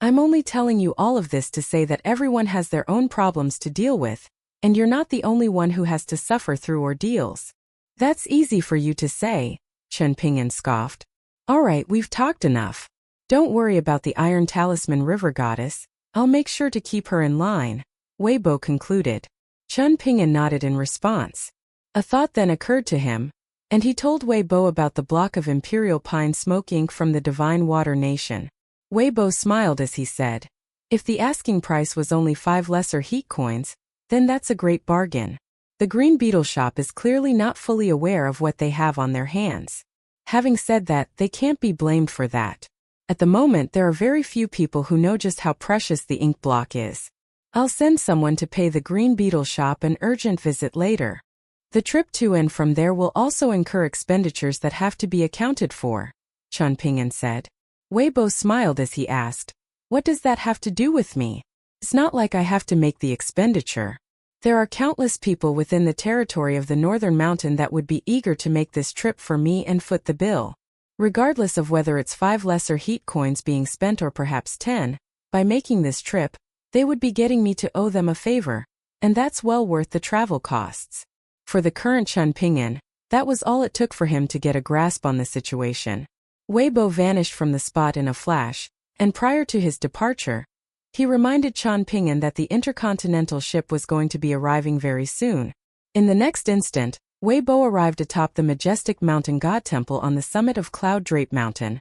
"I'm only telling you all of this to say that everyone has their own problems to deal with, and you're not the only one who has to suffer through ordeals." "That's easy for you to say," Chen Ping'an scoffed. "All right, we've talked enough. Don't worry about the Iron Talisman River Goddess, I'll make sure to keep her in line," Weibo concluded. Chen Ping'an nodded in response. A thought then occurred to him, and he told Weibo about the block of Imperial Pine Smoke ink from the Divine Water Nation. Weibo smiled as he said, "If the asking price was only 5 lesser heat coins, then that's a great bargain." The Green Beetle shop is clearly not fully aware of what they have on their hands. Having said that, they can't be blamed for that. At the moment, there are very few people who know just how precious the ink block is. I'll send someone to pay the Green Beetle shop an urgent visit later. The trip to and from there will also incur expenditures that have to be accounted for, Chen Ping'an said. Weibo smiled as he asked, "What does that have to do with me? It's not like I have to make the expenditure. There are countless people within the territory of the Northern Mountain that would be eager to make this trip for me and foot the bill." Regardless of whether it's 5 lesser heat coins being spent or perhaps 10, by making this trip, they would be getting me to owe them a favor, and that's well worth the travel costs. For the current Chen Ping'an, that was all it took for him to get a grasp on the situation. Weibo vanished from the spot in a flash, and prior to his departure, he reminded Chen Ping'an that the intercontinental ship was going to be arriving very soon. In the next instant, Weibo arrived atop the majestic mountain god temple on the summit of Cloud Drape Mountain,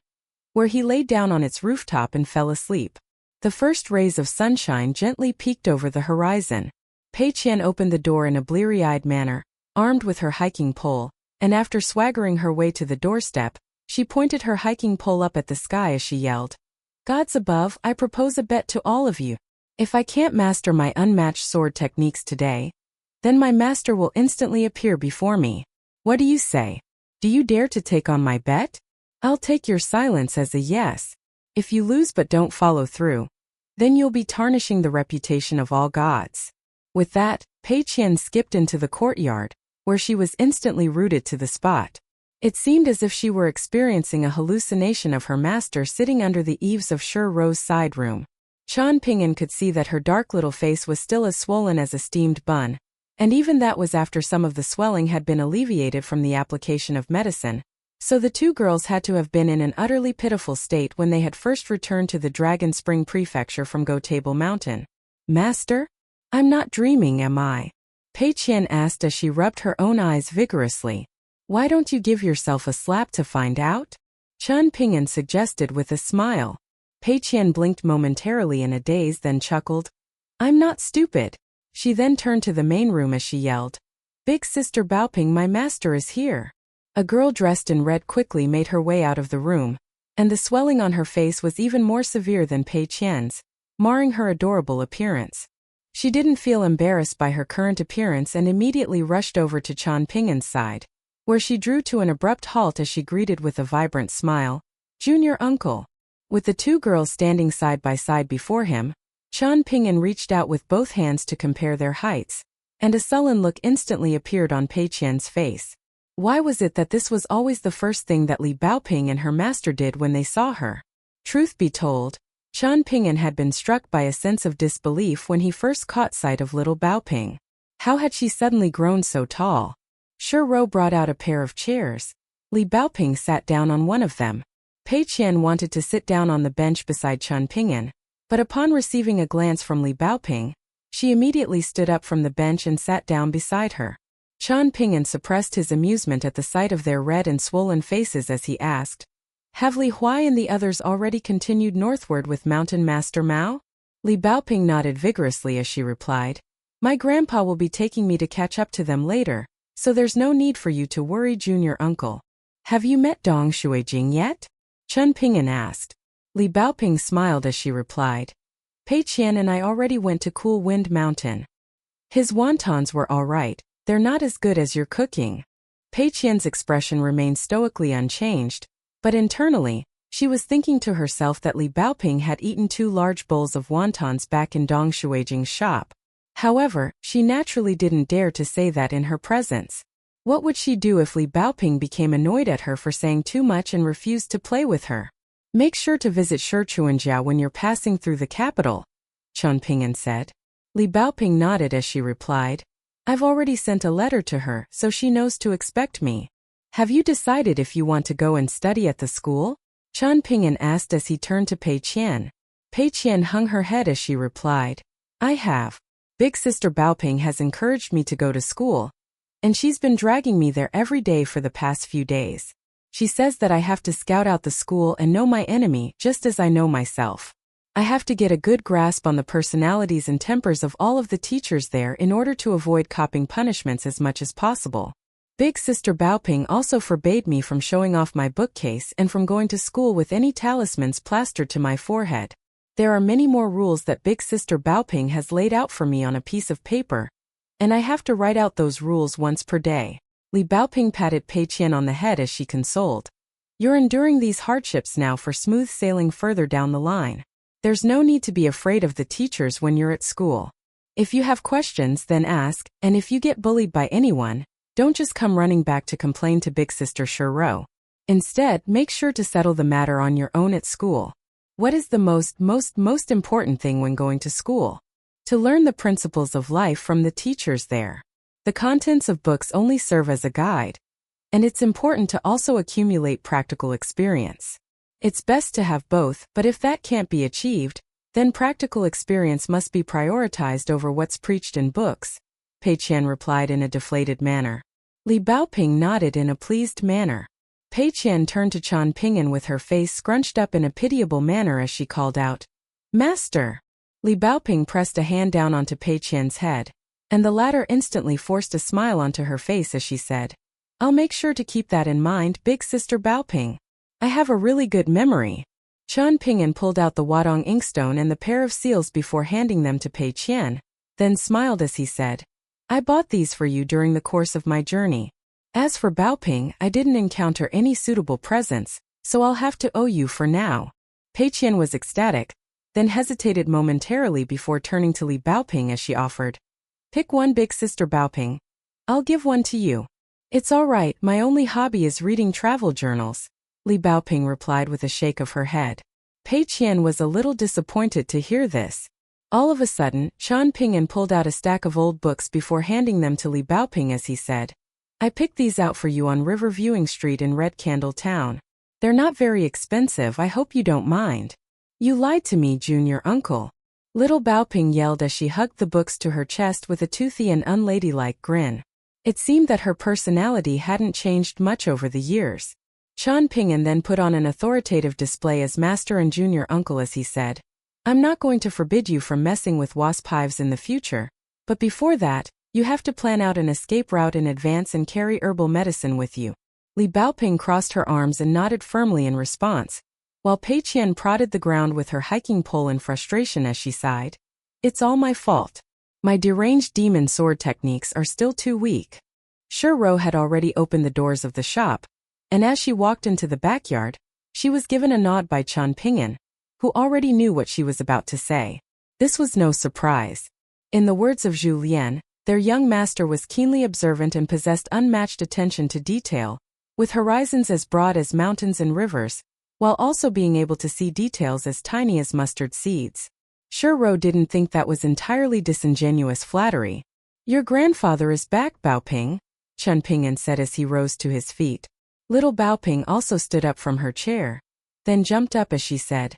where he laid down on its rooftop and fell asleep. The first rays of sunshine gently peeked over the horizon. Pei Qian opened the door in a bleary-eyed manner, armed with her hiking pole, and after swaggering her way to the doorstep, she pointed her hiking pole up at the sky as she yelled, "Gods above, I propose a bet to all of you. If I can't master my unmatched sword techniques today, then my master will instantly appear before me. What do you say? Do you dare to take on my bet? I'll take your silence as a yes. If you lose but don't follow through, then you'll be tarnishing the reputation of all gods." With that, Pei Qian skipped into the courtyard, where she was instantly rooted to the spot. It seemed as if she were experiencing a hallucination of her master sitting under the eaves of Shi Ro's side room. Chen Ping'an could see that her dark little face was still as swollen as a steamed bun, and even that was after some of the swelling had been alleviated from the application of medicine. So the two girls had to have been in an utterly pitiful state when they had first returned to the Dragon Spring Prefecture from Go Table Mountain. "Master? I'm not dreaming, am I?" Pei Qian asked as she rubbed her own eyes vigorously. "Why don't you give yourself a slap to find out?" Chen Ping'an suggested with a smile. Pei Qian blinked momentarily in a daze, then chuckled. "I'm not stupid." She then turned to the main room as she yelled, "Big Sister Baoping, my master is here." A girl dressed in red quickly made her way out of the room, and the swelling on her face was even more severe than Pei Qian's, marring her adorable appearance. She didn't feel embarrassed by her current appearance and immediately rushed over to Chen Ping'an's side, where she drew to an abrupt halt as she greeted with a vibrant smile, "Junior uncle." With the two girls standing side by side before him, Chen Ping'an reached out with both hands to compare their heights, and a sullen look instantly appeared on Pei Qian's face. Why was it that this was always the first thing that Li Baoping and her master did when they saw her? Truth be told, Chen Ping'an had been struck by a sense of disbelief when he first caught sight of little Baoping. How had she suddenly grown so tall? Shi Ro brought out a pair of chairs. Li Baoping sat down on one of them. Pei Qian wanted to sit down on the bench beside Chen Ping'an, but upon receiving a glance from Li Baoping, she immediately stood up from the bench and sat down beside her. Chen Ping'an suppressed his amusement at the sight of their red and swollen faces as he asked, "Have Li Huai and the others already continued northward with Mountain Master Mao?" Li Baoping nodded vigorously as she replied, "My grandpa will be taking me to catch up to them later, so there's no need for you to worry, junior uncle." "Have you met Dong Shuijing yet?" Chen Ping'an asked. Li Baoping smiled as she replied, "Pei Qian and I already went to Cool Wind Mountain. His wontons were all right. They're not as good as your cooking." Pei Qian's expression remained stoically unchanged, but internally, she was thinking to herself that Li Baoping had eaten 2 large bowls of wontons back in Dong Shuijing's shop. However, she naturally didn't dare to say that in her presence. What would she do if Li Baoping became annoyed at her for saying too much and refused to play with her? "Make sure to visit Shichuanjiao when you're passing through the capital," Chen Ping'an said. Li Baoping nodded as she replied, "I've already sent a letter to her, so she knows to expect me." "Have you decided if you want to go and study at the school?" Chen Ping'an asked as he turned to Pei Qian. Pei Qian hung her head as she replied, "I have. Big Sister Baoping has encouraged me to go to school, and she's been dragging me there every day for the past few days. She says that I have to scout out the school and know my enemy just as I know myself. I have to get a good grasp on the personalities and tempers of all of the teachers there in order to avoid copying punishments as much as possible. Big Sister Baoping also forbade me from showing off my bookcase and from going to school with any talismans plastered to my forehead. There are many more rules that Big Sister Baoping has laid out for me on a piece of paper, and I have to write out those rules once per day." Li Baoping patted Pei Qian on the head as she consoled. "You're enduring these hardships now for smooth sailing further down the line. There's no need to be afraid of the teachers when you're at school. If you have questions, then ask, and if you get bullied by anyone, don't just come running back to complain to Big Sister Shi Ro. Instead, make sure to settle the matter on your own at school. What is the most important thing when going to school? To learn the principles of life from the teachers there. The contents of books only serve as a guide, and it's important to also accumulate practical experience. It's best to have both, but if that can't be achieved, then practical experience must be prioritized over what's preached in books, Pei Qian replied in a deflated manner. Li Baoping nodded in a pleased manner. Pei Qian turned to Qian Ping'an with her face scrunched up in a pitiable manner as she called out, "Master!" Li Baoping pressed a hand down onto Pei Qian's head, and the latter instantly forced a smile onto her face as she said, "I'll make sure to keep that in mind, big sister Baoping. I have a really good memory." Qian Ping'an pulled out the Wadong inkstone and the pair of seals before handing them to Pei Qian, then smiled as he said, "I bought these for you during the course of my journey. As for Baoping, I didn't encounter any suitable presents, so I'll have to owe you for now." Pei Qian was ecstatic, then hesitated momentarily before turning to Li Baoping as she offered, "Pick one, big sister Baoping. I'll give one to you." "It's all right, my only hobby is reading travel journals," Li Baoping replied with a shake of her head. Pei Qian was a little disappointed to hear this. All of a sudden, Qian Ping'an pulled out a stack of old books before handing them to Li Baoping as he said, "I picked these out for you on River Viewing Street in Red Candle Town. They're not very expensive, I hope you don't mind." "You lied to me, junior uncle," little Baoping yelled as she hugged the books to her chest with a toothy and unladylike grin. It seemed that her personality hadn't changed much over the years. Qian Ping'an then put on an authoritative display as master and junior uncle as he said, "I'm not going to forbid you from messing with wasp hives in the future, but before that, you have to plan out an escape route in advance and carry herbal medicine with you." Li Baoping crossed her arms and nodded firmly in response, while Pei Qian prodded the ground with her hiking pole in frustration as she sighed. "It's all my fault. My deranged demon sword techniques are still too weak." Ro had already opened the doors of the shop, and as she walked into the backyard, she was given a nod by Qian Ping'an, who already knew what she was about to say. This was no surprise. In the words of Zhu Lian, their young master was keenly observant and possessed unmatched attention to detail, with horizons as broad as mountains and rivers, while also being able to see details as tiny as mustard seeds. Ro didn't think that was entirely disingenuous flattery. "Your grandfather is back, Baoping," Qian Ping'an said as he rose to his feet. Little Baoping also stood up from her chair, then jumped up as she said,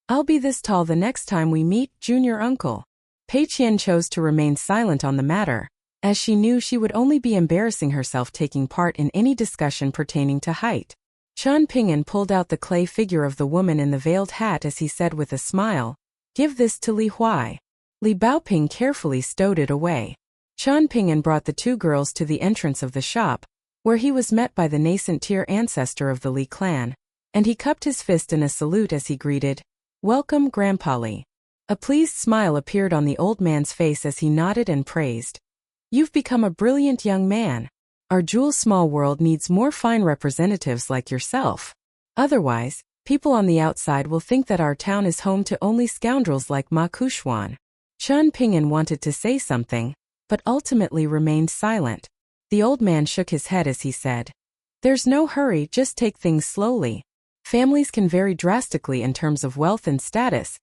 "I'll be this tall the next time we meet, junior uncle." Pei Qian chose to remain silent on the matter, as she knew she would only be embarrassing herself taking part in any discussion pertaining to height. Qian Ping'an pulled out the clay figure of the woman in the veiled hat as he said with a smile, "Give this to Li Huai." Li Baoping carefully stowed it away. Qian Ping'an brought the two girls to the entrance of the shop, where he was met by the nascent tier ancestor of the Li clan, and he cupped his fist in a salute as he greeted, "Welcome, Grandpa Li." A pleased smile appeared on the old man's face as he nodded and praised, "You've become a brilliant young man. Our jewel small world needs more fine representatives like yourself. Otherwise, people on the outside will think that our town is home to only scoundrels like Ma Kushuan." Qian Ping'an wanted to say something, but ultimately remained silent. The old man shook his head as he said, "There's no hurry, just take things slowly. Families can vary drastically in terms of wealth and status,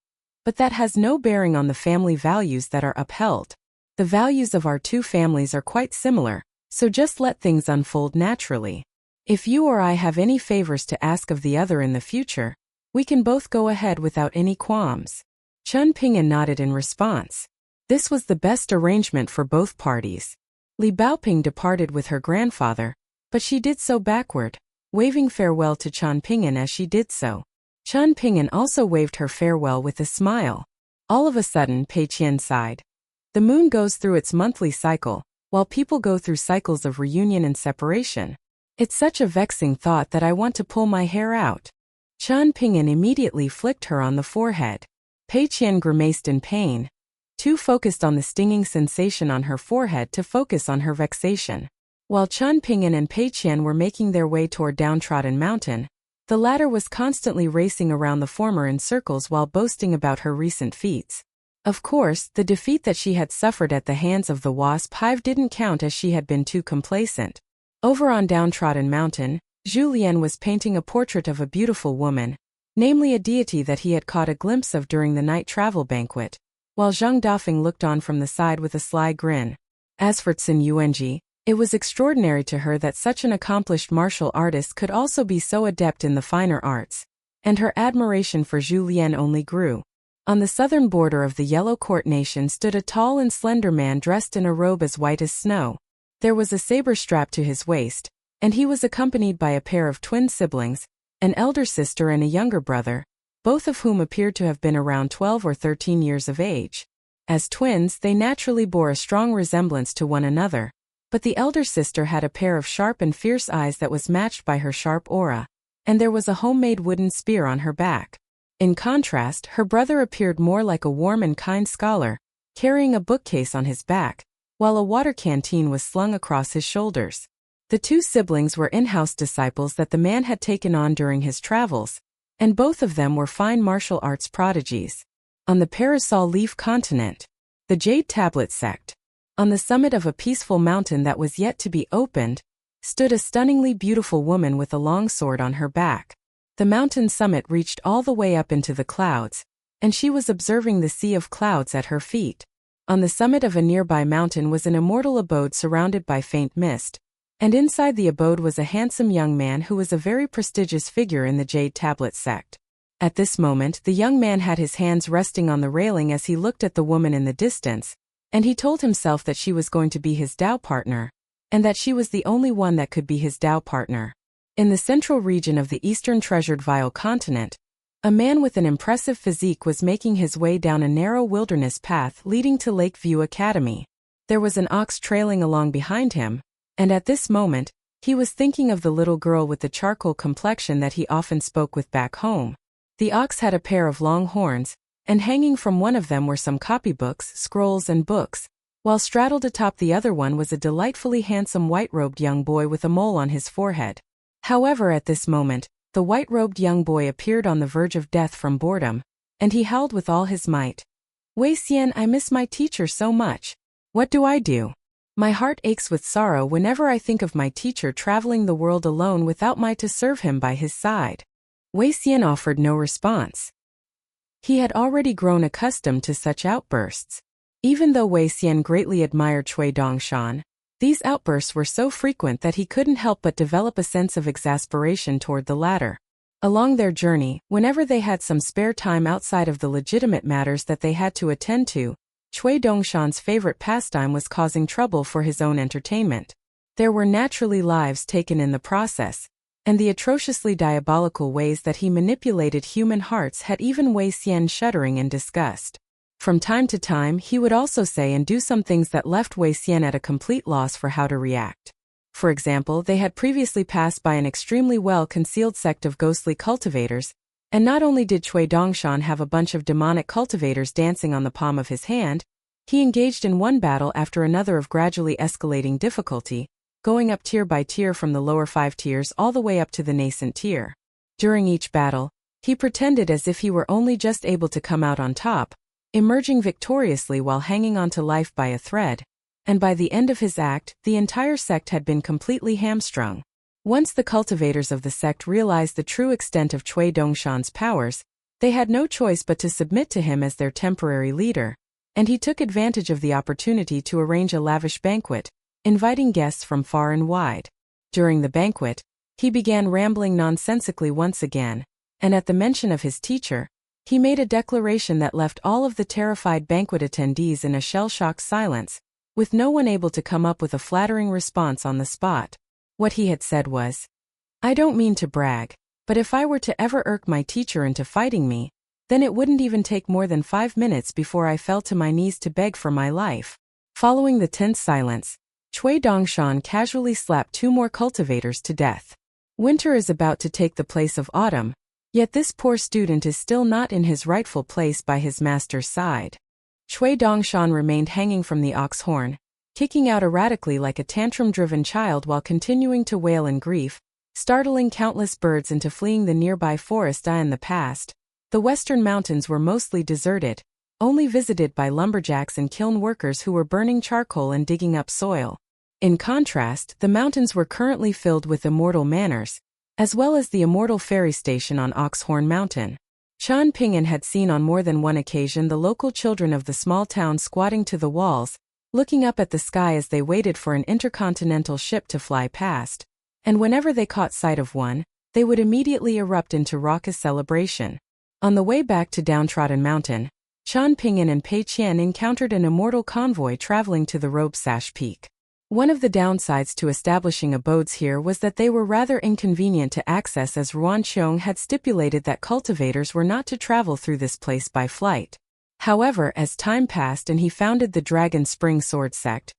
but that has no bearing on the family values that are upheld. The values of our two families are quite similar, so just let things unfold naturally. If you or I have any favors to ask of the other in the future, we can both go ahead without any qualms." Qian Ping'an nodded in response. This was the best arrangement for both parties. Li Baoping departed with her grandfather, but she did so backward, waving farewell to Qian Ping'an as she did so. Qian Ping'an also waved her farewell with a smile. All of a sudden, Pei Qian sighed. The moon goes through its monthly cycle, while people go through cycles of reunion and separation. It's such a vexing thought that I want to pull my hair out. Qian Ping'an immediately flicked her on the forehead. Pei Qian grimaced in pain, too focused on the stinging sensation on her forehead to focus on her vexation. While Qian Ping'an and Pei Qian were making their way toward Downtrodden Mountain, the latter was constantly racing around the former in circles while boasting about her recent feats. Of course, the defeat that she had suffered at the hands of the wasp hive didn't count as she had been too complacent. Over on Downtrodden Mountain, Zhu Lian was painting a portrait of a beautiful woman, namely a deity that he had caught a glimpse of during the night travel banquet, while Zhang Dafeng looked on from the side with a sly grin. As for Cin Yuanji, it was extraordinary to her that such an accomplished martial artist could also be so adept in the finer arts, and her admiration for Zhu Lian only grew. On the southern border of the Yellow Court nation stood a tall and slender man dressed in a robe as white as snow. There was a saber strapped to his waist, and he was accompanied by a pair of twin siblings, an elder sister and a younger brother, both of whom appeared to have been around 12 or 13 years of age. As twins, they naturally bore a strong resemblance to one another, but the elder sister had a pair of sharp and fierce eyes that was matched by her sharp aura, and there was a homemade wooden spear on her back. In contrast, her brother appeared more like a warm and kind scholar, carrying a bookcase on his back, while a water canteen was slung across his shoulders. The two siblings were in-house disciples that the man had taken on during his travels, and both of them were fine martial arts prodigies. On the Parasol Leaf continent, the Jade Tablet sect, on the summit of a peaceful mountain that was yet to be opened, stood a stunningly beautiful woman with a long sword on her back. The mountain summit reached all the way up into the clouds, and she was observing the sea of clouds at her feet. On the summit of a nearby mountain was an immortal abode surrounded by faint mist, and inside the abode was a handsome young man who was a very prestigious figure in the Jade Tablet sect. At this moment, the young man had his hands resting on the railing as he looked at the woman in the distance, and he told himself that she was going to be his Tao partner, and that she was the only one that could be his Tao partner. In the central region of the eastern treasured Vile continent, a man with an impressive physique was making his way down a narrow wilderness path leading to Lakeview Academy. There was an ox trailing along behind him, and at this moment, he was thinking of the little girl with the charcoal complexion that he often spoke with back home. The ox had a pair of long horns, and hanging from one of them were some copybooks, scrolls and books, while straddled atop the other one was a delightfully handsome white-robed young boy with a mole on his forehead. However, at this moment, the white-robed young boy appeared on the verge of death from boredom, and he howled with all his might. "Wei Xian, I miss my teacher so much. What do I do? My heart aches with sorrow whenever I think of my teacher traveling the world alone without me to serve him by his side." Wei Xian offered no response. He had already grown accustomed to such outbursts. Even though Wei Xian greatly admired Cui Dongshan, these outbursts were so frequent that he couldn't help but develop a sense of exasperation toward the latter. Along their journey, whenever they had some spare time outside of the legitimate matters that they had to attend to, Cui Dongshan's favorite pastime was causing trouble for his own entertainment. There were naturally lives taken in the process, and the atrociously diabolical ways that he manipulated human hearts had even Wei Xian shuddering in disgust. From time to time, he would also say and do some things that left Wei Xian at a complete loss for how to react. For example, they had previously passed by an extremely well-concealed sect of ghostly cultivators, and not only did Cui Dongshan have a bunch of demonic cultivators dancing on the palm of his hand, he engaged in one battle after another of gradually escalating difficulty, going up tier by tier from the lower 5 tiers all the way up to the nascent tier. During each battle, he pretended as if he were only just able to come out on top, emerging victoriously while hanging on to life by a thread, and by the end of his act, the entire sect had been completely hamstrung. Once the cultivators of the sect realized the true extent of Cui Dongshan's powers, they had no choice but to submit to him as their temporary leader, and he took advantage of the opportunity to arrange a lavish banquet, inviting guests from far and wide. During the banquet, he began rambling nonsensically once again, and at the mention of his teacher, he made a declaration that left all of the terrified banquet attendees in a shell-shocked silence, with no one able to come up with a flattering response on the spot. What he had said was, "I don't mean to brag, but if I were to ever irk my teacher into fighting me, then it wouldn't even take more than 5 minutes before I fell to my knees to beg for my life." Following the tense silence, Cui Dongshan casually slapped 2 more cultivators to death. Winter is about to take the place of autumn, yet this poor student is still not in his rightful place by his master's side. Cui Dongshan remained hanging from the ox horn, kicking out erratically like a tantrum-driven child while continuing to wail in grief, startling countless birds into fleeing the nearby forest. In the past, the western mountains were mostly deserted, only visited by lumberjacks and kiln workers who were burning charcoal and digging up soil. In contrast, the mountains were currently filled with immortal manors, as well as the immortal ferry station on Oxhorn Mountain. Qian Ping'an had seen on more than one occasion the local children of the small town squatting to the walls, looking up at the sky as they waited for an intercontinental ship to fly past, and whenever they caught sight of one, they would immediately erupt into raucous celebration. On the way back to Downtrodden Mountain, Qian Ping'an and Pei Qian encountered an immortal convoy traveling to the Rope Sash Peak. One of the downsides to establishing abodes here was that they were rather inconvenient to access, as Ruan Qiong had stipulated that cultivators were not to travel through this place by flight. However, as time passed and he founded the Dragon Spring Sword sect,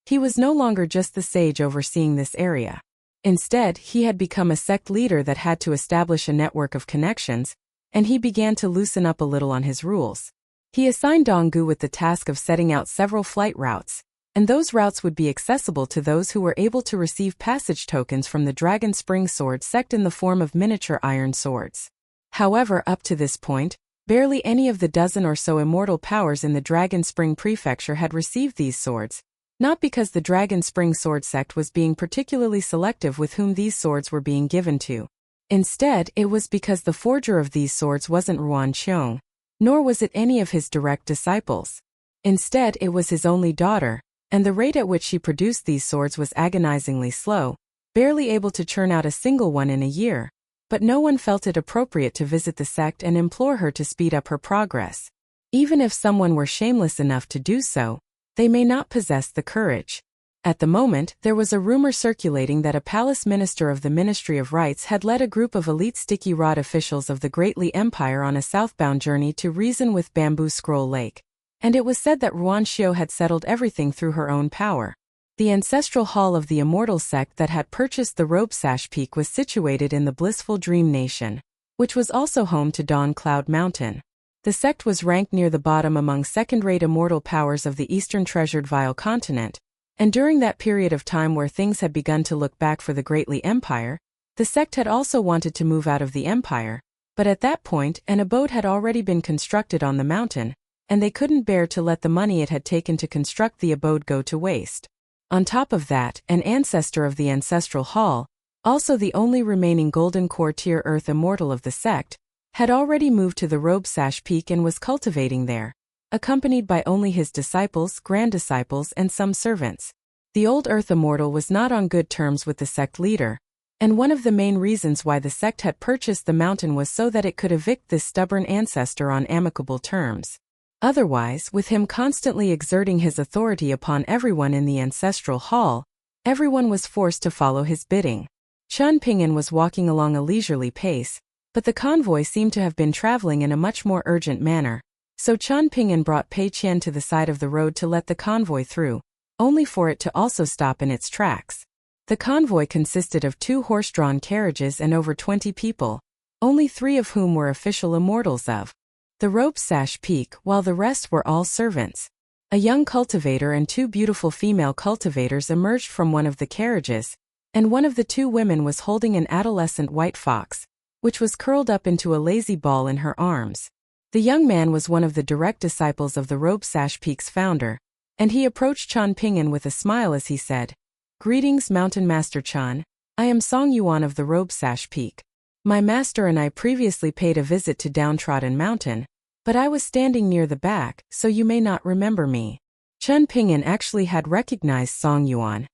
he was no longer just the sage overseeing this area. Instead, he had become a sect leader that had to establish a network of connections, and he began to loosen up a little on his rules. He assigned Donggu with the task of setting out several flight routes, and those routes would be accessible to those who were able to receive passage tokens from the Dragon Spring Sword sect in the form of miniature iron swords. However, up to this point, barely any of the dozen or so immortal powers in the Dragon Spring Prefecture had received these swords, not because the Dragon Spring Sword sect was being particularly selective with whom these swords were being given to. Instead, it was because the forger of these swords wasn't Ruan Qiong, nor was it any of his direct disciples. Instead, it was his only daughter, and the rate at which she produced these swords was agonizingly slow, barely able to churn out a single one in a year. But no one felt it appropriate to visit the sect and implore her to speed up her progress. Even if someone were shameless enough to do so, they may not possess the courage. At the moment, there was a rumor circulating that a palace minister of the Ministry of Rites had led a group of elite sticky rod officials of the Great Li Empire on a southbound journey to reason with Bamboo Scroll Lake, and it was said that Ruan Xiu had settled everything through her own power. The ancestral hall of the immortal sect that had purchased the Rope Sash Peak was situated in the blissful Dream Nation, which was also home to Dawn Cloud Mountain. The sect was ranked near the bottom among second-rate immortal powers of the Eastern Treasured Vile Continent, and during that period of time where things had begun to look back for the Great Li Empire, the sect had also wanted to move out of the empire, but at that point an abode had already been constructed on the mountain, and they couldn't bear to let the money it had taken to construct the abode go to waste. On top of that, an ancestor of the Ancestral Hall, also the only remaining Golden Core Tier Earth Immortal of the sect, had already moved to the Robe Sash Peak and was cultivating there, accompanied by only his disciples, grand-disciples, and some servants. The old Earth Immortal was not on good terms with the sect leader, and one of the main reasons why the sect had purchased the mountain was so that it could evict this stubborn ancestor on amicable terms. Otherwise, with him constantly exerting his authority upon everyone in the Ancestral Hall, everyone was forced to follow his bidding. Qian Ping'an was walking along a leisurely pace, but the convoy seemed to have been traveling in a much more urgent manner, so Qian Ping'an brought Pei Qian to the side of the road to let the convoy through, only for it to also stop in its tracks. The convoy consisted of 2 horse-drawn carriages and over 20 people, only 3 of whom were official immortals of the Rope Sash Peak, while the rest were all servants. A young cultivator and 2 beautiful female cultivators emerged from one of the carriages, and one of the 2 women was holding an adolescent white fox, which was curled up into a lazy ball in her arms. The young man was one of the direct disciples of the Rope Sash Peak's founder, and he approached Qian Ping'an with a smile as he said, "Greetings, Mountain Master Qian. I am Song Yuan of the Robe Sash Peak. My master and I previously paid a visit to Downtrodden Mountain, but I was standing near the back, so you may not remember me." Qian Ping'an actually had recognized Song Yuan.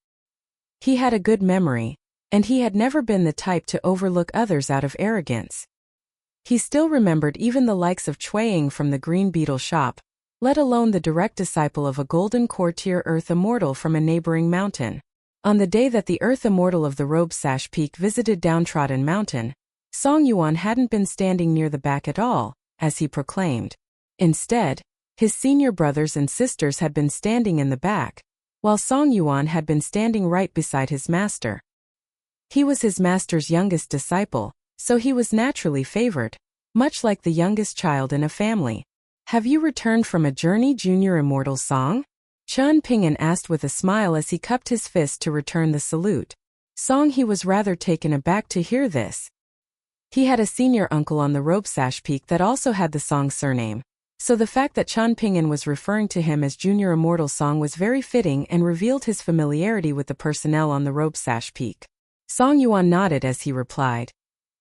He had a good memory, and he had never been the type to overlook others out of arrogance. He still remembered even the likes of Chueying from the Green Beetle shop, let alone the direct disciple of a Golden Core Tier Earth Immortal from a neighboring mountain. On the day that the Earth Immortal of the Robe Sash Peak visited Downtrodden Mountain, Song Yuan hadn't been standing near the back at all, as he proclaimed. Instead, his senior brothers and sisters had been standing in the back, while Song Yuan had been standing right beside his master. He was his master's youngest disciple, so he was naturally favored, much like the youngest child in a family. "Have you returned from a journey, Junior Immortal Song?" Qian Ping'an asked with a smile as he cupped his fist to return the salute. Song he was rather taken aback to hear this. He had a senior uncle on the Robe Sash Peak that also had the Song surname, so the fact that Qian Ping'an was referring to him as Junior Immortal Song was very fitting and revealed his familiarity with the personnel on the Robe Sash Peak. Song Yuan nodded as he replied.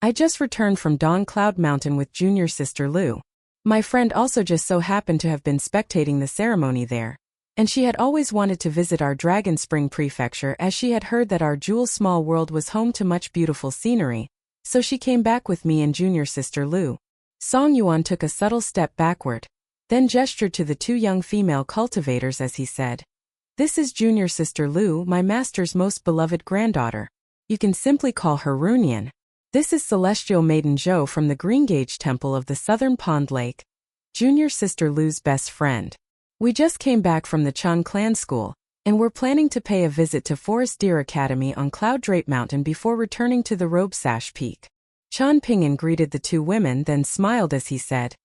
I just returned from Dawn Cloud Mountain with junior sister Lu. My friend also just so happened to have been spectating the ceremony there. And she had always wanted to visit our Dragon Spring prefecture as she had heard that our Jewel Small World was home to much beautiful scenery, so she came back with me and junior sister Lu. Song Yuan took a subtle step backward, then gestured to the two young female cultivators as he said, This is junior sister Lu, my master's most beloved granddaughter. You can simply call her Runyan. This is Celestial Maiden Zhou from the Greengage Temple of the Southern Pond Lake, junior sister Lu's best friend. We just came back from the Chan Clan School, and we're planning to pay a visit to Forest Deer Academy on Cloud Drape Mountain before returning to the Robe Sash Peak. Chan Ping'an greeted the two women then smiled as he said,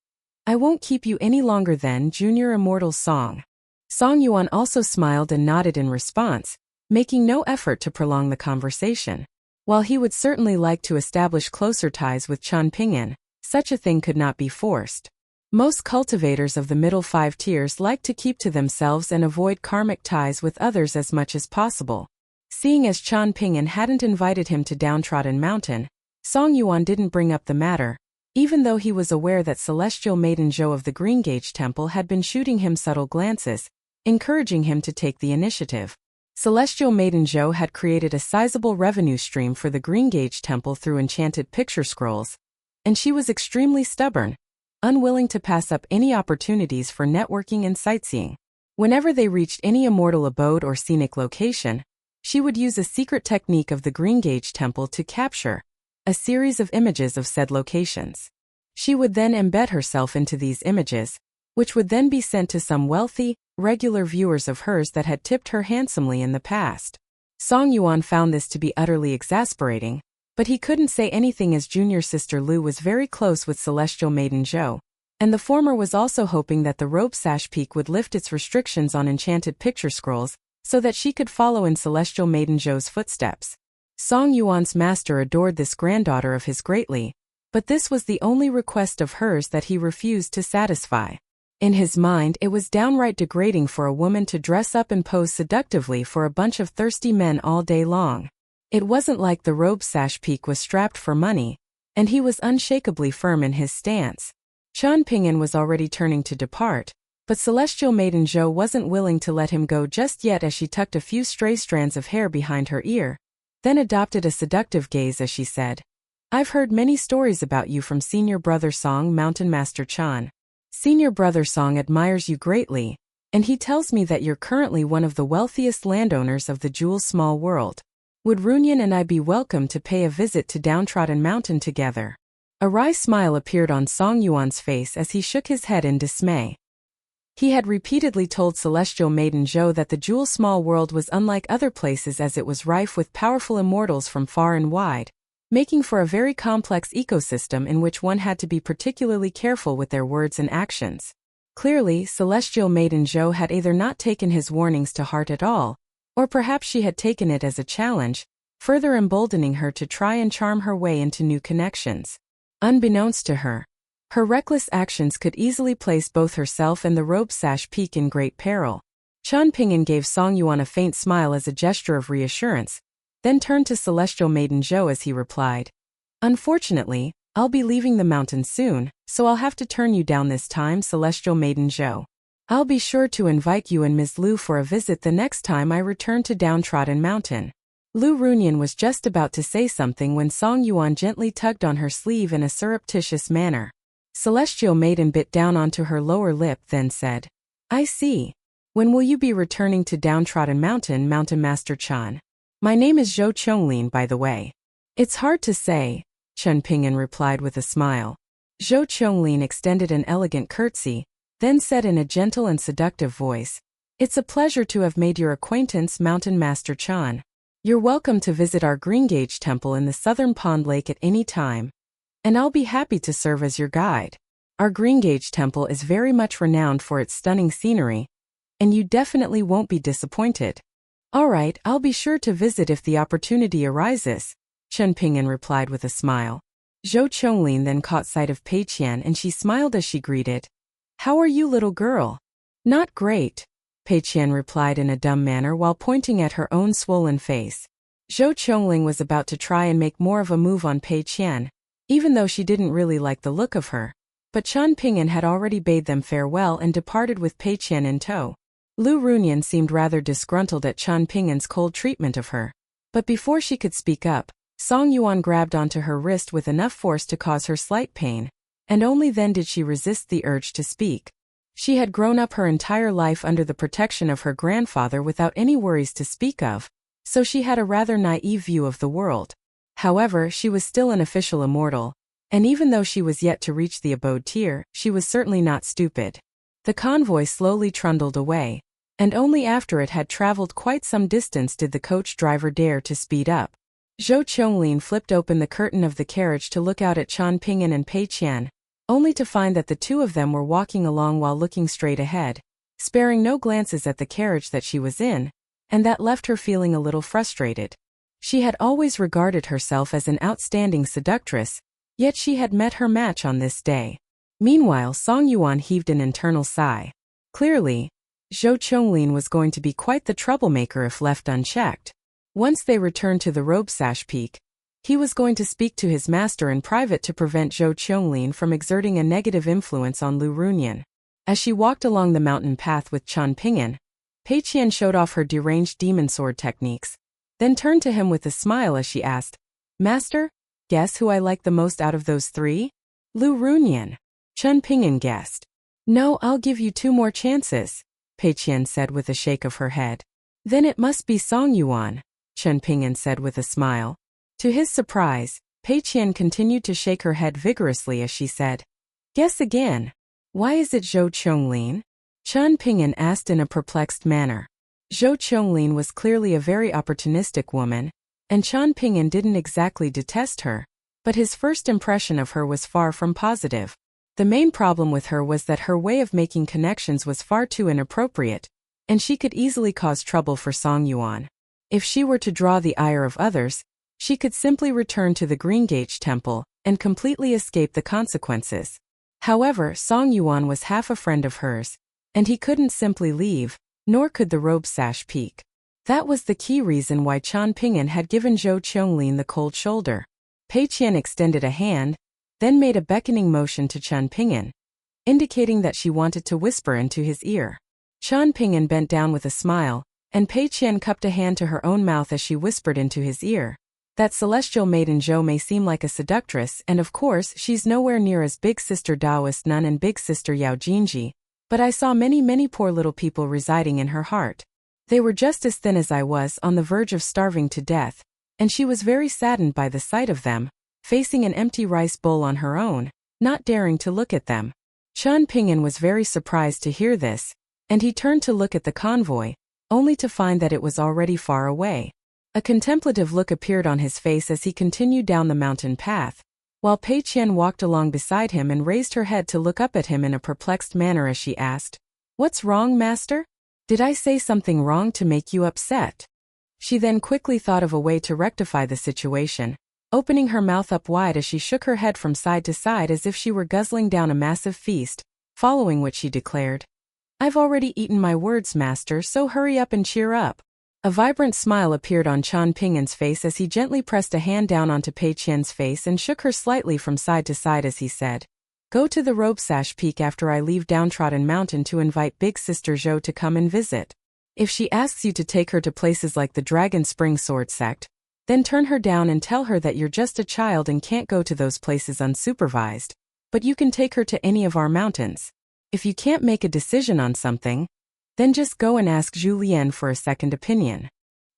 I won't keep you any longer then, junior immortal Song. Song Yuan also smiled and nodded in response, making no effort to prolong the conversation. While he would certainly like to establish closer ties with Chan Ping'an, such a thing could not be forced. Most cultivators of the middle 5 tiers like to keep to themselves and avoid karmic ties with others as much as possible. Seeing as Chan Ping'an hadn't invited him to Downtrodden Mountain, Song Yuan didn't bring up the matter, even though he was aware that Celestial Maiden Zhou of the Greengage Temple had been shooting him subtle glances, encouraging him to take the initiative. Celestial Maiden Zhou had created a sizable revenue stream for the Greengage Temple through enchanted picture scrolls, and she was extremely stubborn, unwilling to pass up any opportunities for networking and sightseeing. Whenever they reached any immortal abode or scenic location, she would use a secret technique of the Greengage Temple to capture a series of images of said locations. She would then embed herself into these images, which would then be sent to some wealthy, regular viewers of hers that had tipped her handsomely in the past. Song Yuan found this to be utterly exasperating, but he couldn't say anything as junior sister Lu was very close with Celestial Maiden Zhou, and the former was also hoping that the Robe Sash Peak would lift its restrictions on enchanted picture scrolls so that she could follow in Celestial Maiden Zhou's footsteps. Song Yuan's master adored this granddaughter of his greatly, but this was the only request of hers that he refused to satisfy. In his mind, it was downright degrading for a woman to dress up and pose seductively for a bunch of thirsty men all day long. It wasn't like the Robe Sash Peak was strapped for money, and he was unshakably firm in his stance. Chan Ping'an was already turning to depart, but Celestial Maiden Zhou wasn't willing to let him go just yet as she tucked a few stray strands of hair behind her ear, then adopted a seductive gaze as she said, I've heard many stories about you from Senior Brother Song Mountain Master Chan. Senior Brother Song admires you greatly, and he tells me that you're currently one of the wealthiest landowners of the Jewel Small World. Would Runyan and I be welcome to pay a visit to Downtrodden Mountain together? A wry smile appeared on Song Yuan's face as he shook his head in dismay. He had repeatedly told Celestial Maiden Zhou that the Jewel Small World was unlike other places as it was rife with powerful immortals from far and wide, making for a very complex ecosystem in which one had to be particularly careful with their words and actions. Clearly, Celestial Maiden Zhou had either not taken his warnings to heart at all, or perhaps she had taken it as a challenge, further emboldening her to try and charm her way into new connections. Unbeknownst to her, her reckless actions could easily place both herself and the Robe Sash Peak in great peril. Chan Ping'an gave Song Yuan a faint smile as a gesture of reassurance, then turned to Celestial Maiden Zhou as he replied, Unfortunately, I'll be leaving the mountain soon, so I'll have to turn you down this time, Celestial Maiden Zhou. I'll be sure to invite you and Ms. Lu for a visit the next time I return to Downtrodden Mountain. Lu Runyan was just about to say something when Song Yuan gently tugged on her sleeve in a surreptitious manner. Celestial Maiden bit down onto her lower lip then said, I see. When will you be returning to Downtrodden Mountain, Mountain Master Chan? My name is Zhou Chonglin, by the way. It's hard to say, Chan Ping'an replied with a smile. Zhou Chonglin extended an elegant curtsy, then said in a gentle and seductive voice, It's a pleasure to have made your acquaintance, Mountain Master Chan. You're welcome to visit our Greengage Temple in the Southern Pond Lake at any time, and I'll be happy to serve as your guide. Our Greengage Temple is very much renowned for its stunning scenery, and you definitely won't be disappointed. All right, I'll be sure to visit if the opportunity arises, Chan Ping'an replied with a smile. Zhou Chonglin then caught sight of Pei Qian and she smiled as she greeted. How are you, little girl? Not great, Pei Qian replied in a dumb manner while pointing at her own swollen face. Zhou Chongling was about to try and make more of a move on Pei Qian, even though she didn't really like the look of her. But Chen Ping'an had already bade them farewell and departed with Pei Qian in tow. Lu Runyan seemed rather disgruntled at Chen Ping'an's cold treatment of her. But before she could speak up, Song Yuan grabbed onto her wrist with enough force to cause her slight pain, and only then did she resist the urge to speak. She had grown up her entire life under the protection of her grandfather without any worries to speak of, so she had a rather naive view of the world. However, she was still an official immortal, and even though she was yet to reach the abode tier, she was certainly not stupid. The convoy slowly trundled away, and only after it had traveled quite some distance did the coach driver dare to speed up. Zhou Chonglin flipped open the curtain of the carriage to look out at Chen Ping'an and Pei Qian, only to find that the two of them were walking along while looking straight ahead, sparing no glances at the carriage that she was in, and that left her feeling a little frustrated. She had always regarded herself as an outstanding seductress, yet she had met her match on this day. Meanwhile, Song Yuan heaved an internal sigh. Clearly, Zhou Chonglin was going to be quite the troublemaker if left unchecked. Once they returned to the Robesash Peak, he was going to speak to his master in private to prevent Zhou Chonglin from exerting a negative influence on Lu Runyan. As she walked along the mountain path with Chen Ping'an, Pei Qian showed off her deranged demon sword techniques, then turned to him with a smile as she asked, "Master, guess who I like the most out of those three?" "Lu Runyan." Chen Ping'an guessed. "No, I'll give you 2 more chances," Pei Qian said with a shake of her head. "Then it must be Song Yuan," Chen Ping'an said with a smile. To his surprise, Pei Qian continued to shake her head vigorously as she said, "Guess again." "Why is it Zhou Chonglin?" Chen Ping'an asked in a perplexed manner. Zhou Chonglin was clearly a very opportunistic woman, and Chen Ping'an didn't exactly detest her, but his first impression of her was far from positive. The main problem with her was that her way of making connections was far too inappropriate, and she could easily cause trouble for Song Yuan. If she were to draw the ire of others, she could simply return to the Greengage Temple and completely escape the consequences. However, Song Yuan was half a friend of hers, and he couldn't simply leave, nor could the Robesash Peak. That was the key reason why Chen Ping'an had given Zhou Chonglin the cold shoulder. Pei Qian extended a hand, then made a beckoning motion to Chen Ping'an, indicating that she wanted to whisper into his ear. Chen Ping'an bent down with a smile, and Pei Qian cupped a hand to her own mouth as she whispered into his ear. "That celestial maiden Zhou may seem like a seductress, and of course she's nowhere near as Big Sister Taoist Nun and Big Sister Yao Jinji, but I saw many poor little people residing in her heart. They were just as thin as I was, on the verge of starving to death, and she was very saddened by the sight of them, facing an empty rice bowl on her own, not daring to look at them." Chen Ping'an was very surprised to hear this, and he turned to look at the convoy, only to find that it was already far away. A contemplative look appeared on his face as he continued down the mountain path, while Pei Qian walked along beside him and raised her head to look up at him in a perplexed manner as she asked, "What's wrong, master? Did I say something wrong to make you upset?" She then quickly thought of a way to rectify the situation, opening her mouth up wide as she shook her head from side to side as if she were guzzling down a massive feast, following which she declared, "I've already eaten my words, master, so hurry up and cheer up." A vibrant smile appeared on Chen Ping'an's face as he gently pressed a hand down onto Pei Qian's face and shook her slightly from side to side as he said, "Go to the Robesash Peak after I leave Downtrodden Mountain to invite Big Sister Zhou to come and visit. If she asks you to take her to places like the Dragon Spring Sword Sect, then turn her down and tell her that you're just a child and can't go to those places unsupervised, but you can take her to any of our mountains. If you can't make a decision on something, then just go and ask Zhu Lian for a second opinion."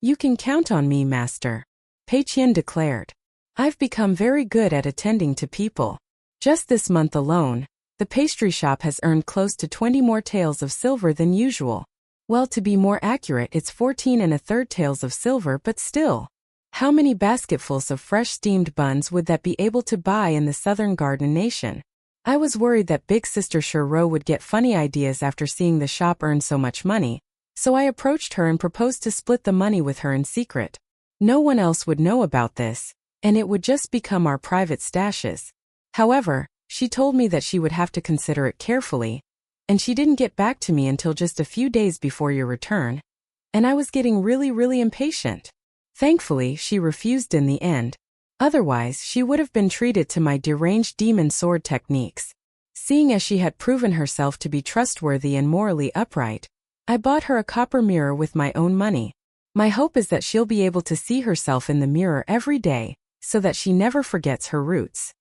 "You can count on me, master," Pei Qian declared. "I've become very good at attending to people. Just this month alone, the pastry shop has earned close to 20 more taels of silver than usual. Well, to be more accurate, it's 14 1/3 taels of silver, but still. How many basketfuls of fresh steamed buns would that be able to buy in the Southern Garden Nation? I was worried that Big Sister Shiro would get funny ideas after seeing the shop earn so much money, so I approached her and proposed to split the money with her in secret. No one else would know about this, and it would just become our private stashes. However, she told me that she would have to consider it carefully, and she didn't get back to me until just a few days before your return, and I was getting really impatient. Thankfully, she refused in the end. Otherwise, she would have been treated to my deranged demon sword techniques. Seeing as she had proven herself to be trustworthy and morally upright, I bought her a copper mirror with my own money. My hope is that she'll be able to see herself in the mirror every day, so that she never forgets her roots.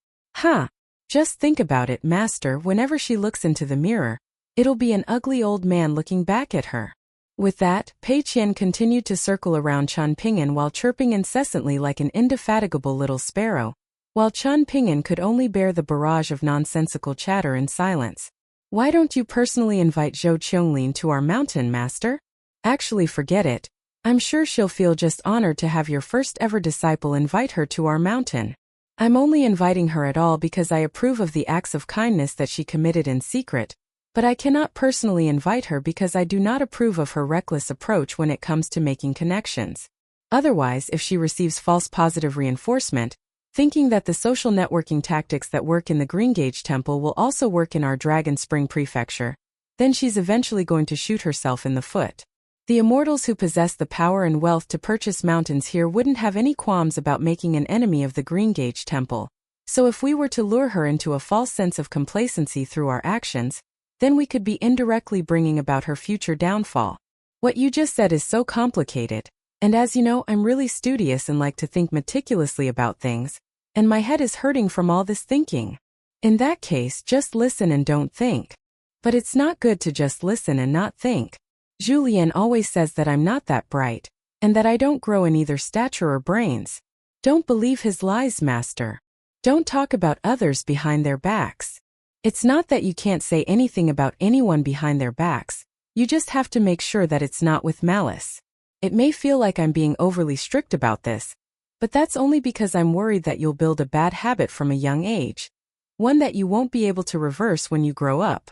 Just think about it, master, whenever she looks into the mirror, it'll be an ugly old man looking back at her. With that, Pei Qian continued to circle around Chen Ping'an while chirping incessantly like an indefatigable little sparrow, while Chen Ping'an could only bear the barrage of nonsensical chatter in silence. Why don't you personally invite Zhou Qianglin to our mountain, master? Actually, forget it. I'm sure she'll feel just honored to have your first ever disciple invite her to our mountain. I'm only inviting her at all because I approve of the acts of kindness that she committed in secret, but I cannot personally invite her because I do not approve of her reckless approach when it comes to making connections. Otherwise, if she receives false positive reinforcement, thinking that the social networking tactics that work in the Greengage Temple will also work in our Dragon Spring Prefecture, then she's eventually going to shoot herself in the foot. The immortals who possess the power and wealth to purchase mountains here wouldn't have any qualms about making an enemy of the Greengage Temple, so if we were to lure her into a false sense of complacency through our actions, then we could be indirectly bringing about her future downfall. What you just said is so complicated, and as you know, I'm really studious and like to think meticulously about things, and my head is hurting from all this thinking. In that case, just listen and don't think. But it's not good to just listen and not think. Julien always says that I'm not that bright, and that I don't grow in either stature or brains. Don't believe his lies, master. Don't talk about others behind their backs. It's not that you can't say anything about anyone behind their backs, you just have to make sure that it's not with malice. It may feel like I'm being overly strict about this, but that's only because I'm worried that you'll build a bad habit from a young age, one that you won't be able to reverse when you grow up.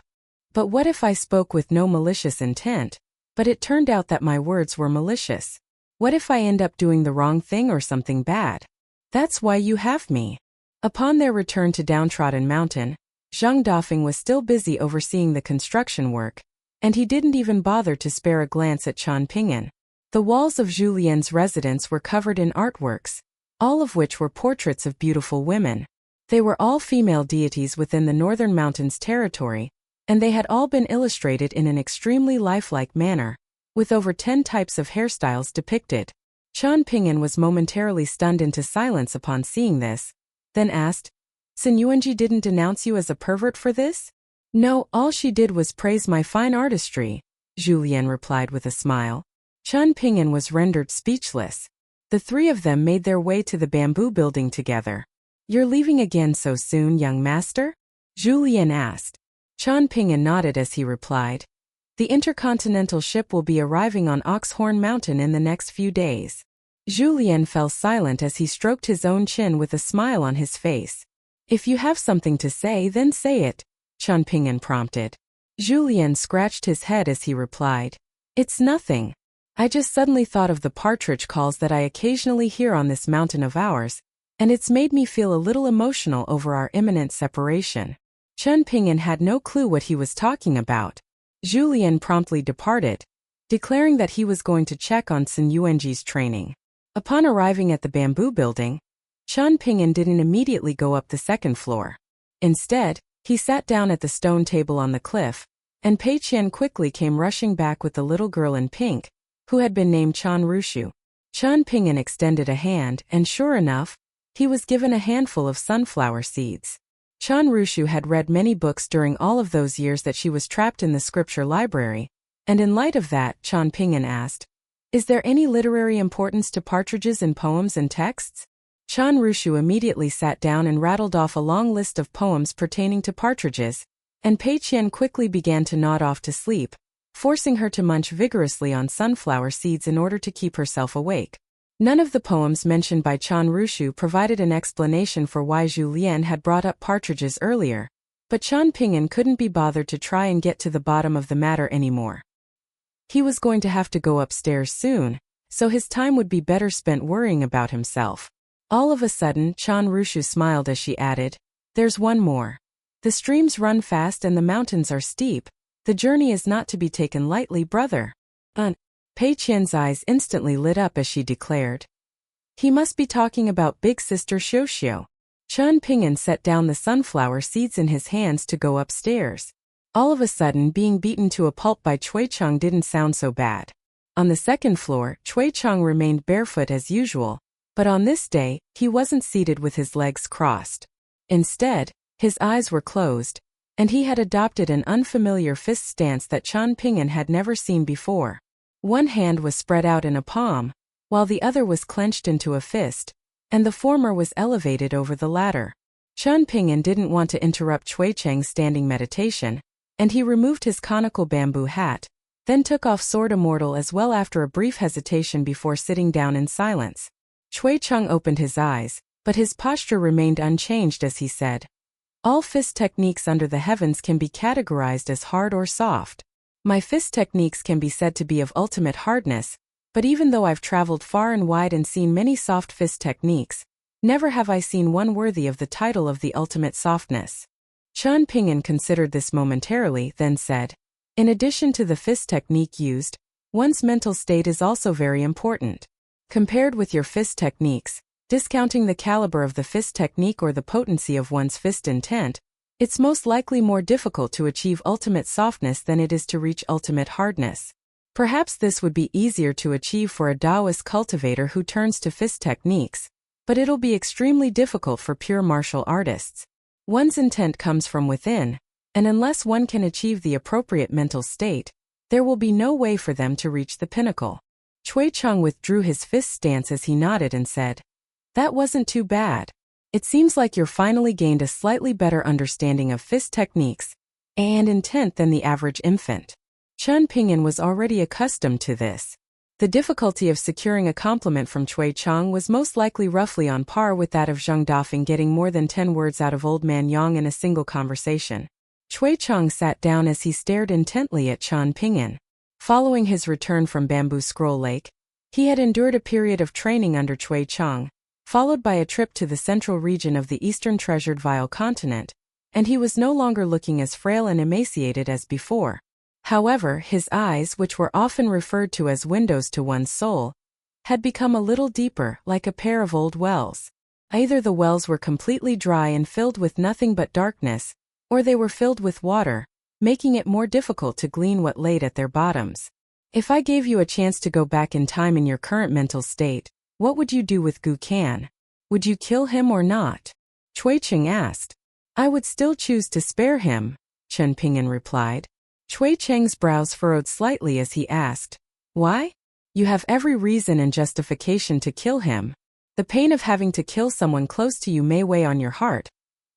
But what if I spoke with no malicious intent, but it turned out that my words were malicious? What if I end up doing the wrong thing or something bad? That's why you have me. Upon their return to Downtrodden Mountain, Zhang Dafeng was still busy overseeing the construction work, and he didn't even bother to spare a glance at Chen Ping'an. The walls of Julien's residence were covered in artworks, all of which were portraits of beautiful women. They were all female deities within the Northern Mountains territory, and they had all been illustrated in an extremely lifelike manner, with over 10 types of hairstyles depicted. Chen Ping'an was momentarily stunned into silence upon seeing this, then asked, "Sun Yuanji didn't denounce you as a pervert for this?" "No, all she did was praise my fine artistry," Julien replied with a smile. Chen Ping'an was rendered speechless. The three of them made their way to the bamboo building together. "You're leaving again so soon, young master?" Julien asked. Chen Ping'an nodded as he replied, "The intercontinental ship will be arriving on Oxhorn Mountain in the next few days." Julien fell silent as he stroked his own chin with a smile on his face. "If you have something to say, then say it," Chen Ping'an prompted. Julien scratched his head as he replied, "It's nothing. I just suddenly thought of the partridge calls that I occasionally hear on this mountain of ours, and it's made me feel a little emotional over our imminent separation." Chen Ping'an had no clue what he was talking about. Julien promptly departed, declaring that he was going to check on Sun Yuanji's training. Upon arriving at the bamboo building, Chen Ping'an didn't immediately go up the second floor. Instead, he sat down at the stone table on the cliff, and Pei Qian quickly came rushing back with the little girl in pink, who had been named Chan Rushu. Chen Ping'an extended a hand, and sure enough, he was given a handful of sunflower seeds. Chan Rushu had read many books during all of those years that she was trapped in the scripture library, and in light of that, Chen Ping'an asked, "Is there any literary importance to partridges in poems and texts?" Chan Rushu immediately sat down and rattled off a long list of poems pertaining to partridges, and Pei Qian quickly began to nod off to sleep, forcing her to munch vigorously on sunflower seeds in order to keep herself awake. None of the poems mentioned by Chan Rushu provided an explanation for why Julien had brought up partridges earlier, but Chen Ping'an couldn't be bothered to try and get to the bottom of the matter anymore. He was going to have to go upstairs soon, so his time would be better spent worrying about himself. All of a sudden, Chan Rushu smiled as she added, "There's one more. The streams run fast and the mountains are steep. The journey is not to be taken lightly, brother." Pei Qian's eyes instantly lit up as she declared, He must be talking about big sister Xiuxiu. Chen Ping'an set down the sunflower seeds in his hands to go upstairs. All of a sudden, being beaten to a pulp by Cui Cheng didn't sound so bad. On the second floor, Cui Cheng remained barefoot as usual, but on this day, he wasn't seated with his legs crossed. Instead, his eyes were closed, and he had adopted an unfamiliar fist stance that Chen Ping'an had never seen before. One hand was spread out in a palm, while the other was clenched into a fist, and the former was elevated over the latter. Chen Ping'an didn't want to interrupt Cui Cheng's standing meditation, and he removed his conical bamboo hat, then took off Sword Immortal as well after a brief hesitation before sitting down in silence. Cui Cheng opened his eyes, but his posture remained unchanged as he said, "All fist techniques under the heavens can be categorized as hard or soft. My fist techniques can be said to be of ultimate hardness, but even though I've traveled far and wide and seen many soft fist techniques, never have I seen one worthy of the title of the ultimate softness." Chen Ping'an considered this momentarily, then said, "In addition to the fist technique used, one's mental state is also very important. Compared with your fist techniques, discounting the caliber of the fist technique or the potency of one's fist intent, it's most likely more difficult to achieve ultimate softness than it is to reach ultimate hardness. Perhaps this would be easier to achieve for a Taoist cultivator who turns to fist techniques, but it'll be extremely difficult for pure martial artists. One's intent comes from within, and unless one can achieve the appropriate mental state, there will be no way for them to reach the pinnacle." Cui Cheng withdrew his fist stance as he nodded and said, "That wasn't too bad. It seems like you're finally gained a slightly better understanding of fist techniques and intent than the average infant." Chen Ping'an was already accustomed to this. The difficulty of securing a compliment from Cui Cheng was most likely roughly on par with that of Zheng Dafeng getting more than 10 words out of Old Man Yang in a single conversation. Cui Cheng sat down as he stared intently at Chen Ping'an. Following his return from Bamboo Scroll Lake, he had endured a period of training under Cui Cheng, followed by a trip to the central region of the eastern treasured Vile continent, and he was no longer looking as frail and emaciated as before. However, his eyes, which were often referred to as windows to one's soul, had become a little deeper, like a pair of old wells. Either the wells were completely dry and filled with nothing but darkness, or they were filled with water, making it more difficult to glean what laid at their bottoms. If I gave you a chance to go back in time in your current mental state, what would you do with Gu Kan? Would you kill him or not? Cui Cheng asked. I would still choose to spare him, Chen Ping'an replied. Cui Cheng's brows furrowed slightly as he asked, why? You have every reason and justification to kill him. The pain of having to kill someone close to you may weigh on your heart,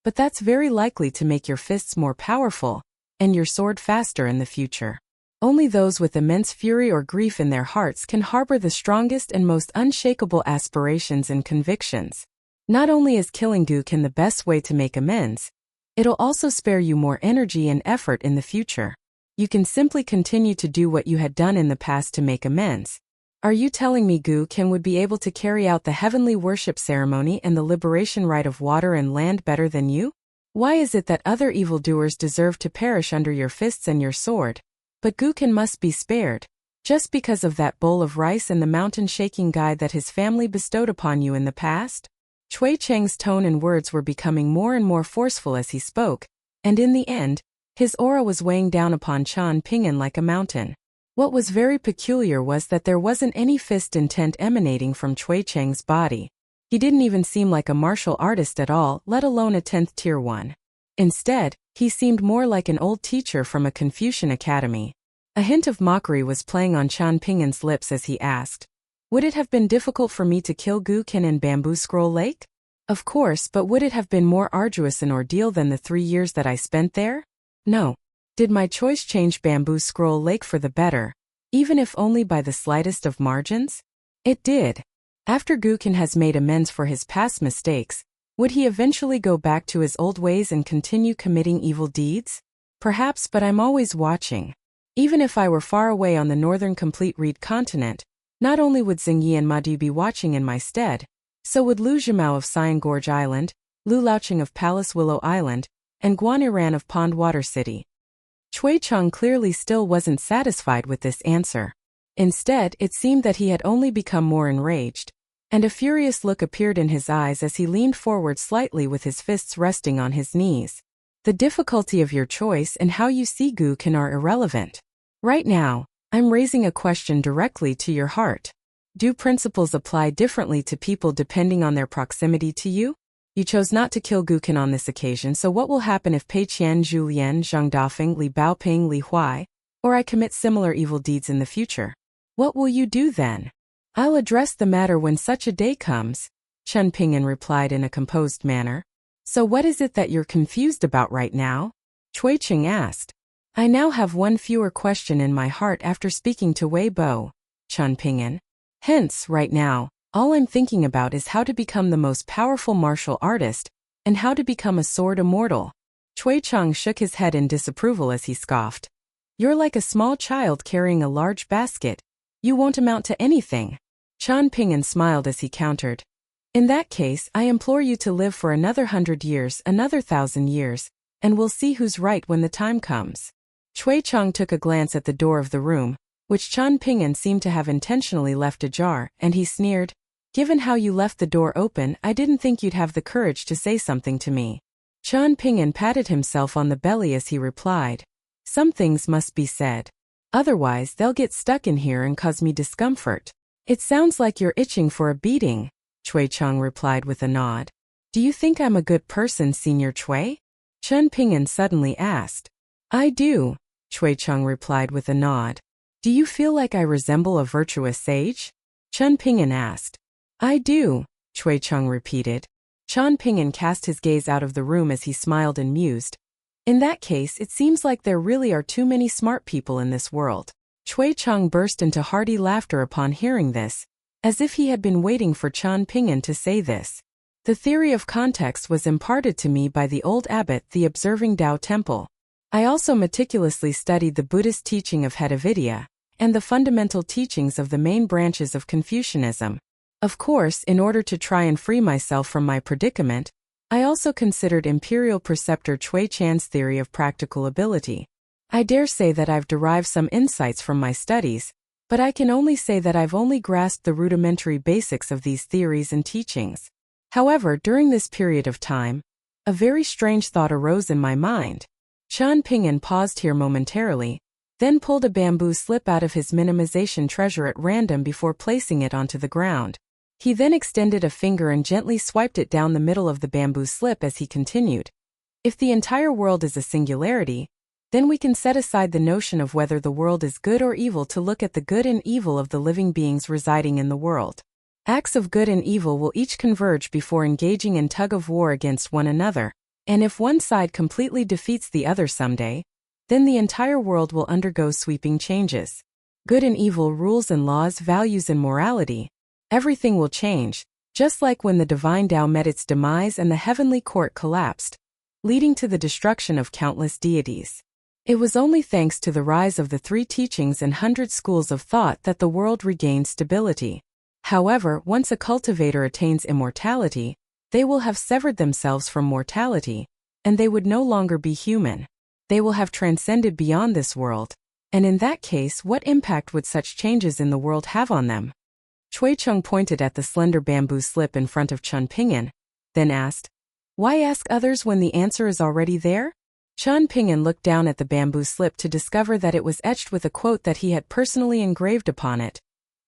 but that's very likely to make your fists more powerful, and your sword faster in the future. Only those with immense fury or grief in their hearts can harbor the strongest and most unshakable aspirations and convictions. Not only is killing Gu Kan the best way to make amends, it'll also spare you more energy and effort in the future. You can simply continue to do what you had done in the past to make amends. Are you telling me Gu Kan would be able to carry out the heavenly worship ceremony and the liberation rite of water and land better than you? Why is it that other evildoers deserve to perish under your fists and your sword, but Gu Kan must be spared, just because of that bowl of rice and the mountain-shaking guide that his family bestowed upon you in the past? Cui Cheng's tone and words were becoming more and more forceful as he spoke, and in the end, his aura was weighing down upon Chen Ping'an like a mountain. What was very peculiar was that there wasn't any fist intent emanating from Cui Cheng's body. He didn't even seem like a martial artist at all, let alone a 10th tier one. Instead, he seemed more like an old teacher from a Confucian academy. A hint of mockery was playing on Chen Ping'an's lips as he asked, would it have been difficult for me to kill Gu Kan in Bamboo Scroll Lake? Of course, but would it have been more arduous an ordeal than the 3 years that I spent there? No. Did my choice change Bamboo Scroll Lake for the better, even if only by the slightest of margins? It did. After Gu Kan has made amends for his past mistakes, would he eventually go back to his old ways and continue committing evil deeds? Perhaps, but I'm always watching. Even if I were far away on the northern complete reed continent, not only would Xingyi and Madi be watching in my stead, so would Lu Zhimao of Cyan Gorge Island, Lu Laocheng of Palace Willow Island, and Guan Iran of Pond Water City. Cui Cheng clearly still wasn't satisfied with this answer. Instead, it seemed that he had only become more enraged. and a furious look appeared in his eyes as he leaned forward slightly with his fists resting on his knees. The difficulty of your choice and how you see Gukin are irrelevant. Right now, I'm raising a question directly to your heart. Do principles apply differently to people depending on their proximity to you? You chose not to kill Gukin on this occasion, so what will happen if Pei Qian, Zhu Lian, Zhang Dafeng, Li Baoping, Li Huai, or I commit similar evil deeds in the future? What will you do then? I'll address the matter when such a day comes, Chen Ping'an replied in a composed manner. So what is it that you're confused about right now? Cui Cheng asked. I now have one fewer question in my heart after speaking to Wei Bo, Chen Ping'an. Hence, right now, all I'm thinking about is how to become the most powerful martial artist, and how to become a sword immortal. Cui Cheng shook his head in disapproval as he scoffed. You're like a small child carrying a large basket. You won't amount to anything. Chen Ping'an smiled as he countered. In that case, I implore you to live for another 100 years, another 1,000 years, and we'll see who's right when the time comes. Cui Cheng took a glance at the door of the room, which Chen Ping'an seemed to have intentionally left ajar, and he sneered, Given how you left the door open, I didn't think you'd have the courage to say something to me. Chen Ping'an patted himself on the belly as he replied, Some things must be said. Otherwise, they'll get stuck in here and cause me discomfort. It sounds like you're itching for a beating, Cui Cheng replied with a nod. Do you think I'm a good person, Senior Cui? Chen Ping'an suddenly asked. I do, Cui Cheng replied with a nod. Do you feel like I resemble a virtuous sage? Chen Ping'an asked. I do, Cui Cheng repeated. Chen Ping'an cast his gaze out of the room as he smiled and mused. In that case, it seems like there really are too many smart people in this world. Cui Cheng burst into hearty laughter upon hearing this, as if he had been waiting for Chen Ping'an to say this. The theory of context was imparted to me by the old abbot, the observing Tao Temple. I also meticulously studied the Buddhist teaching of Hedavidya, and the fundamental teachings of the main branches of Confucianism. Of course, in order to try and free myself from my predicament, I also considered Imperial Preceptor Cui Chan's theory of practical ability. I dare say that I've derived some insights from my studies, but I can only say that I've only grasped the rudimentary basics of these theories and teachings. However, during this period of time, a very strange thought arose in my mind. Chen Ping'an paused here momentarily, then pulled a bamboo slip out of his minimization treasure at random before placing it onto the ground. He then extended a finger and gently swiped it down the middle of the bamboo slip as he continued. If the entire world is a singularity, then we can set aside the notion of whether the world is good or evil to look at the good and evil of the living beings residing in the world. Acts of good and evil will each converge before engaging in tug-of-war against one another, and if one side completely defeats the other someday, then the entire world will undergo sweeping changes. Good and evil rules and laws, values and morality. Everything will change, just like when the divine Tao met its demise and the heavenly court collapsed, leading to the destruction of countless deities. It was only thanks to the rise of the 3 teachings and 100 schools of thought that the world regained stability. However, once a cultivator attains immortality, they will have severed themselves from mortality, and they would no longer be human. They will have transcended beyond this world, and in that case, what impact would such changes in the world have on them? Cui Cheng pointed at the slender bamboo slip in front of Chen Ping'an, then asked, Why ask others when the answer is already there? Chen Ping'an looked down at the bamboo slip to discover that it was etched with a quote that he had personally engraved upon it.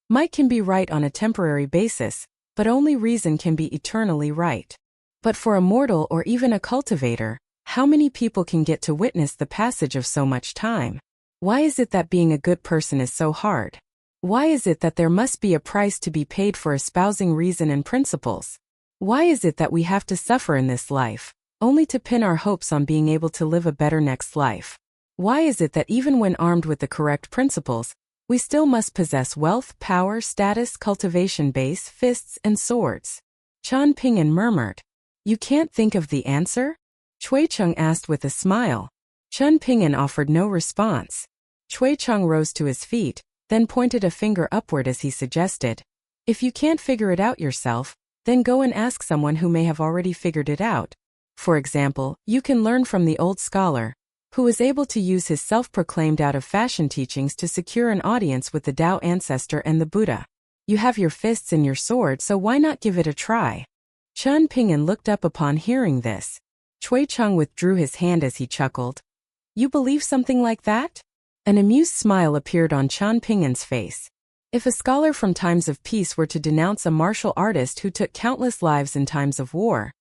Might can be right on a temporary basis, but only reason can be eternally right. But for a mortal or even a cultivator, how many people can get to witness the passage of so much time? Why is it that being a good person is so hard? Why is it that there must be a price to be paid for espousing reason and principles? Why is it that we have to suffer in this life, only to pin our hopes on being able to live a better next life? Why is it that even when armed with the correct principles, we still must possess wealth, power, status, cultivation base, fists, and swords? Chen Ping'an murmured. You can't think of the answer? Cui Cheng asked with a smile. Chen Ping'an offered no response. Cui Cheng rose to his feet, then pointed a finger upward as he suggested. If you can't figure it out yourself, then go and ask someone who may have already figured it out. For example, you can learn from the old scholar, who was able to use his self-proclaimed out-of-fashion teachings to secure an audience with the Tao ancestor and the Buddha. You have your fists and your sword, so why not give it a try? Chen Ping'an looked up upon hearing this. Cui Cheng withdrew his hand as he chuckled. You believe something like that? An amused smile appeared on Chen Ping'an's face. If a scholar from times of peace were to denounce a martial artist who took countless lives in times of war,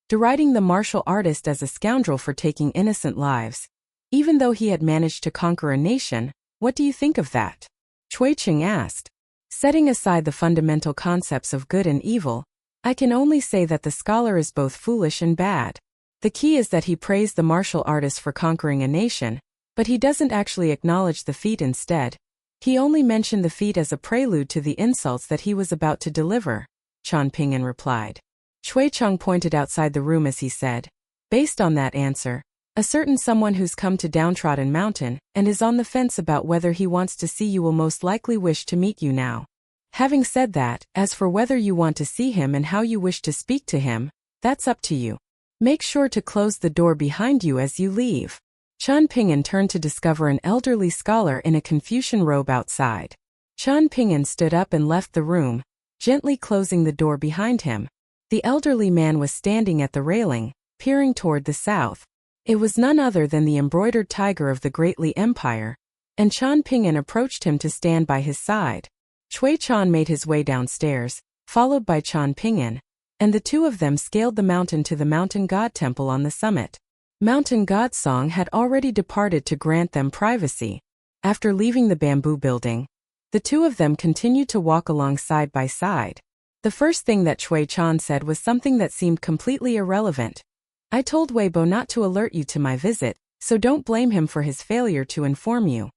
deriding the martial artist as a scoundrel for taking innocent lives, even though he had managed to conquer a nation, what do you think of that? Cui Cheng asked. Setting aside the fundamental concepts of good and evil, I can only say that the scholar is both foolish and bad. The key is that he praised the martial artist for conquering a nation, but he doesn't actually acknowledge the feat instead. He only mentioned the feat as a prelude to the insults that he was about to deliver, Chen Ping'an replied. Cui Cheng pointed outside the room as he said, based on that answer, a certain someone who's come to Downtrodden Mountain and is on the fence about whether he wants to see you will most likely wish to meet you now. Having said that, as for whether you want to see him and how you wish to speak to him, that's up to you. Make sure to close the door behind you as you leave. Chen Ping'an turned to discover an elderly scholar in a Confucian robe outside. Chen Ping'an stood up and left the room, gently closing the door behind him. The elderly man was standing at the railing, peering toward the south. It was none other than the embroidered tiger of the Great Li Empire, and Chen Ping'an approached him to stand by his side. Cui Cheng made his way downstairs, followed by Chen Ping'an, and the two of them scaled the mountain to the mountain god temple on the summit. Mountain god Song had already departed to grant them privacy. After leaving the bamboo building, the two of them continued to walk along side by side. The first thing that Cui Cheng said was something that seemed completely irrelevant. I told Weibo not to alert you to my visit, so don't blame him for his failure to inform you.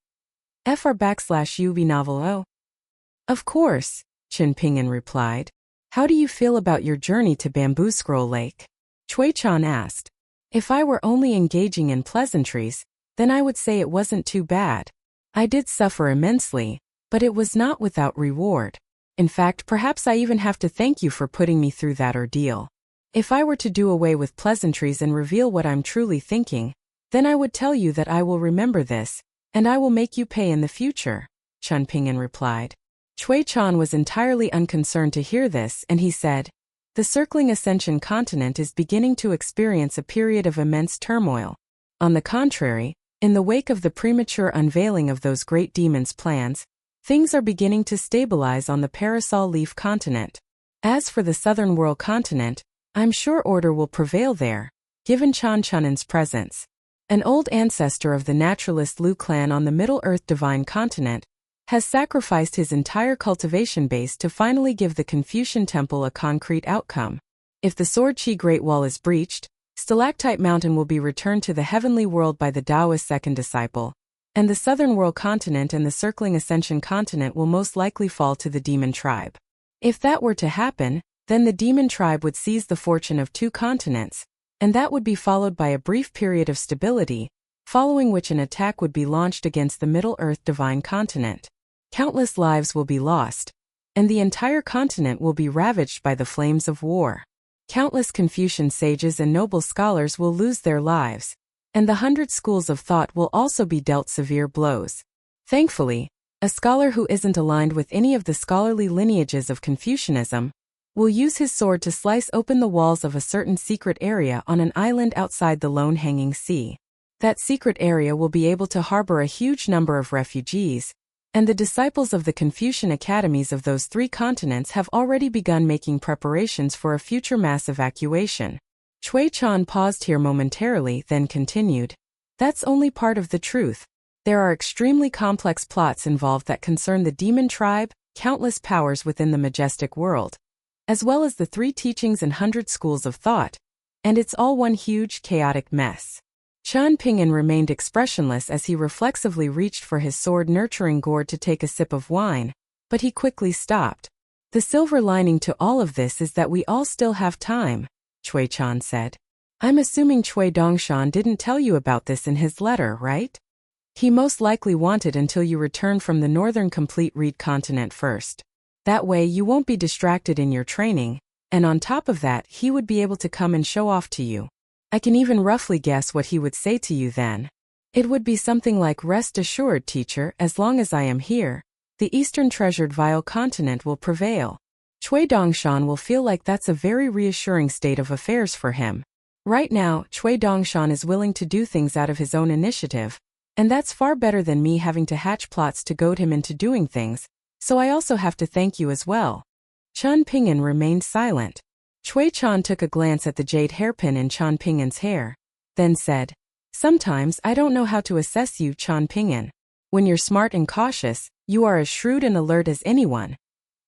fr/UB novel O. Of course, Chen Ping'an replied. How do you feel about your journey to Bamboo Scroll Lake? Cui Cheng asked. If I were only engaging in pleasantries, then I would say it wasn't too bad. I did suffer immensely, but it was not without reward. In fact, perhaps I even have to thank you for putting me through that ordeal. If I were to do away with pleasantries and reveal what I'm truly thinking, then I would tell you that I will remember this, and I will make you pay in the future, Chen Ping'an replied. Cui Cheng was entirely unconcerned to hear this, and he said, the circling Ascension continent is beginning to experience a period of immense turmoil. On the contrary, in the wake of the premature unveiling of those great demons' plans, things are beginning to stabilize on the Parasol Leaf continent. As for the Southern World continent, I'm sure order will prevail there, given Chan Chunan's presence. An old ancestor of the naturalist Lu clan on the Middle-earth Divine continent has sacrificed his entire cultivation base to finally give the Confucian temple a concrete outcome. If the Sword Chi Great Wall is breached, Stalactite Mountain will be returned to the heavenly world by the Taoist second disciple, and the Southern World continent and the circling Ascension continent will most likely fall to the demon tribe. If that were to happen, then the demon tribe would seize the fortune of two continents, and that would be followed by a brief period of stability, following which an attack would be launched against the Middle-earth Divine continent. Countless lives will be lost, and the entire continent will be ravaged by the flames of war. Countless Confucian sages and noble scholars will lose their lives, and the 100 schools of thought will also be dealt severe blows. Thankfully, a scholar who isn't aligned with any of the scholarly lineages of Confucianism will use his sword to slice open the walls of a certain secret area on an island outside the lone hanging sea. That secret area will be able to harbor a huge number of refugees, and the disciples of the Confucian academies of those three continents have already begun making preparations for a future mass evacuation. Cui Cheng paused here momentarily, then continued. That's only part of the truth. There are extremely complex plots involved that concern the demon tribe, countless powers within the majestic world, as well as the three teachings and 100 schools of thought, and it's all one huge, chaotic mess. Chen Ping'an remained expressionless as he reflexively reached for his sword-nurturing gourd to take a sip of wine, but he quickly stopped. The silver lining to all of this is that we all still have time, Cui Cheng said. I'm assuming Cui Dongshan didn't tell you about this in his letter, right? He most likely wanted until you return from the northern complete reed continent first. That way you won't be distracted in your training, and on top of that he would be able to come and show off to you. I can even roughly guess what he would say to you then. It would be something like, rest assured, teacher, as long as I am here, the Eastern Treasured Vile Continent will prevail. Cui Dongshan will feel like that's a very reassuring state of affairs for him. Right now, Cui Dongshan is willing to do things out of his own initiative, and that's far better than me having to hatch plots to goad him into doing things, so I also have to thank you as well. Chen Ping'an remained silent. Cui Chan took a glance at the jade hairpin in Chen Ping'an's hair, then said, "Sometimes I don't know how to assess you, Chen Ping'an. When you're smart and cautious, you are as shrewd and alert as anyone.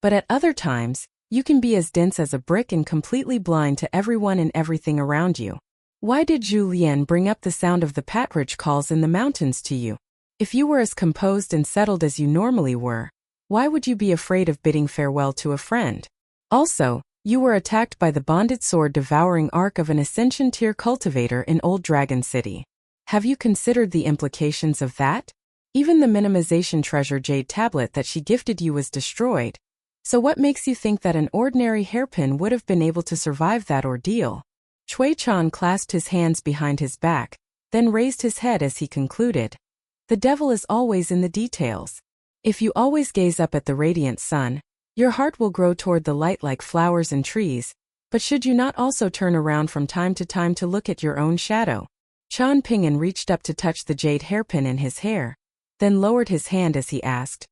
But at other times, you can be as dense as a brick and completely blind to everyone and everything around you. Why did Zhu Lian bring up the sound of the partridge calls in the mountains to you? If you were as composed and settled as you normally were, why would you be afraid of bidding farewell to a friend? Also, you were attacked by the bonded sword-devouring arc of an Ascension-tier cultivator in Old Dragon City. Have you considered the implications of that? Even the minimization treasure jade tablet that she gifted you was destroyed. So what makes you think that an ordinary hairpin would have been able to survive that ordeal?" Cui Chan clasped his hands behind his back, then raised his head as he concluded. "The devil is always in the details. If you always gaze up at the radiant sun, your heart will grow toward the light like flowers and trees, but should you not also turn around from time to time to look at your own shadow?" Chen Ping'an reached up to touch the jade hairpin in his hair, then lowered his hand as he asked,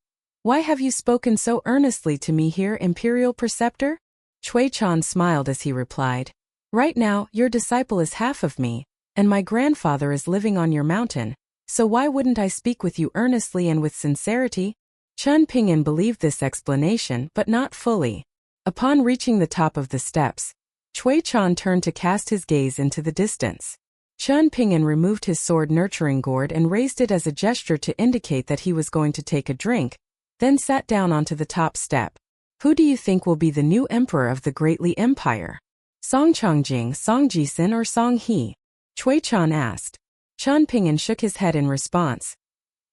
"Why have you spoken so earnestly to me here, Imperial Preceptor?" Cui Chan smiled as he replied, "Right now, your disciple is half of me, and my grandfather is living on your mountain, so why wouldn't I speak with you earnestly and with sincerity?" Chen Ping'an believed this explanation, but not fully. Upon reaching the top of the steps, Cui Chan turned to cast his gaze into the distance. Chen Ping'an removed his sword nurturing gourd and raised it as a gesture to indicate that he was going to take a drink, then sat down onto the top step. "Who do you think will be the new emperor of the Great Li Empire? Song Chongjing, Song Jisun, or Song He?" Cui Chan asked. Chen Ping'an shook his head in response.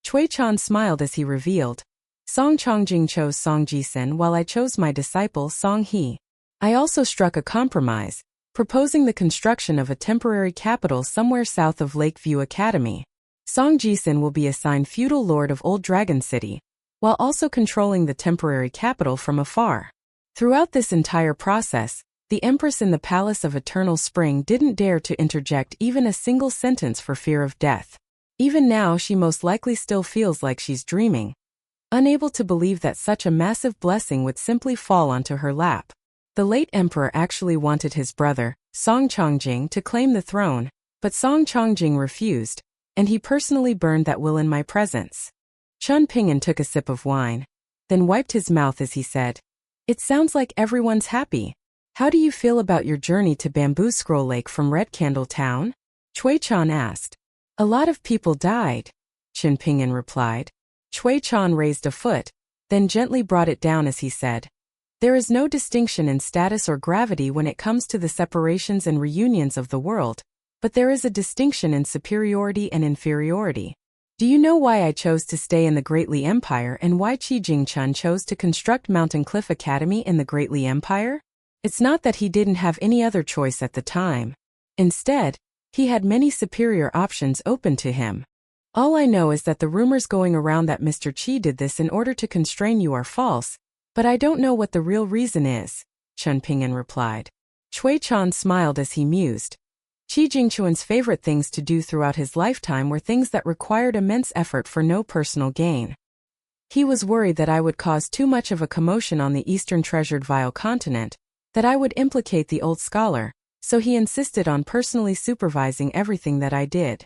Cui Chan smiled as he revealed, "Song Chongjing chose Song Jisun while I chose my disciple Song He. I also struck a compromise, proposing the construction of a temporary capital somewhere south of Lakeview Academy. Song Jisun will be assigned feudal lord of Old Dragon City, while also controlling the temporary capital from afar. Throughout this entire process, the Empress in the Palace of Eternal Spring didn't dare to interject even a single sentence for fear of death. Even now she most likely still feels like she's dreaming, unable to believe that such a massive blessing would simply fall onto her lap. The late emperor actually wanted his brother, Song Chongjing, to claim the throne, but Song Chongjing refused, and he personally burned that will in my presence." Chen Ping'an took a sip of wine, then wiped his mouth as he said, "It sounds like everyone's happy. How do you feel about your journey to Bamboo Scroll Lake from Red Candle Town?" Cui Chan asked. "A lot of people died," Chen Ping'an replied. Cui Chan raised a foot, then gently brought it down as he said, "There is no distinction in status or gravity when it comes to the separations and reunions of the world, but there is a distinction in superiority and inferiority. Do you know why I chose to stay in the Great Li Empire and why Qi Jingchun chose to construct Mountain Cliff Academy in the Great Li Empire? It's not that he didn't have any other choice at the time. Instead, he had many superior options open to him. All I know is that the rumors going around that Mr. Qi did this in order to constrain you are false, but I don't know what the real reason is," Chen Ping'an replied. Cui Chan smiled as he mused. Qi Jingchuan's favorite things to do throughout his lifetime were things that required immense effort for no personal gain. He was worried that I would cause too much of a commotion on the Eastern Treasured Vile Continent, that I would implicate the old scholar, so he insisted on personally supervising everything that I did.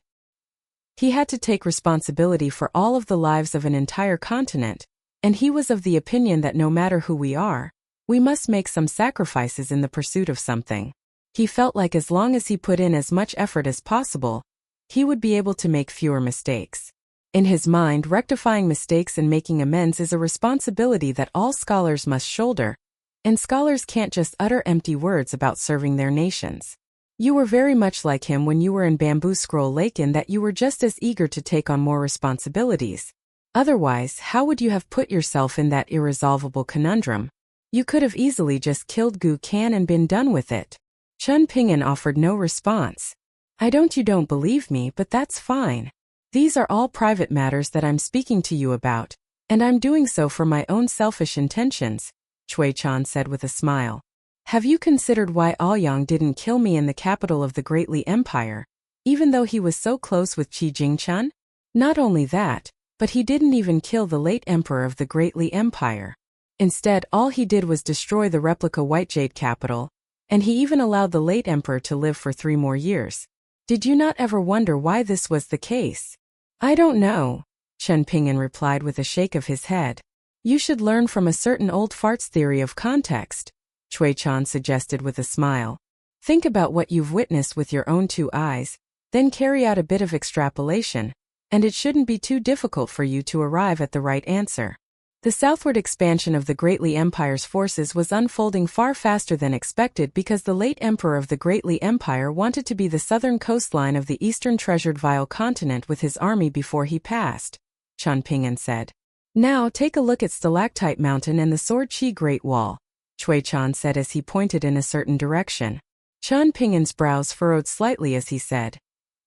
He had to take responsibility for all of the lives of an entire continent, and he was of the opinion that no matter who we are, we must make some sacrifices in the pursuit of something. He felt like as long as he put in as much effort as possible, he would be able to make fewer mistakes. In his mind, rectifying mistakes and making amends is a responsibility that all scholars must shoulder, and scholars can't just utter empty words about serving their nations. You were very much like him when you were in Bamboo Scroll Lake in that you were just as eager to take on more responsibilities. Otherwise, how would you have put yourself in that irresolvable conundrum? You could have easily just killed Gu Kan and been done with it. Chen Ping'an offered no response. "I don't believe me, but that's fine. These are all private matters that I'm speaking to you about, And I'm doing so for my own selfish intentions, Chan said with a smile. Have you considered why Aoyang didn't kill me in the capital of the Great Li Empire, even though he was so close with Qi Jingchen? Not only that, but he didn't even kill the late emperor of the Great Li Empire. Instead, all he did was destroy the replica White Jade capital, and he even allowed the late emperor to live for 3 more years. Did you not ever wonder why this was the case? I don't know, Chen Ping'an replied with a shake of his head. You should learn from a certain old farts theory of context, Chan suggested with a smile. Think about what you've witnessed with your own 2 eyes, then carry out a bit of extrapolation, and it shouldn't be too difficult for you to arrive at the right answer. The southward expansion of the Great Li Empire's forces was unfolding far faster than expected because the late emperor of the Great Li Empire wanted to be the southern coastline of the eastern treasured Vile continent with his army before he passed, Chen Ping'an said. Now take a look at Stalactite Mountain and the Sword Qi Great Wall, Chan said as he pointed in a certain direction. Chen Ping'an's brows furrowed slightly as he said,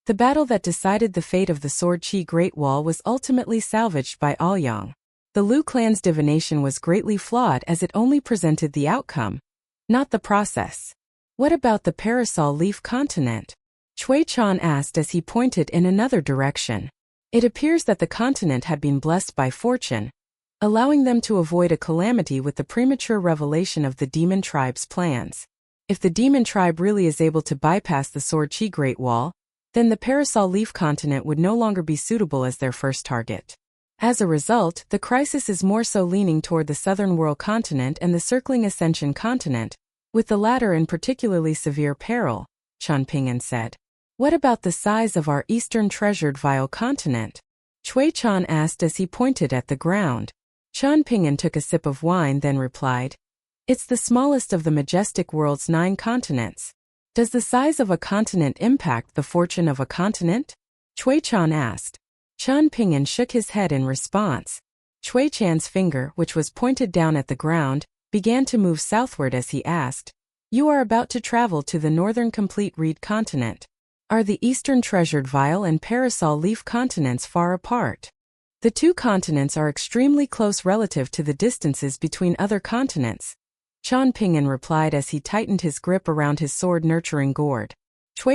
the battle that decided the fate of the Sword Qi Great Wall was ultimately salvaged by Aoyang. The Liu clan's divination was greatly flawed as it only presented the outcome, not the process. What about the Parasol Leaf continent? Chan asked as he pointed in another direction. It appears that the continent had been blessed by fortune, allowing them to avoid a calamity with the premature revelation of the demon tribe's plans. If the demon tribe really is able to bypass the Sword Qi Great Wall, then the Parasol Leaf continent would no longer be suitable as their first target. As a result, the crisis is more so leaning toward the Southern World continent and the circling Ascension continent, with the latter in particularly severe peril, Chen Ping'an said. What about the size of our eastern treasured Vile continent? Chan asked as he pointed at the ground. Chen Ping'an took a sip of wine then replied, it's the smallest of the majestic world's 9 continents. Does the size of a continent impact the fortune of a continent? Chan asked. Chen Ping'an shook his head in response. Chan's finger, which was pointed down at the ground, began to move southward as he asked, you are about to travel to the northern complete reed continent. Are the eastern treasured Vile and Parasol Leaf continents far apart? The 2 continents are extremely close relative to the distances between other continents, Chen Ping'an replied as he tightened his grip around his sword-nurturing gourd.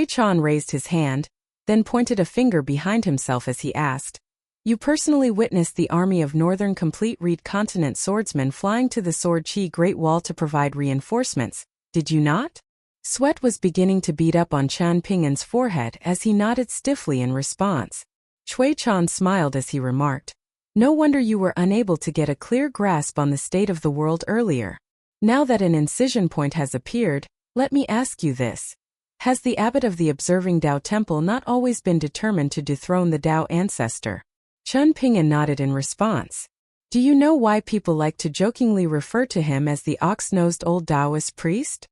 Chan raised his hand, then pointed a finger behind himself as he asked, you personally witnessed the army of northern complete reed continent swordsmen flying to the Sword Qi Great Wall to provide reinforcements, did you not? Sweat was beginning to bead up on Chen Ping'an's forehead as he nodded stiffly in response. Chan smiled as he remarked, no wonder you were unable to get a clear grasp on the state of the world earlier. Now that an incision point has appeared, let me ask you this. Has the abbot of the Observing Tao Temple not always been determined to dethrone the Tao ancestor? Chen Ping'an nodded in response. Do you know why people like to jokingly refer to him as the ox-nosed old Taoist priest?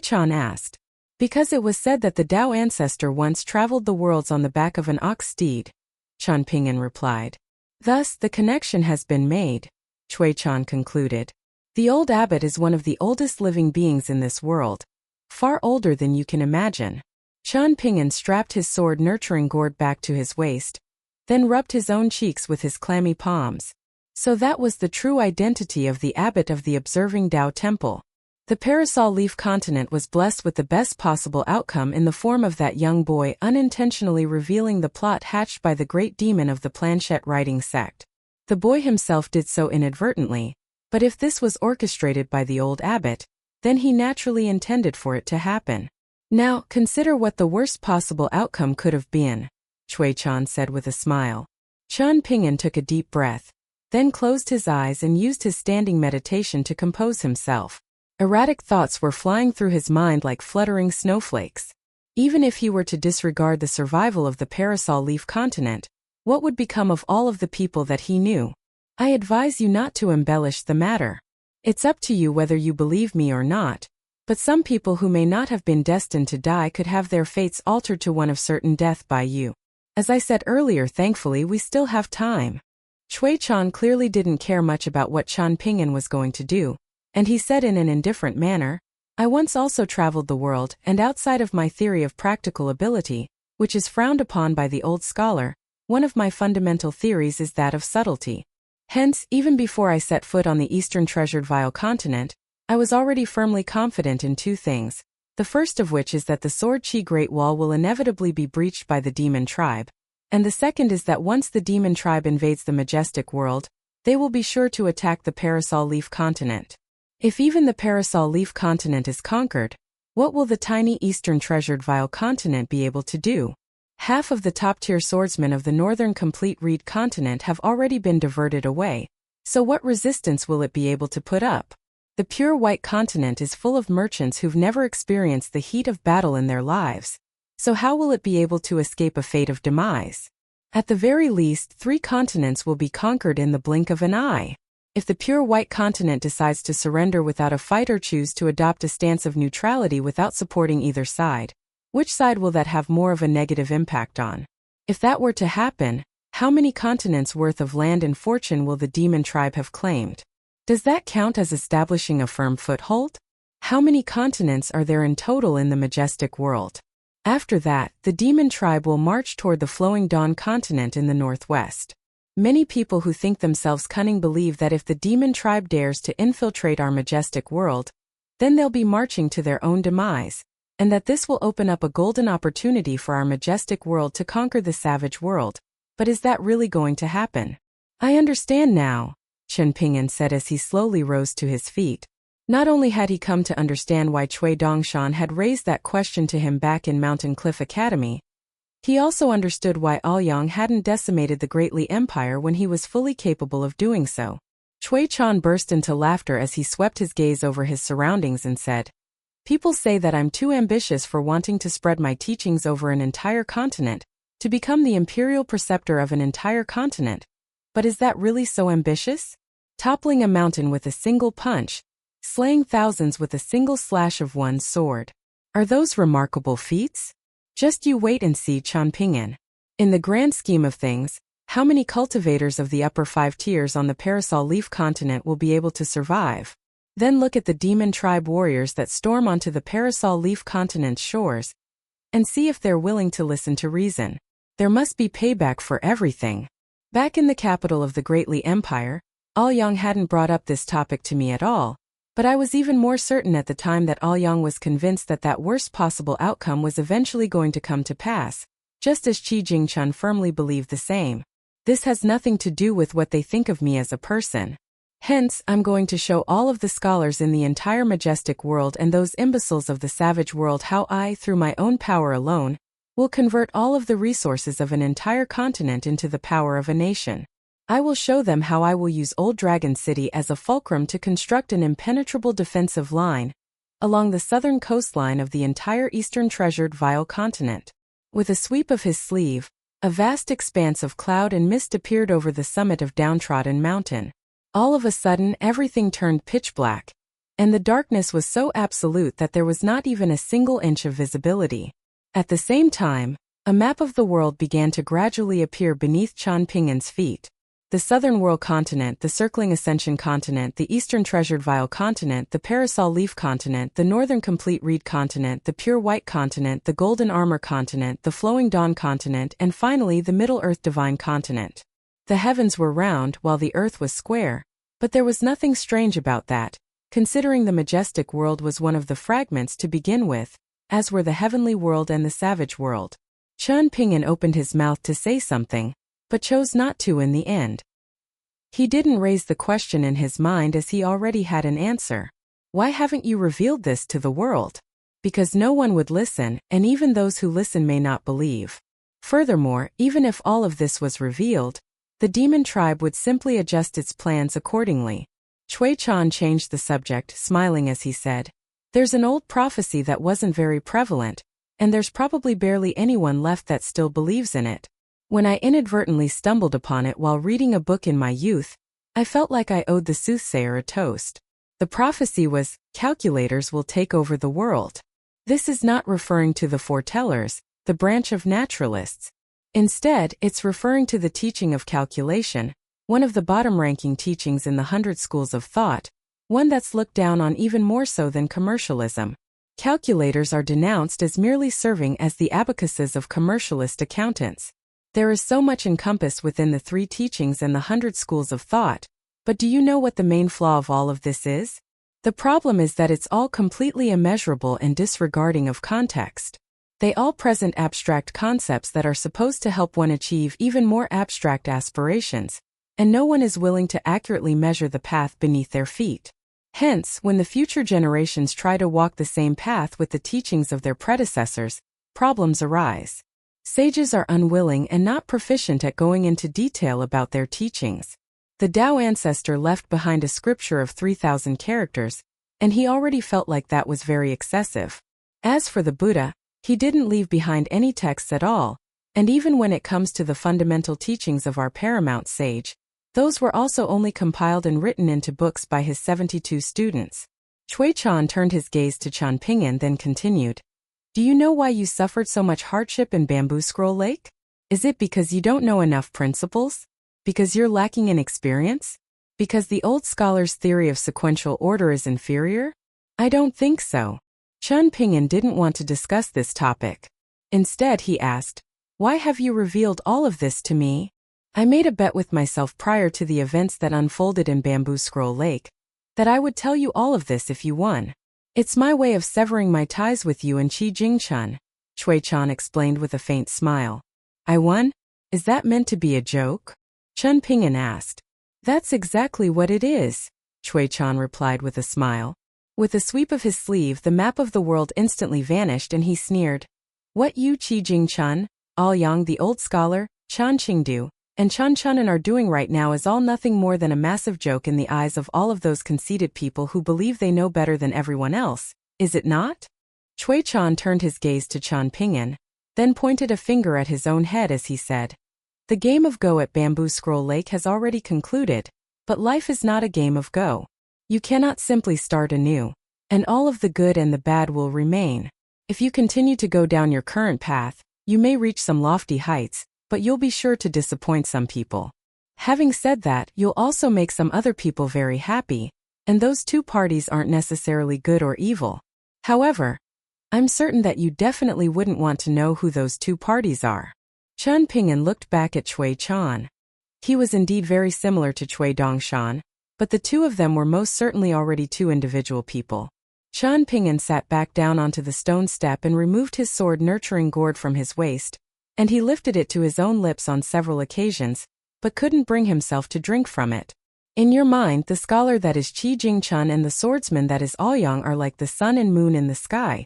Chan asked. Because it was said that the Tao ancestor once traveled the worlds on the back of an ox steed, Chen Ping'an replied. Thus, the connection has been made, Chan concluded. The old abbot is one of the oldest living beings in this world, far older than you can imagine. Chen Ping'an strapped his sword-nurturing gourd back to his waist, then rubbed his own cheeks with his clammy palms. So that was the true identity of the abbot of the Observing Tao Temple. The Parasol Leaf continent was blessed with the best possible outcome in the form of that young boy unintentionally revealing the plot hatched by the great demon of the planchette writing sect. The boy himself did so inadvertently, but if this was orchestrated by the old abbot, then he naturally intended for it to happen. Now, consider what the worst possible outcome could have been, Chan said with a smile. Chen Ping'an took a deep breath, then closed his eyes and used his standing meditation to compose himself. Erratic thoughts were flying through his mind like fluttering snowflakes. Even if he were to disregard the survival of the Parasol Leaf continent, what would become of all of the people that he knew? I advise you not to embellish the matter. It's up to you whether you believe me or not, but some people who may not have been destined to die could have their fates altered to one of certain death by you. As I said earlier, thankfully we still have time. Chan clearly didn't care much about what Chen Ping'an was going to do, and he said in an indifferent manner, I once also traveled the world, and outside of my theory of practical ability, which is frowned upon by the old scholar, one of my fundamental theories is that of subtlety. Hence, even before I set foot on the Eastern Treasured Vile continent, I was already firmly confident in two things, the first of which is that the Sword Chi Great Wall will inevitably be breached by the demon tribe, and the second is that once the demon tribe invades the majestic world, they will be sure to attack the Parasol Leaf continent. If even the Parasol Leaf continent is conquered, what will the tiny Eastern Treasured Vile continent be able to do? Half of the top-tier swordsmen of the Northern Complete Reed continent have already been diverted away, so what resistance will it be able to put up? The pure white continent is full of merchants who've never experienced the heat of battle in their lives, so how will it be able to escape a fate of demise? At the very least, 3 continents will be conquered in the blink of an eye. If the pure white continent decides to surrender without a fight or choose to adopt a stance of neutrality without supporting either side, which side will that have more of a negative impact on? If that were to happen, how many continents worth of land and fortune will the demon tribe have claimed? Does that count as establishing a firm foothold? How many continents are there in total in the majestic world? After that, the demon tribe will march toward the Flowing Dawn continent in the northwest. Many people who think themselves cunning believe that if the demon tribe dares to infiltrate our majestic world, then they'll be marching to their own demise, and that this will open up a golden opportunity for our majestic world to conquer the savage world. But is that really going to happen? I understand now, Chen Ping'an said as he slowly rose to his feet. Not only had he come to understand why Cui Dongshan had raised that question to him back in Mountain Cliff Academy, he also understood why Aoyang hadn't decimated the Great Li Empire when he was fully capable of doing so. Cui Chan burst into laughter as he swept his gaze over his surroundings and said, "People say that I'm too ambitious for wanting to spread my teachings over an entire continent, to become the imperial preceptor of an entire continent. But is that really so ambitious? Toppling a mountain with a single punch, slaying thousands with a single slash of one's sword. Are those remarkable feats? Just you wait and see, Chan Ping'an. In the grand scheme of things, how many cultivators of the upper 5 tiers on the Parasol Leaf continent will be able to survive? Then look at the demon tribe warriors that storm onto the Parasol Leaf continent's shores, and see if they're willing to listen to reason. There must be payback for everything." Back in the capital of the Great Li Empire, Aoyang hadn't brought up this topic to me at all, but I was even more certain at the time that Aoyang was convinced that that worst possible outcome was eventually going to come to pass, just as Qi Jingchun firmly believed the same. This has nothing to do with what they think of me as a person. Hence, I'm going to show all of the scholars in the entire majestic world and those imbeciles of the savage world how I, through my own power alone, will convert all of the resources of an entire continent into the power of a nation. I will show them how I will use Old Dragon City as a fulcrum to construct an impenetrable defensive line along the southern coastline of the entire Eastern Treasured Vile continent. With a sweep of his sleeve, a vast expanse of cloud and mist appeared over the summit of Downtrodden Mountain. All of a sudden, everything turned pitch black, and the darkness was so absolute that there was not even a single inch of visibility. At the same time, a map of the world began to gradually appear beneath Chan Ping'an's feet. The Southern World Continent, the Circling Ascension Continent, the Eastern Treasured Vile Continent, the Parasol Leaf Continent, the Northern Complete Reed Continent, the Pure White Continent, the Golden Armor Continent, the Flowing Dawn Continent, and finally the Middle Earth Divine Continent. The heavens were round while the earth was square, but there was nothing strange about that, considering the majestic world was one of the fragments to begin with, as were the heavenly world and the savage world. Chen Ping'an opened his mouth to say something, but chose not to in the end. He didn't raise the question in his mind as he already had an answer. Why haven't you revealed this to the world? Because no one would listen, and even those who listen may not believe. Furthermore, even if all of this was revealed, the demon tribe would simply adjust its plans accordingly. Cui Chan changed the subject, smiling as he said, "There's an old prophecy that wasn't very prevalent, and there's probably barely anyone left that still believes in it. When I inadvertently stumbled upon it while reading a book in my youth, I felt like I owed the soothsayer a toast. The prophecy was, calculators will take over the world. This is not referring to the foretellers, the branch of naturalists. Instead, it's referring to the teaching of calculation, one of the bottom-ranking teachings in the 100 schools of thought, one that's looked down on even more so than commercialism. Calculators are denounced as merely serving as the abacuses of commercialist accountants. There is so much encompassed within the 3 teachings and the 100 schools of thought, but do you know what the main flaw of all of this is? The problem is that it's all completely immeasurable and disregarding of context. They all present abstract concepts that are supposed to help one achieve even more abstract aspirations, and no one is willing to accurately measure the path beneath their feet. Hence, when the future generations try to walk the same path with the teachings of their predecessors, problems arise. Sages are unwilling and not proficient at going into detail about their teachings. The Tao ancestor left behind a scripture of 3,000 characters, and he already felt like that was very excessive. As for the Buddha, he didn't leave behind any texts at all, and even when it comes to the fundamental teachings of our paramount sage, those were also only compiled and written into books by his 72 students. Chui Chan turned his gaze to Chan Ping'an, then continued. Do you know why you suffered so much hardship in Bamboo Scroll Lake? Is it because you don't know enough principles? Because you're lacking in experience? Because the old scholar's theory of sequential order is inferior? I don't think so. Chan Ping'an didn't want to discuss this topic. Instead, he asked, why have you revealed all of this to me? I made a bet with myself prior to the events that unfolded in Bamboo Scroll Lake, that I would tell you all of this if you won. It's my way of severing my ties with you and Qi Jingchun, Chui Chan explained with a faint smile. I won? Is that meant to be a joke? Chan Ping'an asked. That's exactly what it is, Chui Chan replied with a smile. With a sweep of his sleeve, the map of the world instantly vanished and he sneered. What you Qi Jingchun, Aoyang the old scholar, Chan Qingdu, and Chan Chunan are doing right now is all nothing more than a massive joke in the eyes of all of those conceited people who believe they know better than everyone else, is it not? Chui Chan turned his gaze to Chan Ping'an, then pointed a finger at his own head as he said, the game of Go at Bamboo Scroll Lake has already concluded, but life is not a game of Go. You cannot simply start anew, and all of the good and the bad will remain. If you continue to go down your current path, you may reach some lofty heights, but you'll be sure to disappoint some people. Having said that, you'll also make some other people very happy, and those 2 parties aren't necessarily good or evil. However, I'm certain that you definitely wouldn't want to know who those 2 parties are. Chan Ping'an looked back at Chui Chan. He was indeed very similar to Chui Dongshan, but the 2 of them were most certainly already 2 individual people. Chan Ping'an sat back down onto the stone step and removed his sword nurturing gourd from his waist, and he lifted it to his own lips on several occasions, but couldn't bring himself to drink from it. In your mind, the scholar that is Qi Jingchun and the swordsman that is Aoyang are like the sun and moon in the sky,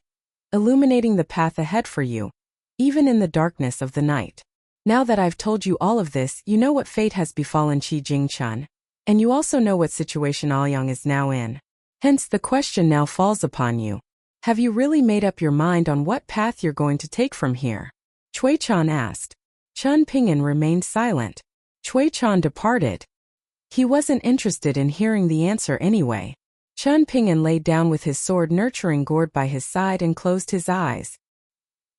illuminating the path ahead for you, even in the darkness of the night. Now that I've told you all of this, you know what fate has befallen Qi Jingchun, and you also know what situation Aoyang is now in. Hence the question now falls upon you. Have you really made up your mind on what path you're going to take from here? Chui Chan asked. Chan Ping'an remained silent. Chui Chan departed. He wasn't interested in hearing the answer anyway. Chan Ping'an lay down with his sword nurturing gourd by his side and closed his eyes.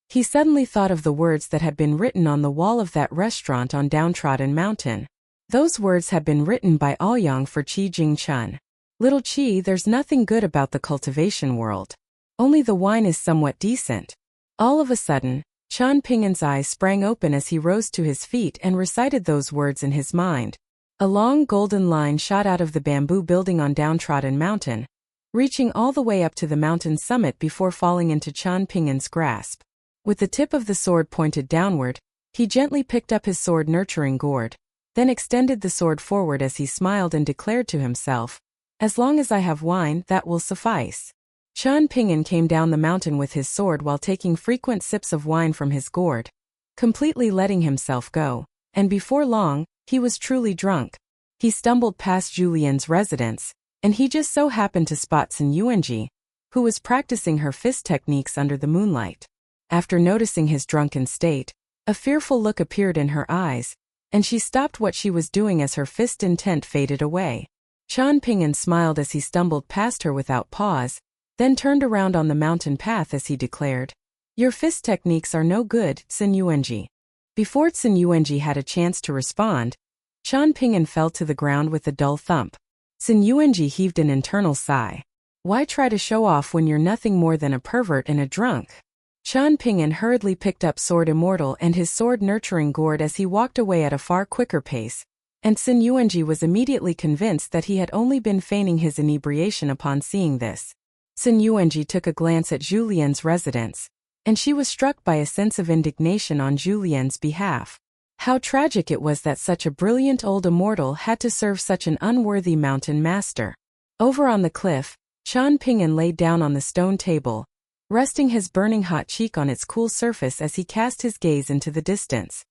He suddenly thought of the words that had been written on the wall of that restaurant on Downtrodden Mountain. Those words had been written by Aoyang for Qi Jingchun. Little Qi, there's nothing good about the cultivation world. Only the wine is somewhat decent. All of a sudden, Chan Ping'an's eyes sprang open as he rose to his feet and recited those words in his mind. A long golden line shot out of the bamboo building on Downtrodden Mountain, reaching all the way up to the mountain summit before falling into Chan Ping'an's grasp. With the tip of the sword pointed downward, he gently picked up his sword nurturing gourd, then extended the sword forward as he smiled and declared to himself, as long as I have wine, that will suffice. Chan Ping'an came down the mountain with his sword while taking frequent sips of wine from his gourd, completely letting himself go, and before long, he was truly drunk. He stumbled past Julian's residence, and he just so happened to spot Sun Yuanji, who was practicing her fist techniques under the moonlight. After noticing his drunken state, a fearful look appeared in her eyes, and she stopped what she was doing as her fist intent faded away. Chan Ping'an smiled as he stumbled past her without pause, then turned around on the mountain path as he declared, your fist techniques are no good, Sun Yuanji. Before Sun Yuanji had a chance to respond, Chan Ping'an fell to the ground with a dull thump. Sun Yuanji heaved an internal sigh. Why try to show off when you're nothing more than a pervert and a drunk? Chuan Ping'an hurriedly picked up Sword Immortal and his sword-nurturing gourd as he walked away at a far quicker pace, and Sun Yuanji was immediately convinced that he had only been feigning his inebriation upon seeing this. Sun Yuanji took a glance at Julien's residence, and she was struck by a sense of indignation on Julien's behalf. How tragic it was that such a brilliant old immortal had to serve such an unworthy mountain master. Over on the cliff, Chuan Ping'an laid down on the stone table, resting his burning hot cheek on its cool surface as he cast his gaze into the distance.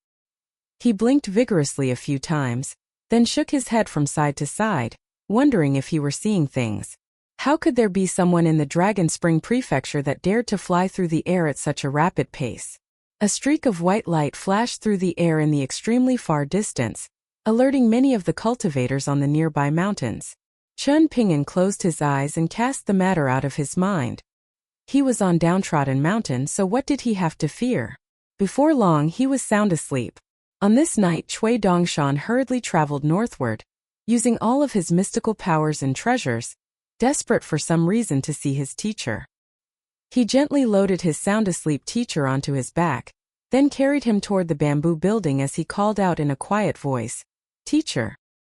He blinked vigorously a few times, then shook his head from side to side, wondering if he were seeing things. How could there be someone in the Dragon Spring Prefecture that dared to fly through the air at such a rapid pace? A streak of white light flashed through the air in the extremely far distance, alerting many of the cultivators on the nearby mountains. Chuan Ping'an closed his eyes and cast the matter out of his mind. He was on Downtrodden Mountain, so what did he have to fear? Before long he was sound asleep. On this night Cui Dongshan hurriedly traveled northward, using all of his mystical powers and treasures, desperate for some reason to see his teacher. He gently loaded his sound-asleep teacher onto his back, then carried him toward the bamboo building as he called out in a quiet voice, "Teacher."